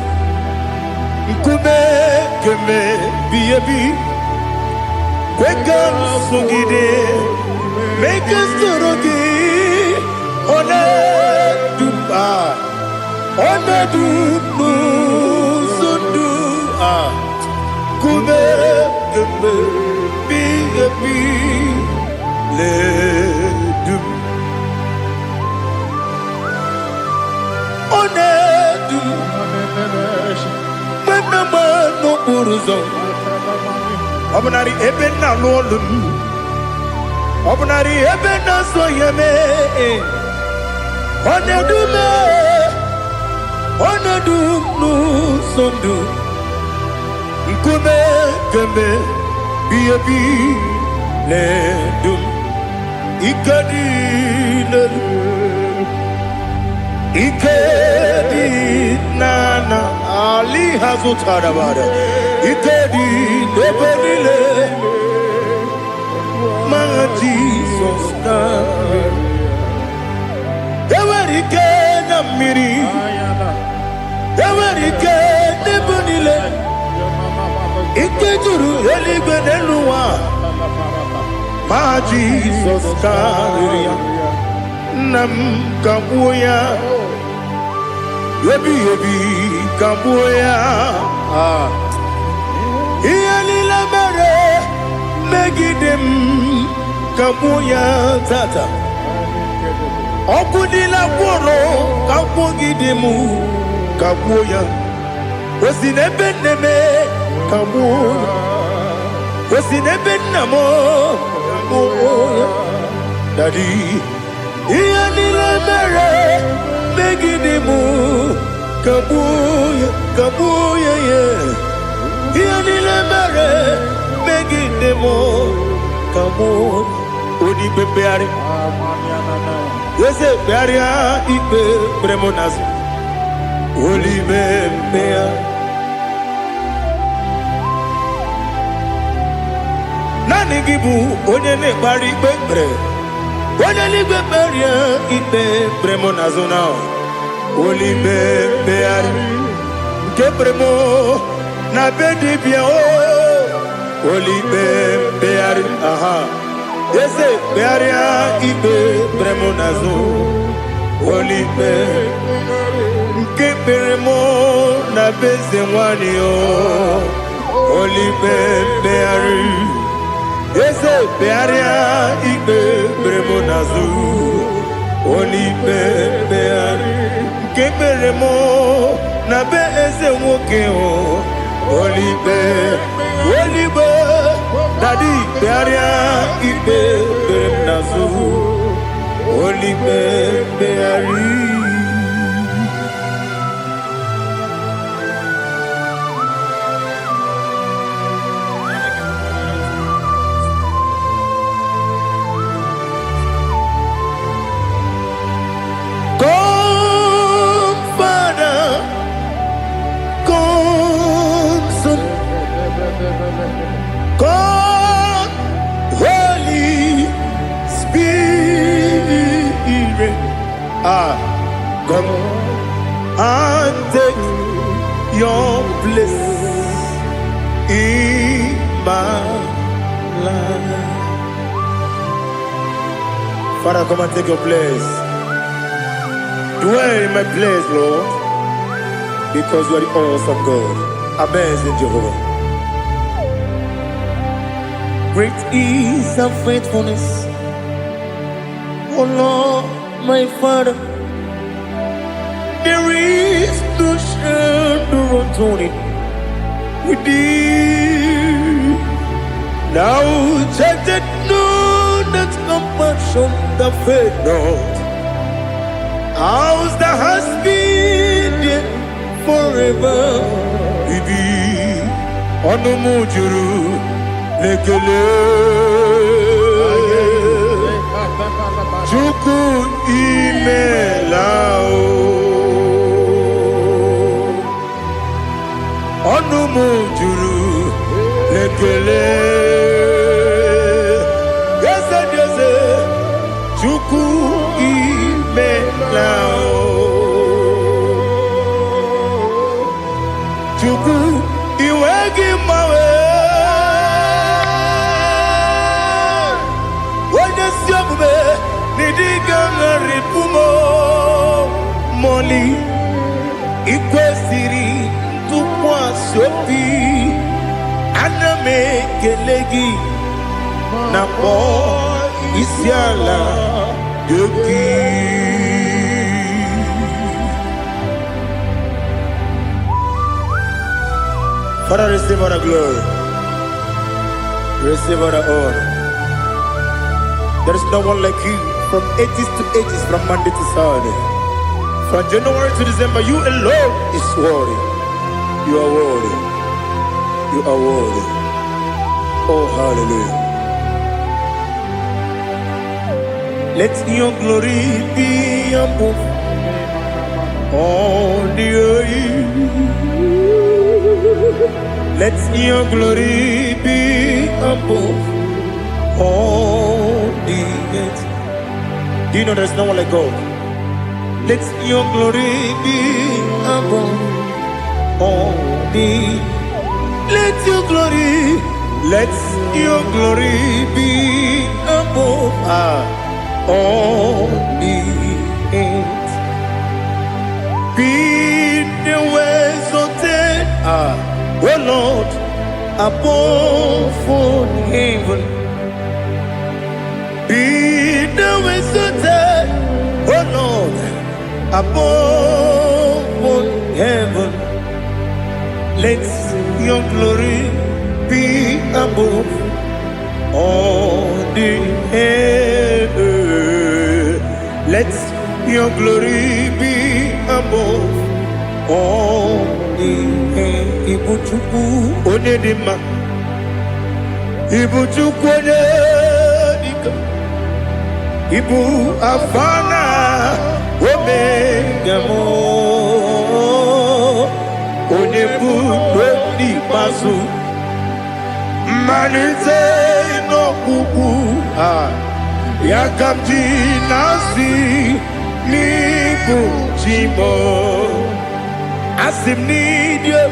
Nkube keme biyebi Kwekam sungide Make sorogi Onedu Onedu no somdu Nkube keme biyebi Ledu Onedu Menama no buruzo Obnari ebe na lolum Obnari ebe na soyeme Onedu me Onedu no sondu Nkume keme biyebi ledum Ikadi lelu Ikedi nana Ali hazutara bada Ikedi nebenile Ma Jesus na Ewerike na miri Ewerike nebenile Ikejuru eligwe nenuwa Ma Jesus kariya Nam kabuya Yebi kabuya Iyali la mere Megidem kabuya tata Okudila kworo kabugidemu kabuya Wesinebeneme kabuya Wesinebenamo kabuya Daddy Iyali la mere Megidemu kabuya kabuya yeah Iyali la mere Megidemu kabuya Odi bebeari Yese bearia ibe bremonazi Oli bebea Nani gibu onye ne bari bebre Onye ligbe beria ibe bremonazo now Oli bebeari Nke bremo na bedibia oh Oli bebeari aha Yese bearia ibe bremonazo Olipe Nke bremo na beze wani o Olipe beari Yese bearia ibe bremonazo Olipe beari Nke bremo na beze woke o Olipe Daddy, bearia ibe beremnazu, olibe beari. Come and take your place in my life. Father, come and take your place. Dwell in my place, Lord, because you are the awesome God. Amazing Jehovah. Great is thy faithfulness, oh Lord, my Father. There is no shadow of turning with thee. Now check that know that compassion that faith not. Ours that has been there forever with thee. Onumujuru lekele Chuku imelao Onumujuru lekele Yese yese Chuku imelao Chuku iwegi mawe Wanyesiabume nidiga ngaripumo Moli ikwesiri tukwa sopi Aname kelegi na po isiala yoki Father, receive all the glory. Receive all the honor. There is no one like you from ages to ages, from Monday to Saturday. From January to December, you alone is worthy. You are worthy. You are worthy. Oh, hallelujah. Let your glory be above all the earth. Let your glory be above all the earth. Do you know there's no one like God? Let your glory be above all the earth. Let your glory be above all the earth. Be the ways of death, oh Lord, above all heaven. Be the ways of death, oh Lord, above all heaven. Let your glory be above all the earth. Let your glory be above all the earth. Ibuchuku onedima, Ibuchuku onedika, Ibu afana omega mo, Onebu doni pasu, Manite no kuku Yakamji nasi Niku jimo Asim need you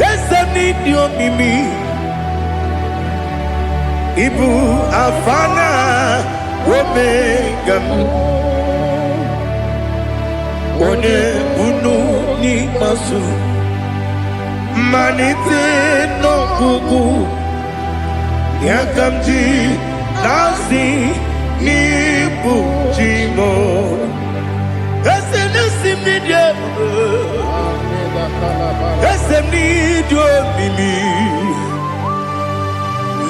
Yes I need you mimi Ibu afana Omega One bunu ni masu Manite no kuku Yakamji nasi Niku jimo Ese nasi media Ese nidio mimi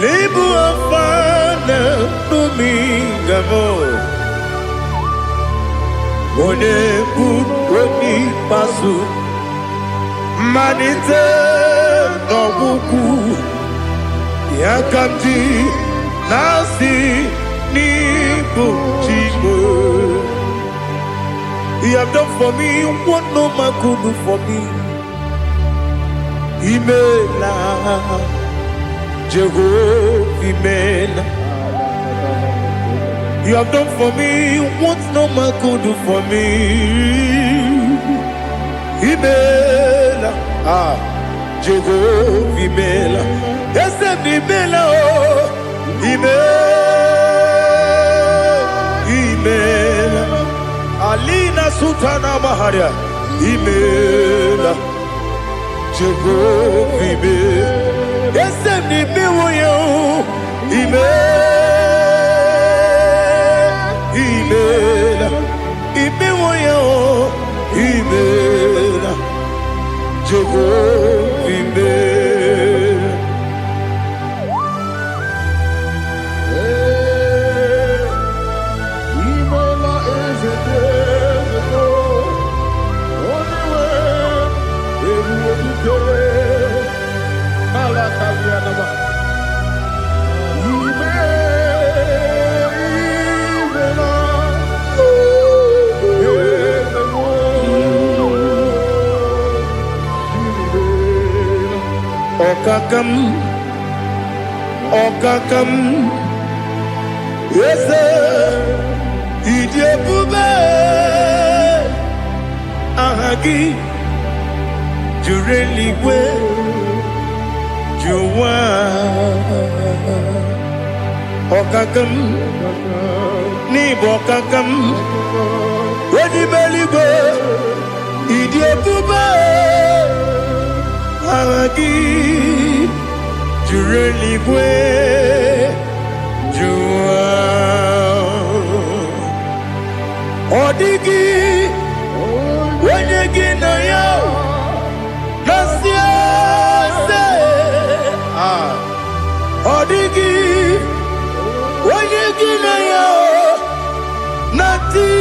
Libu afana numingamo One buoni pasu Manite no buku Yakamji nasi nibu chimu. You have done for me what no man could do for me. Imela Jehovah Imela You have done for me what no man could do for me. Imela, Jehovah Imela, yes, Imela, oh, Imela, Alina Sultana Maharia, Imela, Jehovah Imela, yes, Imela, Imela, Imela, Jehovah Imela. Imela is a desert, only way it would be. Alakalianaba. Okakam, yes, Idiopube, Ahagi, Jureligwe, Juwa, Okakam, Nibokakam, Wadibeligwe, Idiopube, Ahagi, Jureligwe, Juwa, Odigi, Wenyegi na yo, Nasiase, Odigi, Wenyegi na yo, Nati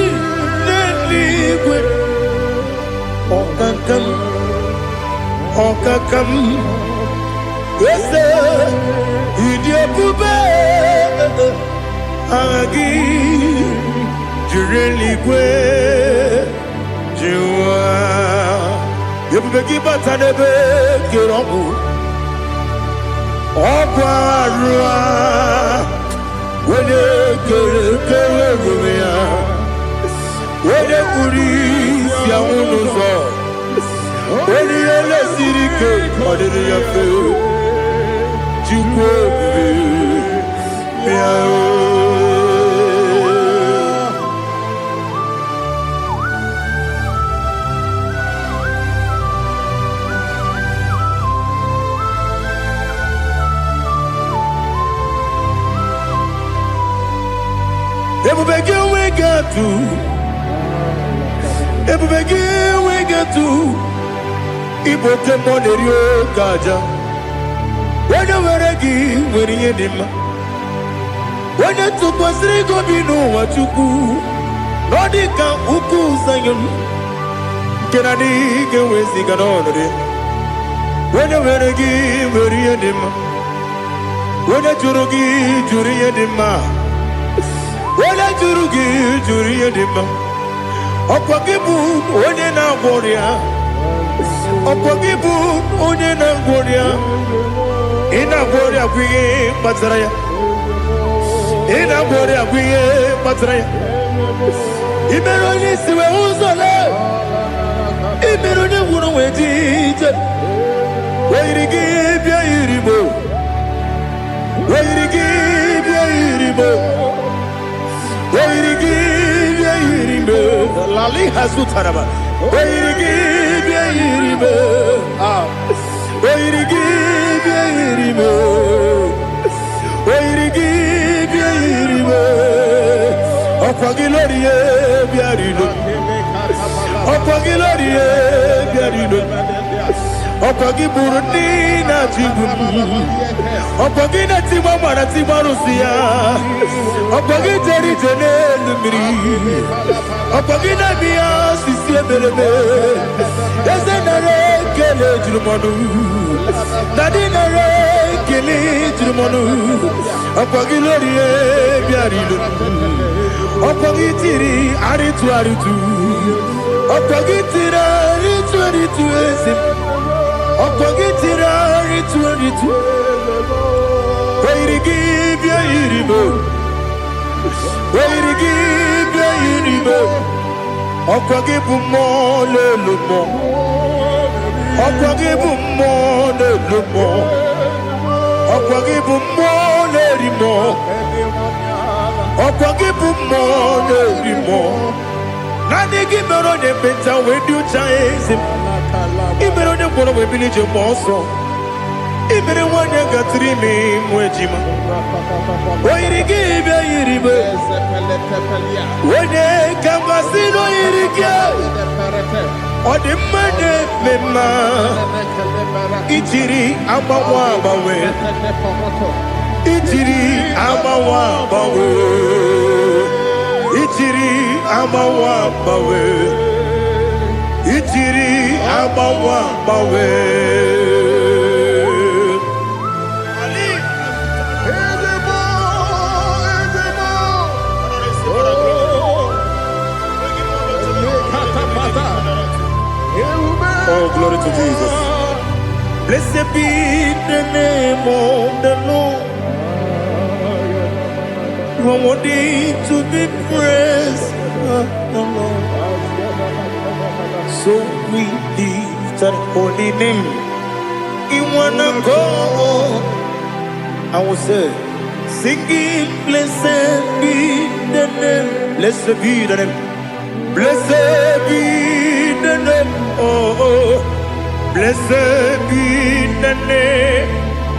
Neligwe, Okakam, Okakam, yes, Idiopube, Agi, Jureligwe, Juwa, Yopubeki Batanebe, Kiromu, Okwarua, Wede Kere Rumia, Wede Kuris Yamunuzo, Wede Yele Sirike, Odede Yafe. Ebubege we get to Ibote Monerio Gaja. When you were a gay, when you did, when you took was Rigo, you know what you do. Nodika Uku Sayon can I dig away Sigan on it? When you were a gay, when you did, when you Jurugi, Juria Dima, when I Jurugi, Juria Dima, Opagibu, when you're not warrior, Opagibu, when you're not warrior. Ina gloria kuye batraya. Ina gloria kuye batraya. Imeroni siwe uzole. Imeroni wunu wejije. Wairigi bia iribo. Wairigi bia iribo. Wairigi bia iribo. Lali hasutaraba. Wairigi bia iribo. Wairigi bia iribo. Wairigi bia iribo. Okwagilorie bia iribo. Okwagilorie bia iribo. Okwagiburu na jibu. Okwagina timama na timarusia. Okwagiteri tenelu miri. Okwagina biya sisi eberebe. Ezenare kele jurumonu. Nadinare kele jurumonu. Okwagilorie biarilu. Okwagitiri aritu aritu. Okwagitiri aritu aritu esim. Okogitira ritu Wairigi bia iribo gị bịa yiri ibe ọkwa gị bụ mmụọ n'elu mmụọ ọkwa gị bụ mmụọ n'elu mmụọ ọkwa gị bụ mmụọ n'eri mmụọ ọkwa gị bụ mmụọ n'eri mmụọ naanị gị mere onye ekpenta wee dị ụcha eze ị mere onye mkpọrọ wee bili ije gba ọsọ ị mere nwaanyị gatụrụ ime mụ ejima o yiri gị bịa yiri ibe onye ka mmasị na o yiri gị ọ dị mma na-eme mma ijiri agbanwe agbanwe ijiri agbanwe agbanwe ijiri agbanwe agbanwe ijiri agbanwe agbanwe Oh, glory to Jesus. Blessed be the name of the Lord. You are worthy to be praised, the Lord. So we lift that holy name. You wanna go? I will say, singing, blessed be the name. Blessed be the name. Blessed be the name. Oh, blessed be the name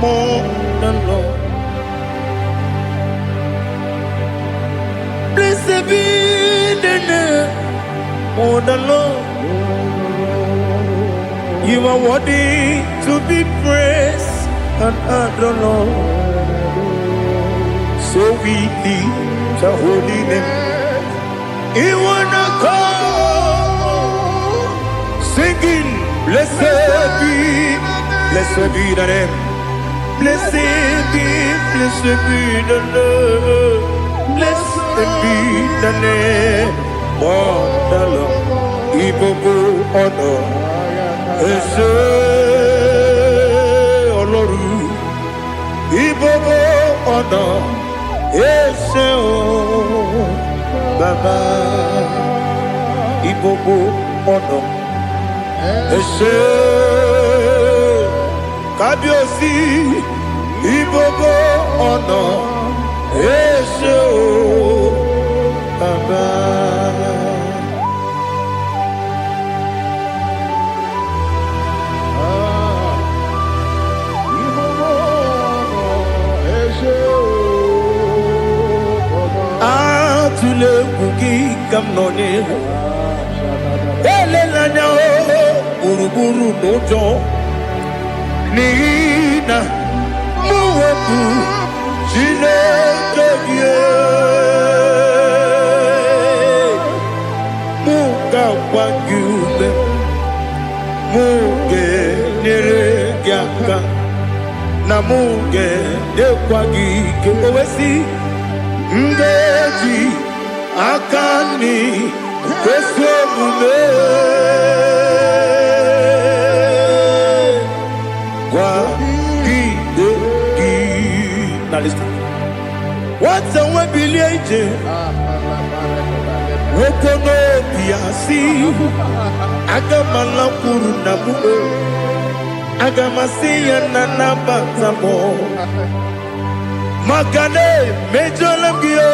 of the Lord. Blessed be the name of the Lord. You are worthy to be praised and adored. So we lift the holy name. You wanna call, singing, blessed be the name. Blessed be the Lord. Blessed be the name of the Lord. Ibobo honor, ese oloru. Ibobo honor, ese o Baba. Ibobo honor. Ese Kábíyèsí Ibobo ọ̀nà Ese o Baba. Atule kuki kamnoni elelanya o gburugburu n'ụjọ n'ihi na mụ wepụ Chineke gị mụ ga-agwa gị ume mụ ga-enyere gị aka na mụ ga-enyekwa gị ike o wesị m ga-eji aka nri kwesị omume What's a webilie ije Woko no biasi Agamala kuru na buo Agamasi ya nanabata mo Makane mejolam giyo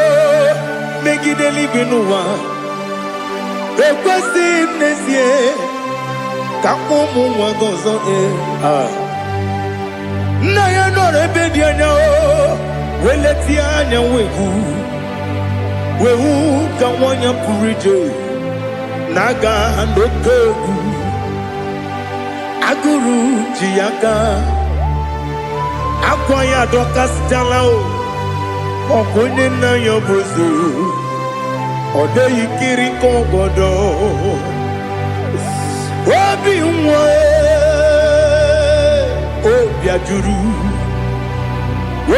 Megideli binuwa Ekwesi mnesie Kakumu wagozo Na ya nore bedi anya o Weleti anya wehu ka wanya purije Naga ndokogu Aguru jiyaka Akwa ya doka stala o Okonye na yobozo Ode yikiri kogodo Obi nwa Obi ajuru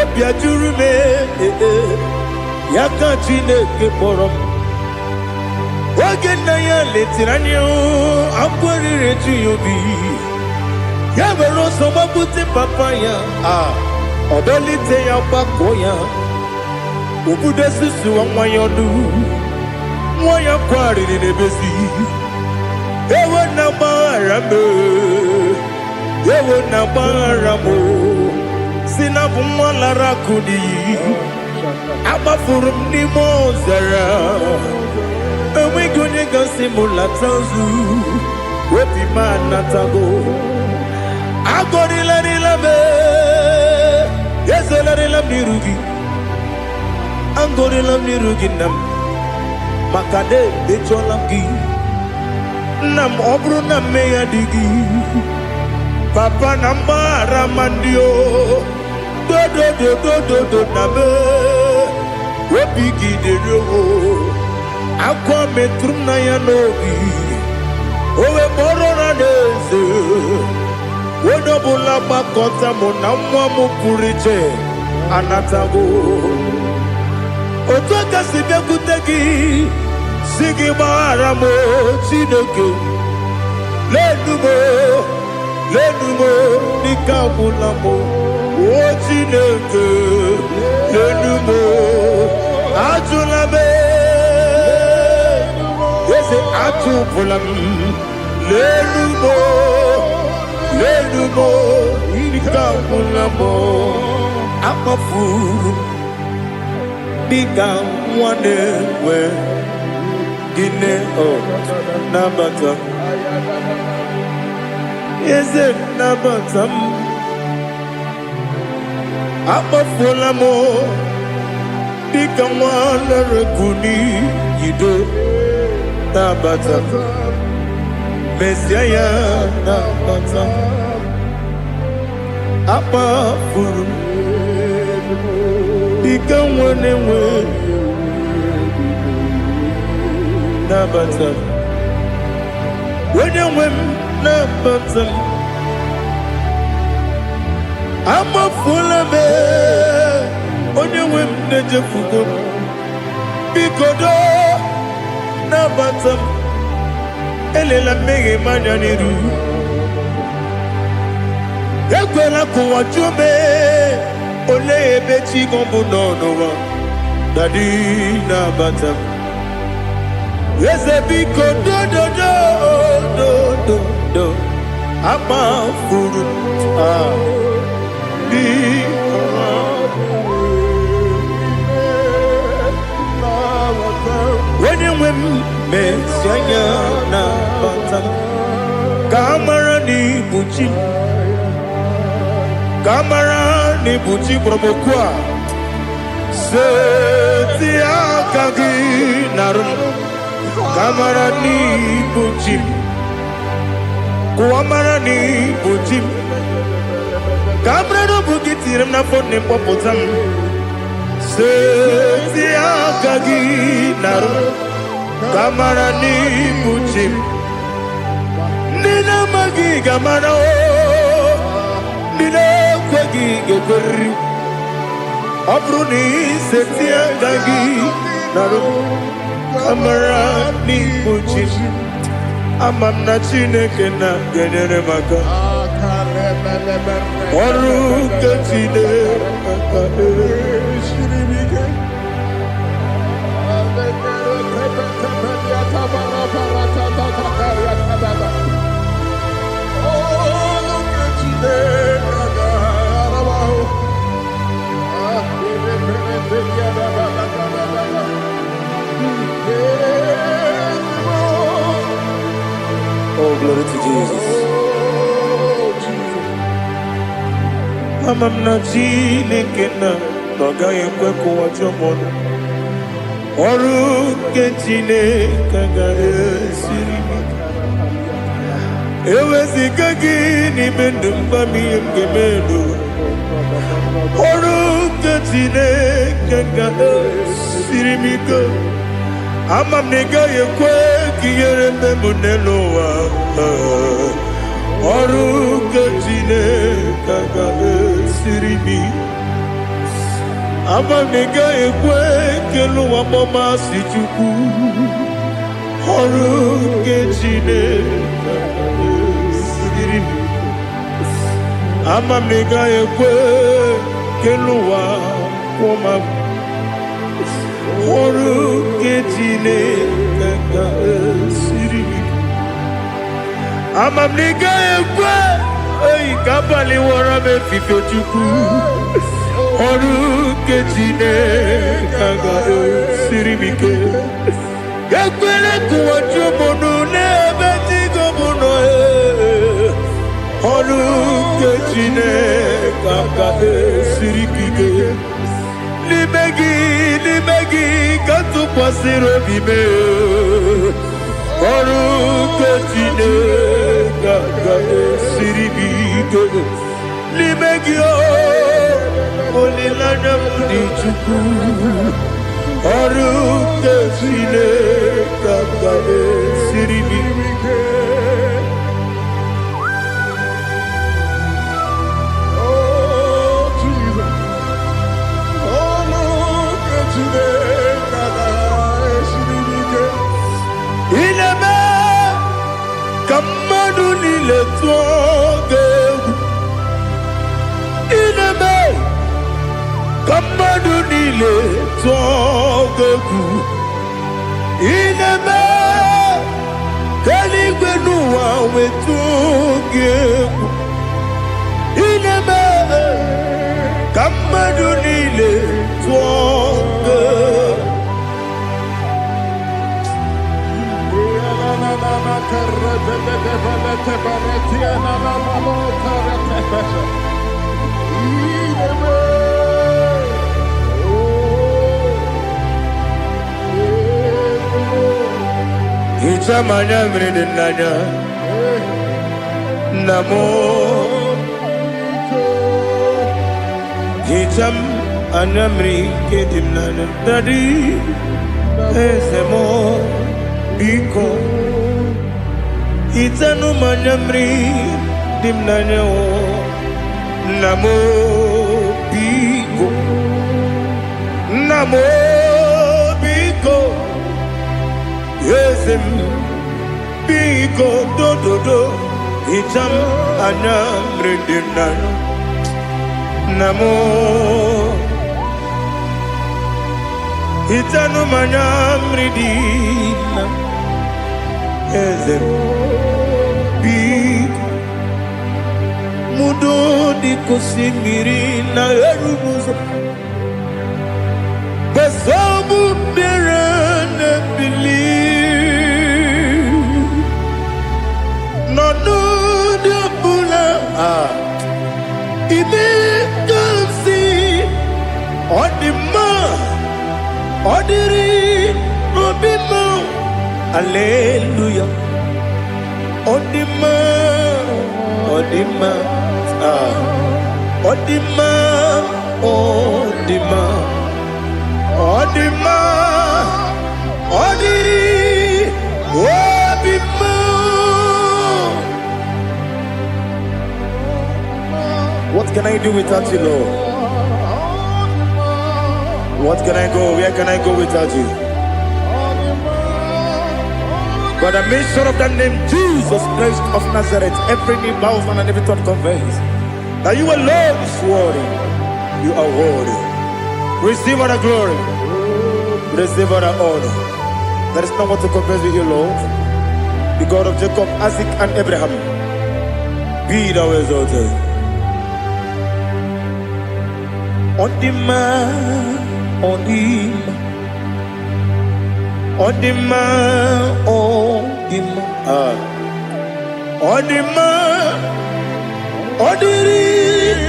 Obi ajuru me Yaka Chineke kpọrọ m Oge nna ya letiri anya akwarịrị eju ya obi Ya were ọsọ gbapute papa ya Ọdọlite ya gbakọ ya Ubudesi wanwayodu Wanya kwari ni nebesi Ewe na marame Ewe na maramo Sinabu mwalara kudi Aba furum ni mozara Ewe gonye gasi mula tanzu Wepi manatago Agori la nilame Yese la nilam nirugi Angori lam nirugi nam Makade becholam gi Nam obru nam meya digi Papa namara mandio Do name Wepigi de rogo Akwa metrum na yanogi Owe morona neze Wodobula bakota monamwa mupuriche Anatago Otoka sibekutegi Sigi maramo Chineke Lenumo Nikabulamo O Chineke Lenumo Ajulame Yese Ajubulam Lenumo Nikabulamo Akafuru Bika wane we Gine o Nabata Is it Nabatam Akafulamo Bika wane rekuni Yido Nabata Messiah Nabata Akafuru Bika wane we Nabatam When you win Nabatam I'm a full of it When you win Nejafugo Bikodo Nabatam Elela mege manjaniru Ekwela kuwa chume Ole ebechi gombu nonowa Dadi Nabatam Yese biko do Ama furu When you win Messiah Nabatam Kamara ni buchi promokwa Setia kagi narum Kamara ni buchi Kuamara ni buchi Kamara no bukitirim na fone popotam Setia kagi narum Kamara ni buchi Nina magi kamara o Nina kwagi gekori Abruni setia kagi narum Kamara ni buchi Amamna Chineke na genere maka Oru kachine Shiribike Oh, glory to Jesus. Amamna Chineke na noga ekwe kuwa jomono. Oru ke Chineke ga esiri. Ewezika gini mendumba miyemgemelo. Oru ke Chineke ga esiri miko. Amamnega yekwe kiyere memuneloa Oru kejine kaga esirimi Amamnega yekwe keluwa mama sichuku Oru kejine kaga esirimi Amamnega yekwe keluwa mama ọrụ nke Chineke ga-esiri gị. Amamiga ekwe oyi ka abalị wara m efife Chukwu. Ọrụ nke Chineke ga-esiri m ike. Ekwere kụwa chụmụnụ n'ebe Chigo mụ nọ. Ọrụ nke Chineke ga-esiri gị ike. N'ime gị ka tụkwasịrị obi m. Ọrụ nke Chineke ga-esiri gị ike. N'ime gị olileanya m dị Chukwu. Ọrụ nke Chineke ga-esiri gị ike. Ineme ka mmadụ niile tụọ gị egwu. Ineme ka mmadụ niile tụọ gị egwu. Ineme ka eluigwe n'ụwa wee tụọ gị egwu. Ineme ka mmadụ niile tụọ gị egwu. Ichamanya mrede nanya namo Icham anyamri kedim nanya dadi ezemo biko Itanu manyamri dimnanya o namo biko yesem biko do icham anyamri dimnanya namo itanu manyamri dimnanya yesem biko mudo di kusimiri na erumuzo basabu berana believe no de bula ime kansi odima odiri obimo hallelujah Odima Odiri Obima. What can I do without you, Lord? What can I go? Where can I go without you? By the mention of that name, Jesus Christ of Nazareth, every knee bows and every tongue confesses that you alone is worthy. You are worthy. Receive all the glory. Receive all the honor. There is no one to compare with you, Lord. The God of Jacob, Isaac, and Abraham. Be thou exalted. Odima. Odima, Odiri,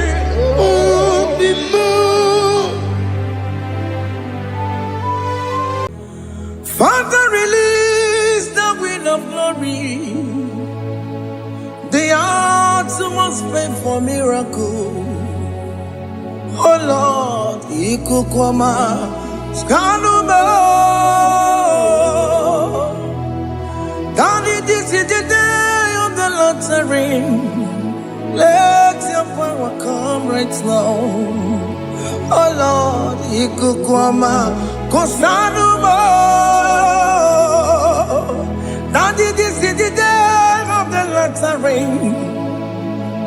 Odima. Father, release the wind of glory. The hearts must pray for miracle. Oh Lord, Ikukwama, Skanuma. Daddy, this is the day of the Lord's reign. Let your power come right now. Oh Lord, Ikukwama, Kosanuma. Daddy, this is the day of the Lord's reign.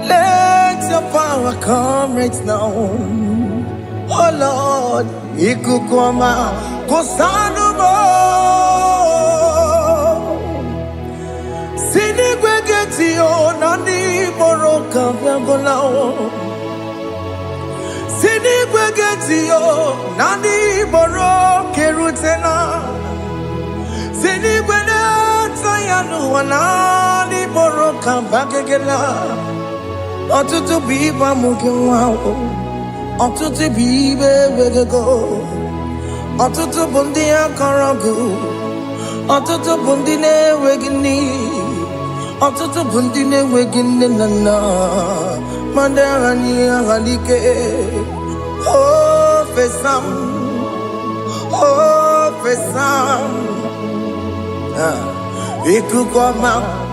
Let your power come right now. Oh Lord, Ikukwama, Kosanumo Sini Gwegeti o Nani Moroka Vyangolao Sini Gwegeti o Nani Moroke Rutena Sini Gwegeta Yanu Wanani Moroka Bagegela Otutu biba mukiwa Otutu bibe wegego Otutu bundi akaragu Otutu bundi ne wegini Otutu bundi ne wegini nana Mandarani ahalike Oh fesam Iku kwa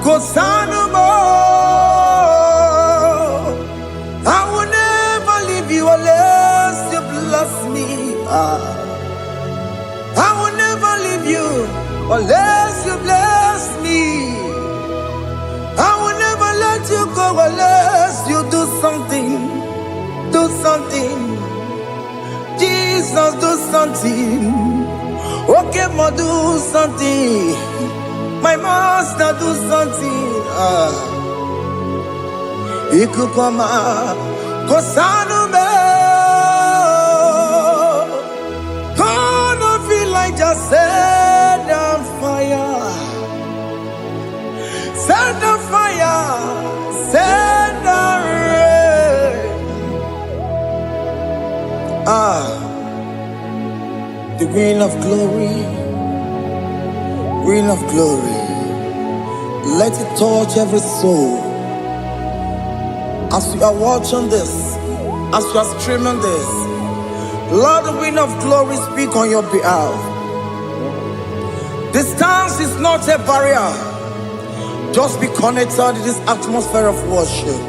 Kosanumo I will never leave you unless you bless me. I will never leave you unless you bless me. I will never let you go unless you do something. Do something. Jesus, do something. Okay, ma, do something. My master, do something. Ikukoma Kosanume Gonna feel like just set on fire. Set on fire. Set on rain. The wind of glory. Wind of glory. Let it touch every soul. As you are watching this, as you are streaming this, Lord, the wind of glory speak on your behalf. Distance is not a barrier. Just be connected to this atmosphere of worship.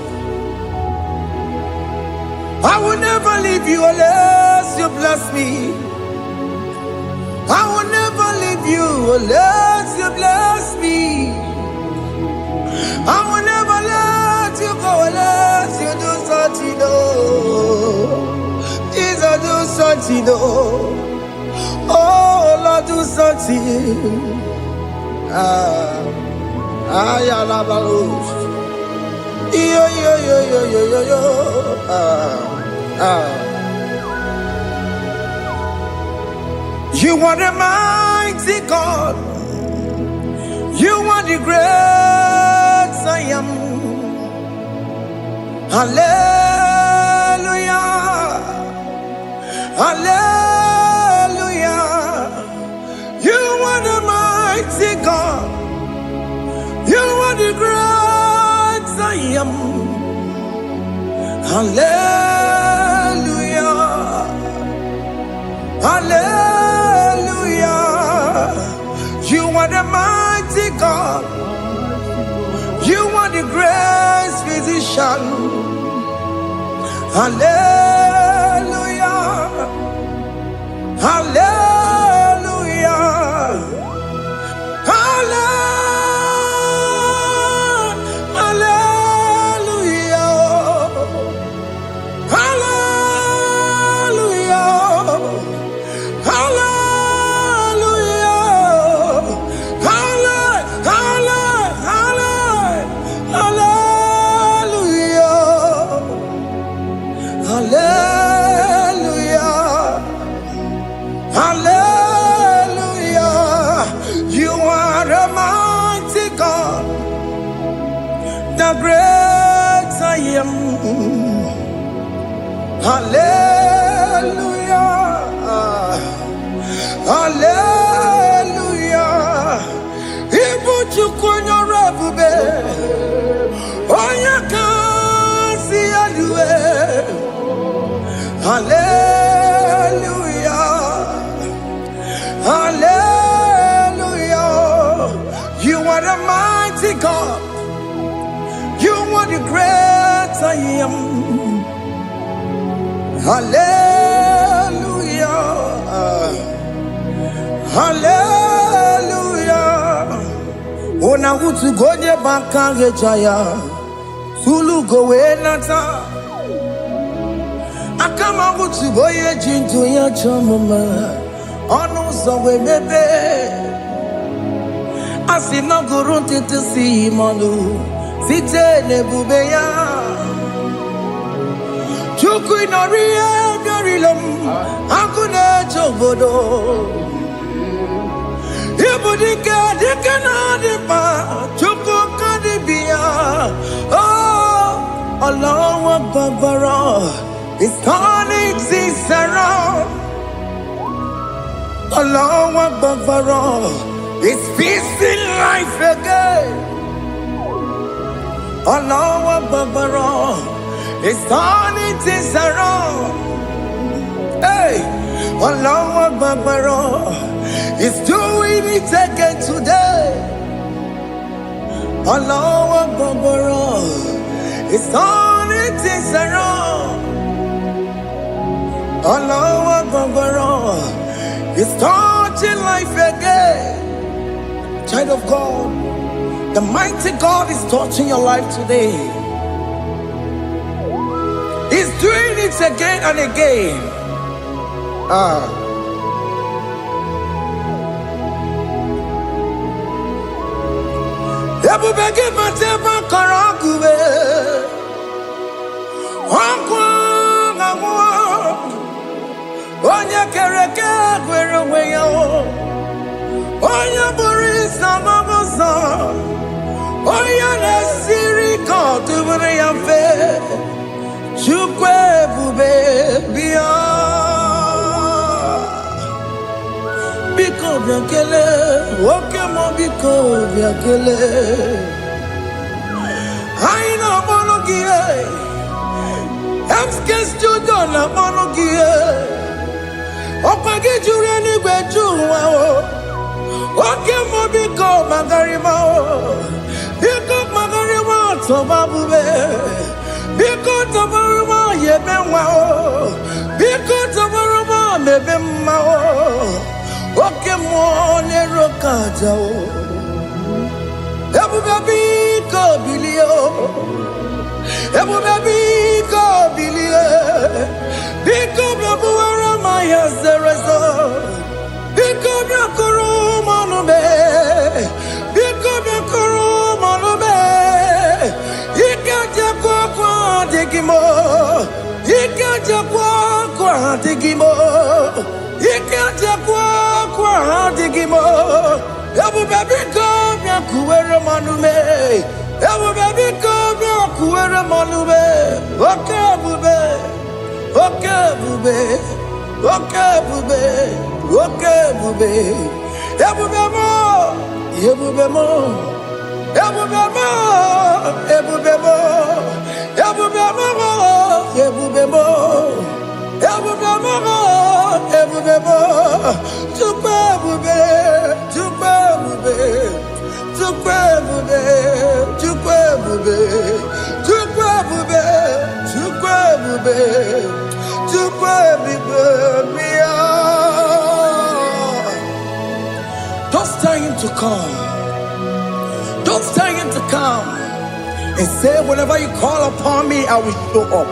I will never leave you unless you bless me. I will never leave you unless you bless me. I will never let you go unless you do something. Jesus, do something. Oh, Lord, do something. You are the mighty God. You are the great I am. Hallelujah. Hallelujah. You are the mighty God. You are the great I am. Hallelujah. Hallelujah. You are the mighty God. You are the great physician. Hallelujah. Hallelujah. Hallelujah. Hallelujah. The great I am. Hallelujah. Hallelujah. Ibu chukunyo rebube. Oya kasi aluwe. Hallelujah. Hallelujah. You are the mighty God. You are the great I am. Hallelujah. Hallelujah. Ona utu gonye bakange jaya. Sulu gowe nata. Akama utu boye jinto ya chamama. ọnụ ụzọ wee mepee. A sị na gụrụ ntịtị si mmanụ site n'ebube ya. Chukwu ịnọrọ ihe bịarịla m akụ na-eche obodo. Ibu dike dike na-adị mkpa Chukwu ka dịbi ya. Allahu Akbar is turning things around. Allahu Akbar is fixing life again. Allahu Akbar is turning things around. Hey, Allahu Akbar is doing it again today. Allahu Akbar is turning things around. Allahu Akbar is touching life again. Child of God, the mighty God is touching your life today. He's doing it again and again. Ebubege mateba karagube. Wakwa ngwa. Onye kereke gwere onwe ya. Onye bụrụ isa mabuza. Onye na-esiri ka ọ dịbụrụ ya mfe. Chukwu ebube bịa. Biko bịa kelee, nwoke mụ biko bịa kelee. Anyị na-akpọrọ gị MSK Studio na-akpọrọ gị ọkwa gị juru eluigwe ju ụwa nwoke mụ biko magarịma biko magarịma tọba bube biko tọbarịma yebe nwa biko tọbarịma mebe mma oke mmụọ na-ero ka aja ebube biko bilie ebube biko bilie biko bịabuwara ma ya zerezo biko bịakọrọ manube biko bịakọrọ manube ike jakwa kwa adịghị m ike jakwa kwa adịghị m ike jakwa kwa adịghị m ebube biko bịakuwere manube ebube biko bịakuwere manube oke ebube oke ebube oke ebube oke ebube ebube mo ebube mo ebube mo ebube mo ebube mo ebube mo ebube mo ebube mo Chukwu ebube Chukwu ebube Chukwu ebube Chukwu ebube Chukwu ebube Chukwu ebube Chukwu ebube bịa. Don't tell him to come. Don't tell him to come. And say, whenever you call upon me, I will show up.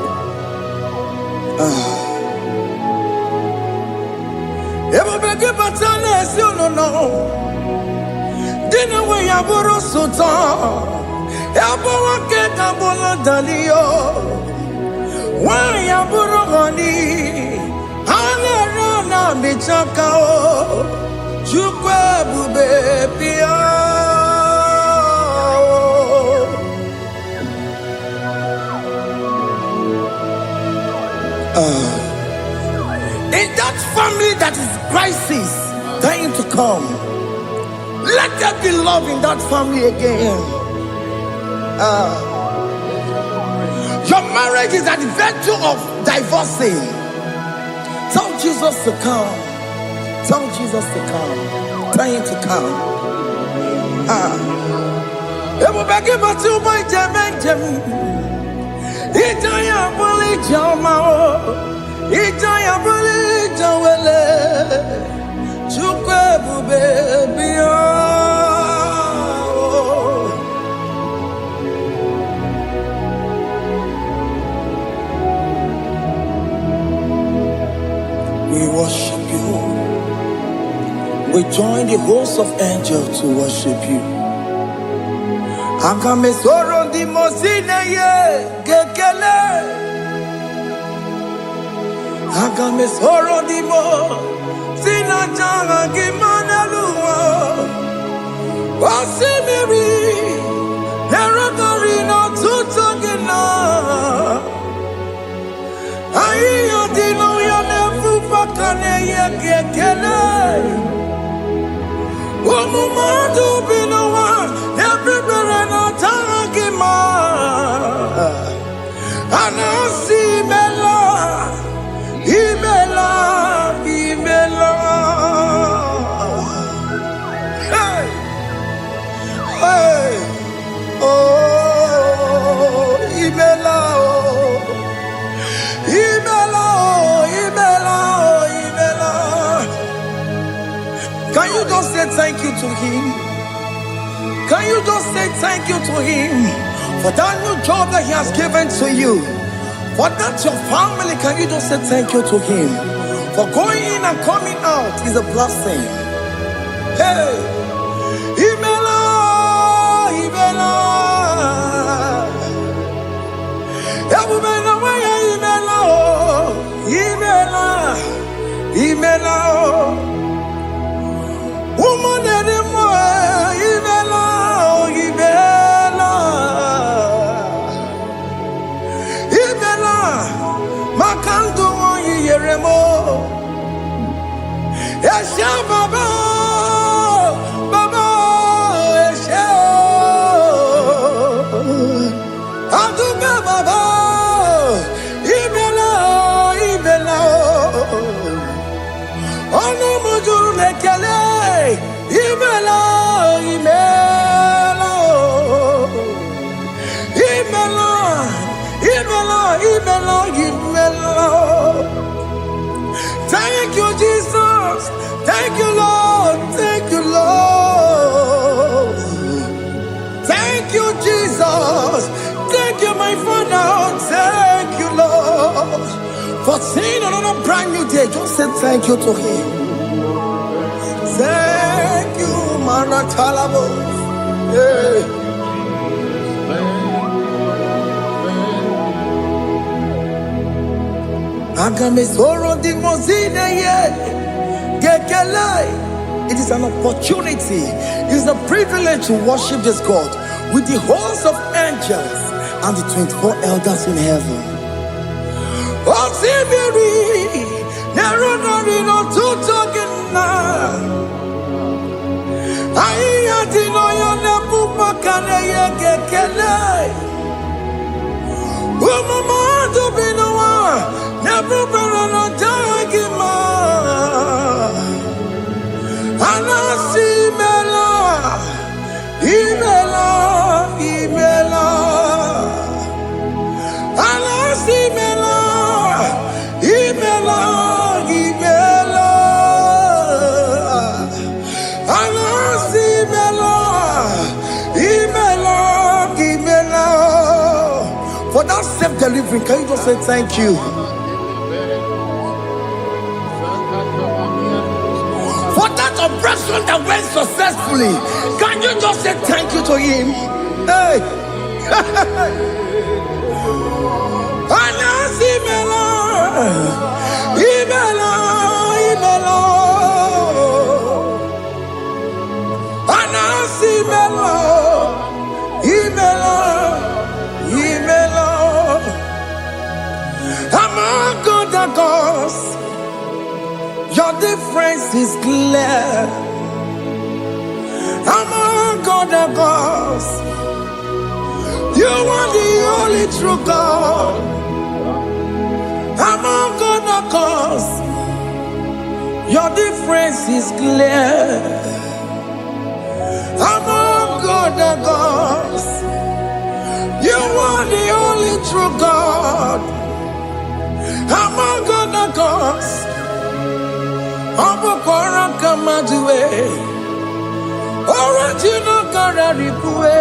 Ebubege batale si no. Dina we yaburu sultan. Yabawa ke kabolo dalio. Wa yaburu gani. Ana na bichaka o. Chukwu ebube bịa. In that family that is crisis, trying to come, let there be love in that family again. Your marriage is at the verge of divorcing. Tell Jesus to come. Tell Jesus to come. Tell him to come. Ebubege batu boy jemenjem. Ijaya buli jamao. Ijaya buli jawele. Chukwu ebube bịa. We worship you. We join the host of angels to worship you. Agame soro di mosine ye gekele. Agame soro di mo sina janga gimana luwa. Wasimiri nerogori no tutogina. Ayo dino ya nefu pakane ye gekele. Omumadu binowa everywhere no tangima. Anasi mela, imela, imela. Hey, hey, oh, imela, oh, imela, oh, imela, oh, imela. Can you just say thank you to him? Can you just say thank you to him for that new job that he has given to you? For that your family, can you just say thank you to him? For going in and coming out is a blessing. Hey, Imela, Imela, Imela, Imela, woman anymore, Imela, Imela, Imela, Makandu Yeremo, Esha Baba, Baba, Esha, Aduga Baba, Imela, Imela, Ono Mujur Lekele. Imela, Imela, Imela, Imela, Imela, Imela. Thank you, Jesus. Thank you, Lord. Thank you, Lord. Thank you, Jesus. Thank you, my Father. Thank you, Lord. For seeing another brand new day, just say thank you to him. Thank you, Manatalabo. Yeah. Agame soro di mozine ye gekele. It is an opportunity. It is a privilege to worship this God with the host of angels and the 24 elders in heaven. Oh, Sibiri, Nerunari no tutogina. Ayatino yone pupakane yegekele. Umamadu binowa nebubera no jagima. Anasi mela, imela, imela. Anasi mela, imela, imela. Anasi mela, imela, imela. For that self-delivery, can you just say thank you? For that operation that went successfully, can you just say thank you to him? Hey! Anasi mela, imela, imela. Anasi mela, imela, imela. Among other gods, your difference is clear. Among other gods, you are the only true God. Among other gods, your difference is clear. Among other gods, you are the only true God. Among other gods, Obokora Kamadue, original Kararipue,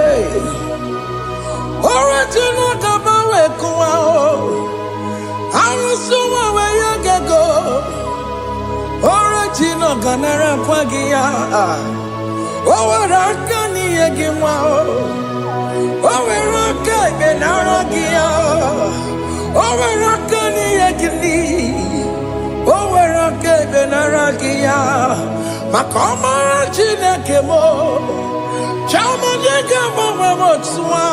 original Kabawe Kuao, Arusuma Wayagago, original ganara kwagia. Oweraka ni egimwa. Oweraka benara gia. Oweraka ni egini. Oweraka benara gia. Makoma chineke mo. Chama nega mo motswa.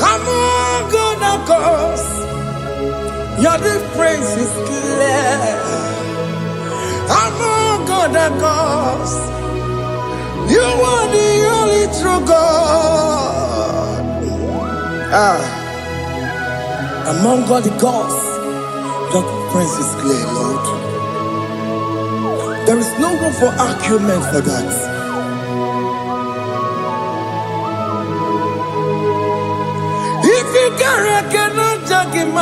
I'm all gonna cause. Your difference is clear. I'm all gonna cause. You are the only true God. Among all the gods, your difference is clear, Lord. There is no room for argument for that. If you cannot judge him,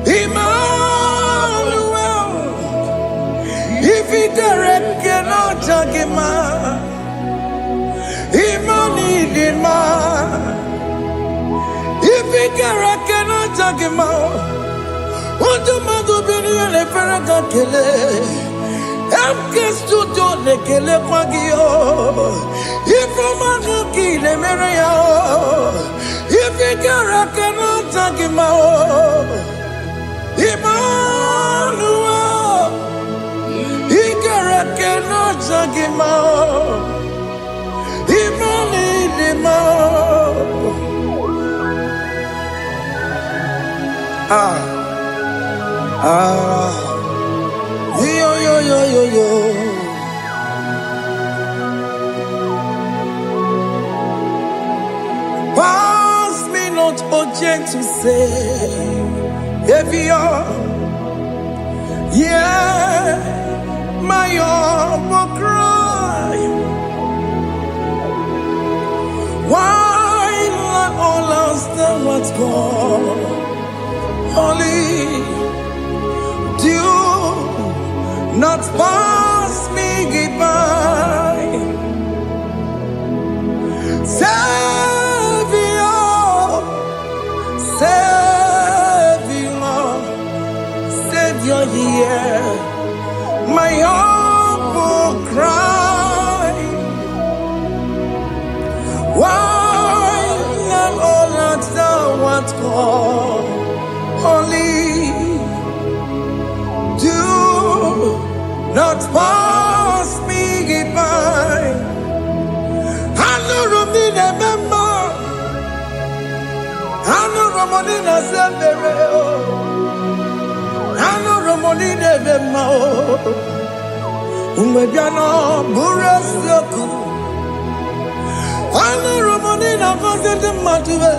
Emmanuel. If you cannot judge him, Emmanuel. If you cannot judge him, what do you do? You never kill it. If I'm a kid, if you cannot take him out, Emmanuel, he cannot take him out, yo. Pass me not, oh gentle say, if you're, yeah, my humble cry. Why not all understand what's gone? Only do not pass me by. Savior, here, my humble cry. Why not all that thou art called? Only do not pass me by. I know Romina member. I know Romonina Severo. I know Romonina Vemo. Umebiano Burasoku. I know Romonina Vasset Matue.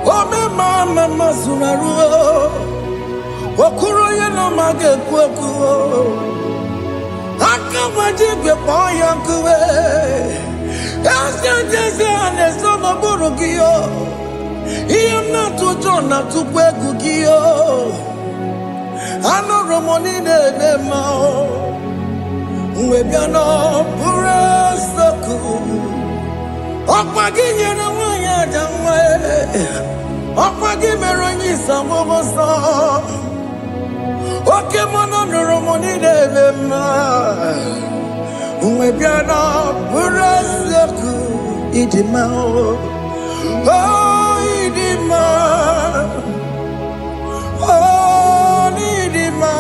Oh, Mama Masuraru. Okuro Yano Mage Kweku. I can't wait to boy uncle. As a Burugio. I am not to John, not to Pegugio. I know Romonine Bemo. Webiano Burasoku. Okpagi na wanya jamwe. Okpagi meroni samobosa. Oke mono Romonine Bema. Webiano Burasoku. Idima. Oh, Idima. Oh, Idima.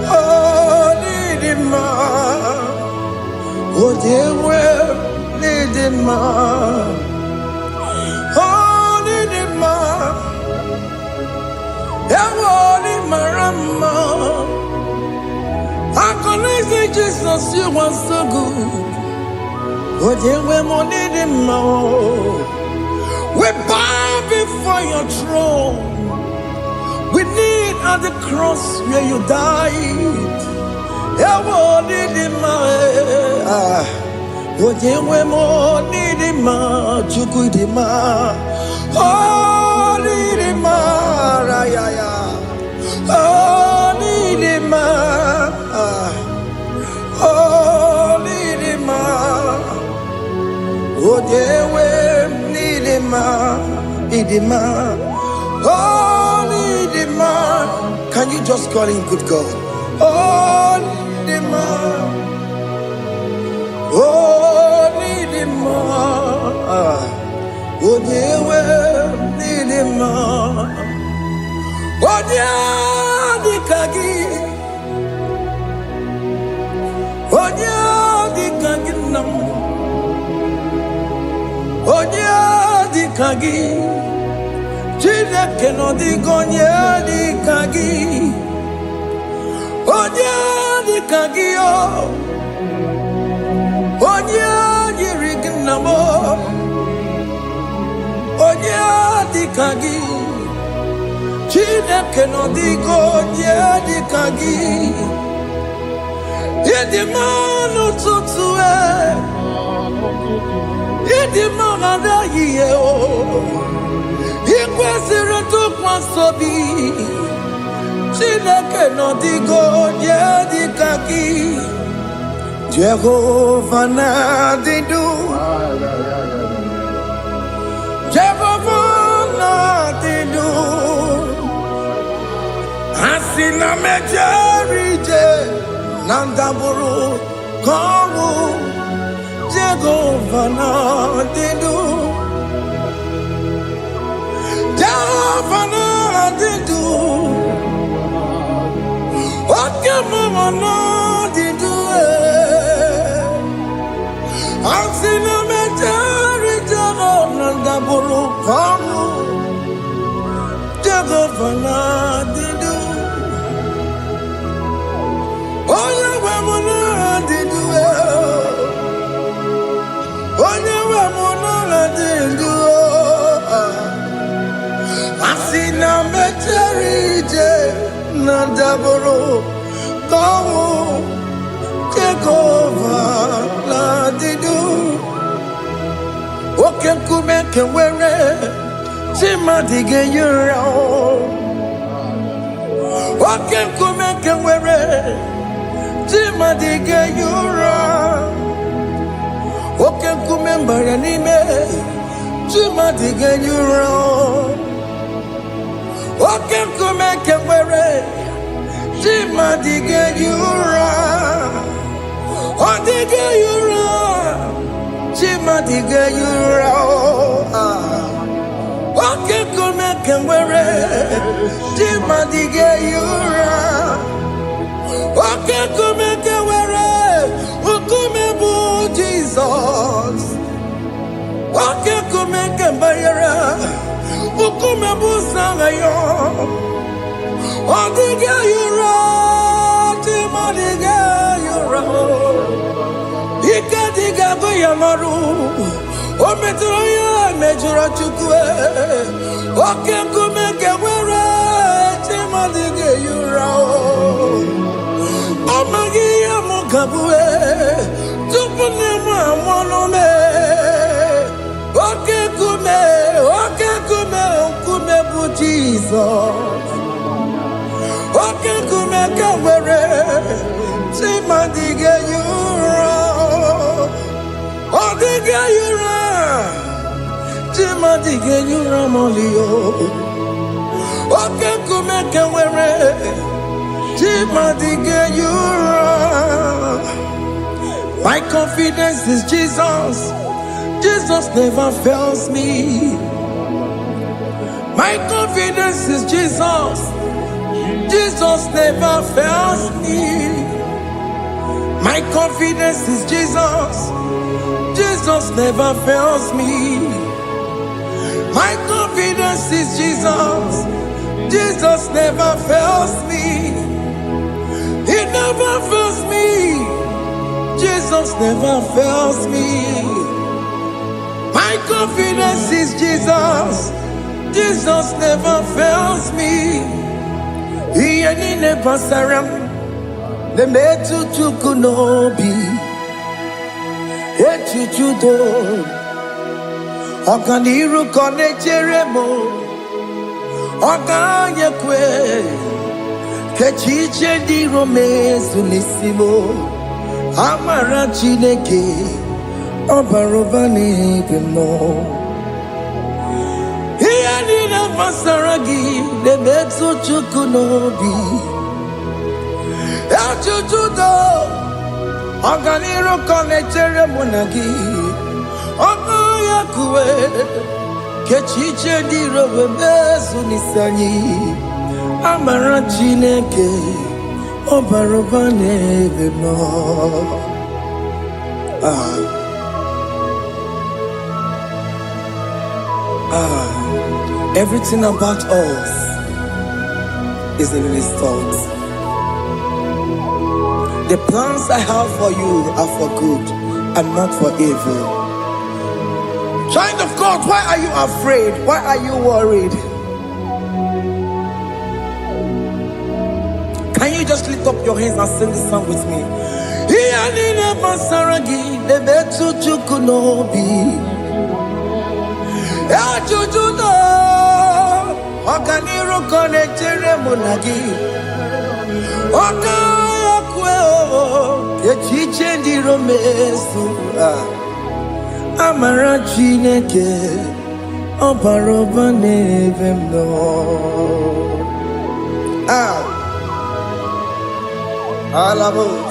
Oh, Idima. Oh, dear, Idima. Oh, Idima. Idima, Rama. I can say Jesus, you are so good. Oh, dear, we bow before your throne. We need at the cross where you died. Oh, Idima, oh, Idima, can Can you just call him good God? Oh, Nidima. Oh, Nidima. Oh, Dewe, Nidima. Oh, Dikagi. Oh, Dikagi nam. Oh, Dikagi. Chineke no digonye Dikagi. Onye Dikagi o. Onye yirignamo. Onye Dikagi. Chineke no digonye Dikagi. Yedimano tutue. Yedimana yiye o. Ikwesịrị ntụkwasị obi. Chineke nọ dịgo onye dịka gị. Jehova na-adị ndụ. Jehova na-adị ndụ. Asị na mejere ije na ndagwurugwu ka ọnwụ. Jehova na-adị ndụ. Jehova na-adị ndụ. Oke mama na-adị ndụ. Asị na mejere ije na ndagwurugwu ka ọnwụ. Jehova na-adị ndụ. Onye nwe m na-adị ndụ. Onye nwe m na-adị ndụ. Asị na mejere ije na ndagwurugwu ka ọnwụ. Jehova na-adị ndụ. Oke nkume nke nwere chi mmadụ ga-eyi ụra. Oke nkume nke nwere chi mmadụ ga-eyi ụra. Oke nkume mbara n'ime chi mmadụ ga-eyi ụra. Oke nkume nke nwere chi mmadụ ga-eyi ụra. Ọ dịghị eyi ụra. Chi mmadụ ga-eyi ụra. Oke nkume nke nwere chi mmadụ ga-eyi ụra. Oke nkume nke nwere nkume bụ Jizọs. Oke nkume nke mbanyere nkume bụ Sanga ya. Ọ dịghị eyi ụra. Chi mmadụ ga-eyi ụra. Ike dịghị agụ ya n'ọrụ. O metụrụ ya mejọrọ Chukwu. Oke nkume nke nwere chi mmadụ ga-eyi ụra. Ọ maghị ihe m ga-abụ tupu nne m amụọnụ m. Oke nkume nkume bụ Jizọs. Oke nkume nke nwere chi mmadụ ga-eyi ụra. Ọ dịghị eyi ụra. Chi mmadụ ga-eyi ụra ma ọlị o. Oke nkume nke nwere chi mmadụ ga-eyi ụra. My confidence is Jesus. Jesus never fails me. My confidence is Jesus. Jesus never fails me. My confidence is Jesus. Jesus never fails me. My confidence is Jesus. Jesus never fails me. He never fails me. Jesus never fails me. My confidence is Jesus. Jesus never fails me. He never saram. The metu chukunobi. Echuchudo. Okaniru kone jeremo. Okanyekwe. Kechiche di romezu nisimo. Amara Chineke. Obarobani gemo. He pasaragi de metsu chukunobi. Ajujudo Oganiro konechere monagi. Oya kuwe Kechiche di robe mesu nisanyi. Amara Chineke Obaroba neve no. Everything about us is in His thoughts. The plans I have for you are for good and not for evil. Child of God, why are you afraid? Why are you worried? Can you just lift up your hands and sing this song with me? Oganiro konechere monagi. Okaya kweo kechiche ndiro mesu. Amara Chineke Obaroba neve no. Alabos.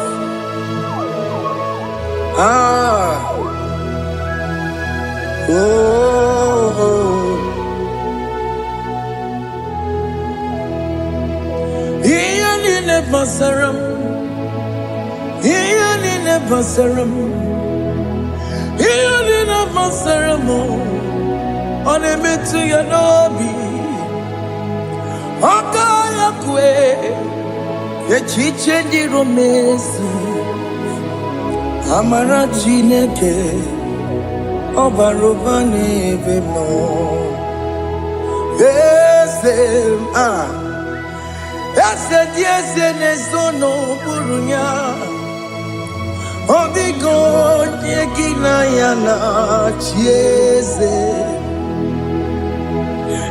Basaram, Ianina Basaram, Ianina Basaramo, on a metu yanobi, Okaya kwe, Kechiche di romesu, Amara Chineke, Obaroba neve no. Yes, yes, nesono burunya. Odigo nyekina yana chieze.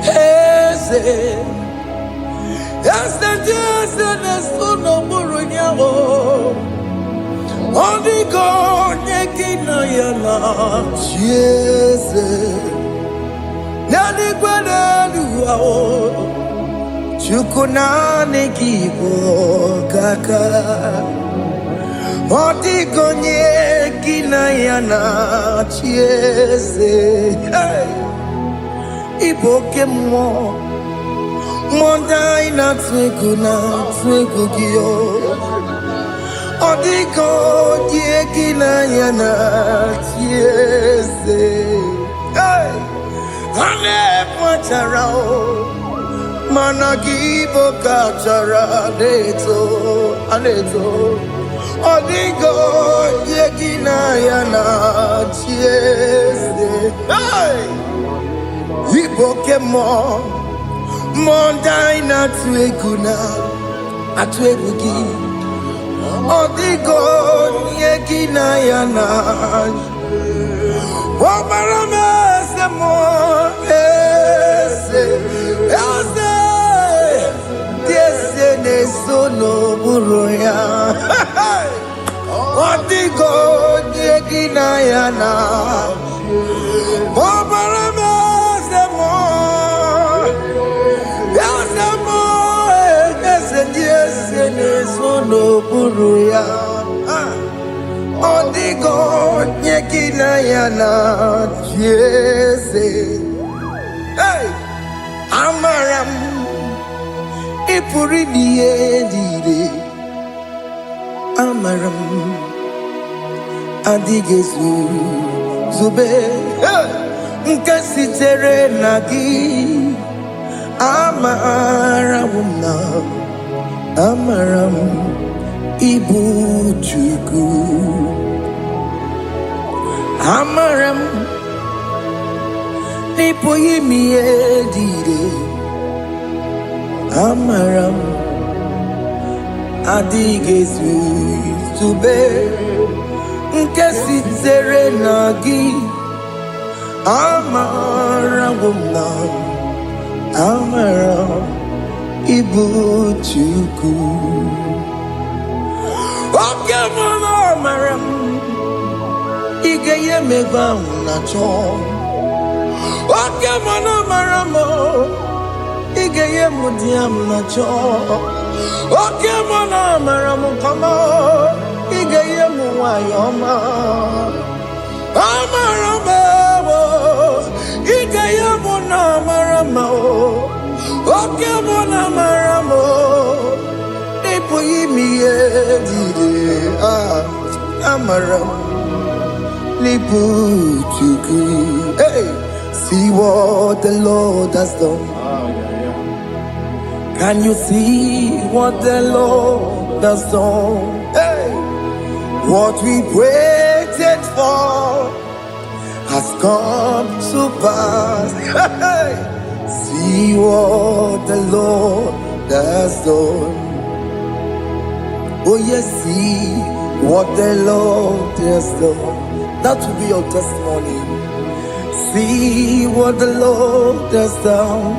Yes, nesono burunya. Odigo nyekina yana chieze. Nani kwanaluwa Chukunane kibo kaka. Odigonye kinayana chieze. Iboke mo Mondai na twegu giyo. Odigonye kinayana chieze. Ane pacharao Managibo kachara aneto. Odigo yekina yana chiese. Iboke mo mondai na tweguna atwegugi. Odigo yekina yana. Wabarame se mo ese. Nesono buruya. Odigo nyekina yana. Obarame semo. Yasemo. Ese nesono buruya. Odigo nyekina yana. Jese. Hey, Amaram. Ipuri diye Amaram Adigezu Zube Nkasitere nagi Amaram Ibu Chuku Amaram Nipoyi miedide Amaram Adigezu Zube Nkasitere nagi Amaram Ibu Chuku Oke mwana Amaram Igeye megba unacho Oke mwana Amaram Igeye mudiam na cho. Oke mona maramu kama. Igeye muwayoma. Amarama. Igeye mona marama. Oke mona maramo. Ipo yimiye dide. Amaram. Hey, see what the Lord has done. Can you see what the Lord has done? Hey, what we waited for has come to pass. Hey, see what the Lord has done. Oh yes, see what the Lord has done. That will be your testimony. See what the Lord has done.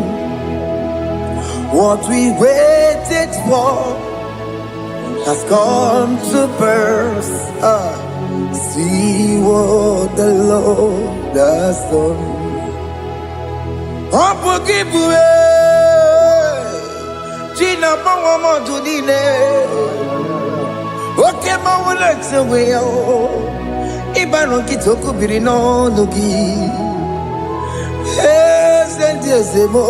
What we waited for has come to pass. See what the Lord has done. Gina Bawa Judine. Okay, my legs away. Ibano kitoko birino nogi. Yes, and yes, emo.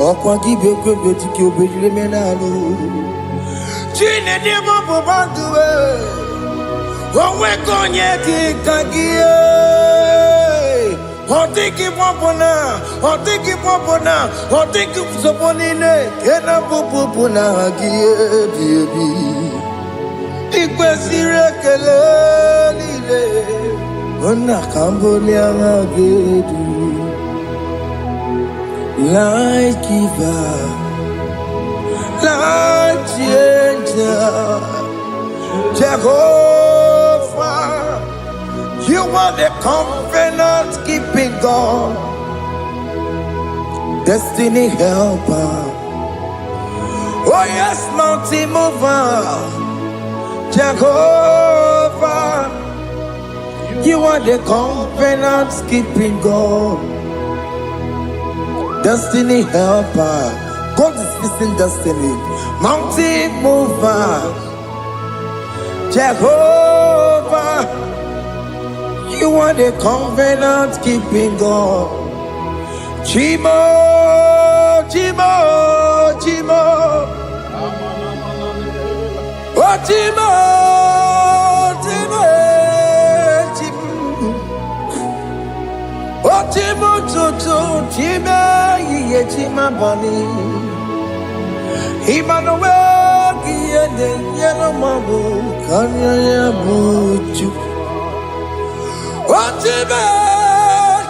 Okwa gibe kwebe tiki obejile menalo. Chine demo bobanduwe. Onwe konye kikagie. Otiki popona, otiki popona, otiki soponine. Kena popona hagie baby. Ikwesire kelelile ona kambolia ngagedu like giver, like changer. Jehovah, you are the covenant keeping God, destiny helper. Oh yes, mountain mover. Jehovah, you are the covenant keeping God, destiny helper. God is fixing destiny, mountain mover. Jehovah, you are the covenant keeping God. Chimo, Chimo, Chimo. Oh, Chimo, Chimo, Chimo. Oh, Chimo, Chimo, Chimo, Ye Chima Bani. Emmanuel, Yende, Yellow Mabu, Kanya Buchu. Oh, Chimo,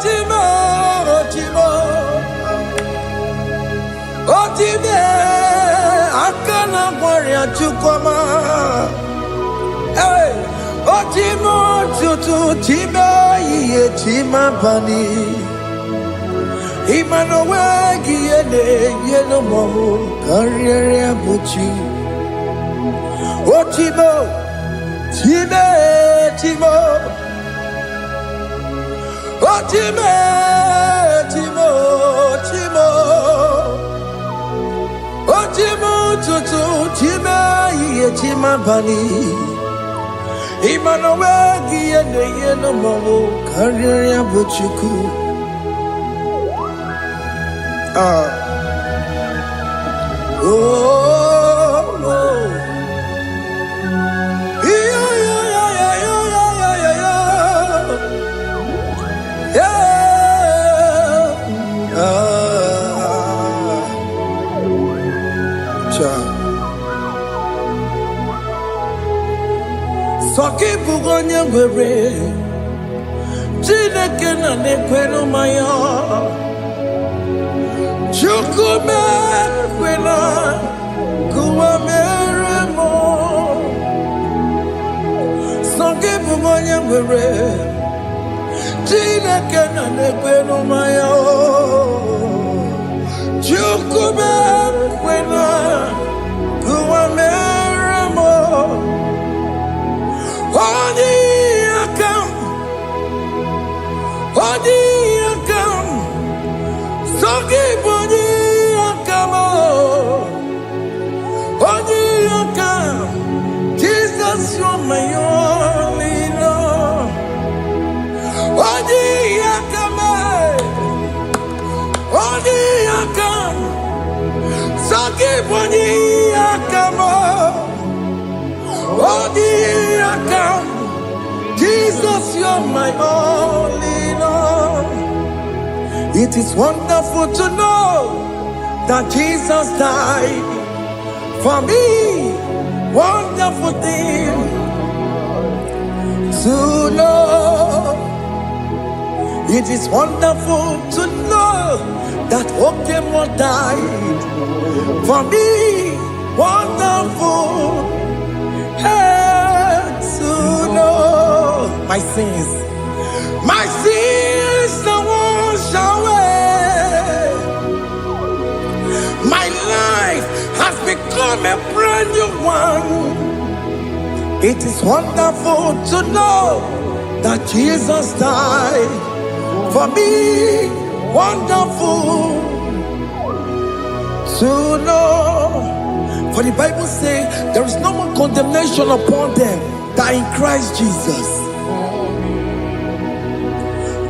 Chimo, Chimo. Oh, Chimo. Akana warrior chukoma. Hey, Otimo tutu tima ye tima bani. Emmanuel giene yeno mo career buchi. Otimo, time, timo. Otime, timo, timo. Otimo tutu tima ye tima bani. Emmanuel giene yeno mo career buchiku. Oh, Soki bugonye were Chineke na nekwenu maya Chukume kwena kuwa meremo Soki bugonye were Chineke na nekwenu maya Chukume kwena kuwa meremo Odi akam, Soki bodi Odiaka, Jesus, you're my only Lord. Odiaka, Odiaka, Saki Odiaka, Odiaka, Jesus, you're my only Lord. It is wonderful to know that Jesus died for me. Wonderful thing to know. It is wonderful to know that Okemo died for me. Wonderful to know my sins are washed away. My life has become a brand new one. It is wonderful to know that Jesus died for me. Wonderful to know. For the Bible says there is no more condemnation upon them that are in Christ Jesus.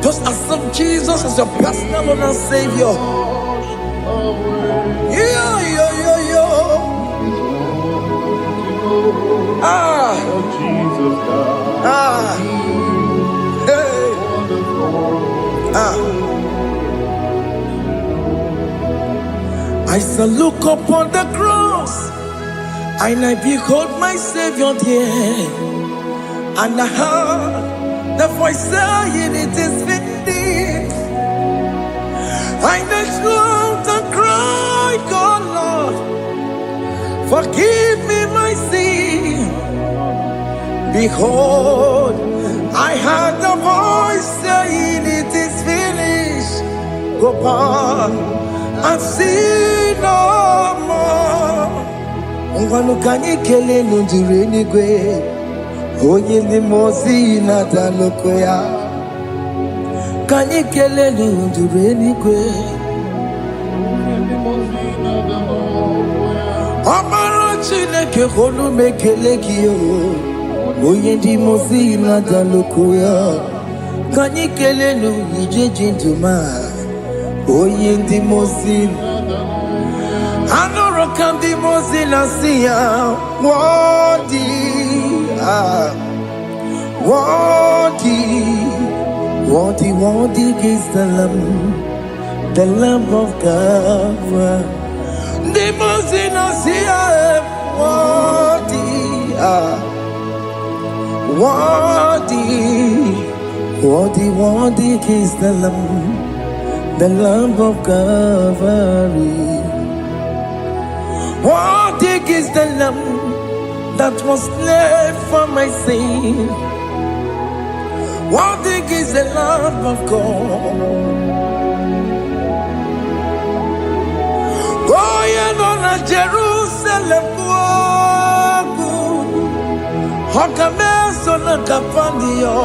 Just accept Jesus as your personal Lord and Savior. I shall look upon the cross and I behold my Savior there, and I heard the voice saying, "It is finished." I knelt and cried, "God, Lord, forgive me my sin." Behold, I heard the voice saying, "It is finished." Go back and sin no more. Ngwanu kanyi kele nundure nigwe, onye ndi mozi na daloko ya. Kanyi kele nundure nigwe, Amara Chineke holu mekele kiyo, onye ndi mozi na daloko ya. Kanyi kele nundure jinduma, onye ndi mozi. Anoro kandi mozi na siya, worthy is the Lamb of God. The mozi na siya, worthy is the Lamb of Calvary. Worthy is the Lamb that was slain for my sin. Worthy is the Lamb of God. Going on a Jerusalem walk, Hakames on a Capandio.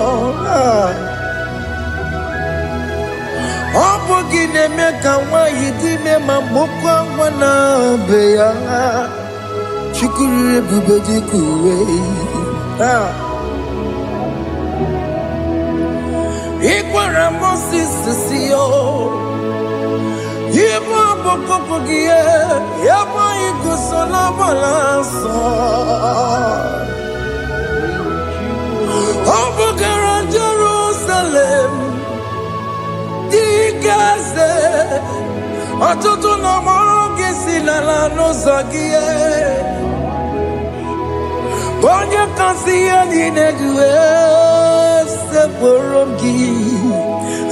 Opogine meka wa yidime mamukwa wana beya. Chukuru bubeji kuwe. Ikwara Moses siyo. Yebo bokopogie. Yebo igusola balanso. Opogara Jerusalem. Digaze. Atutu na moge silala no zagie. Bonye kansiya dinegwe seporongi.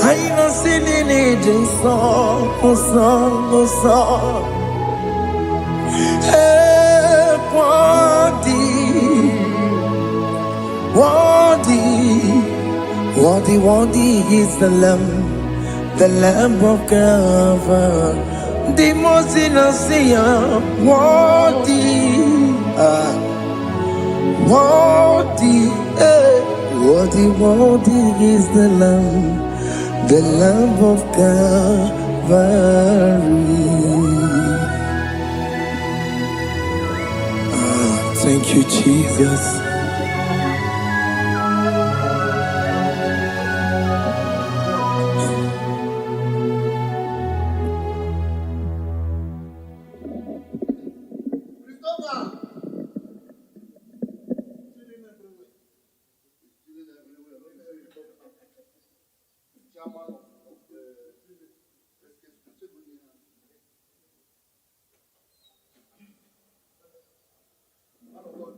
Aina sinini jinson, song. Hey, worthy is the Lamb of God. The most innocent, worthy is the Lamb of Calvary. Thank you, Jesus.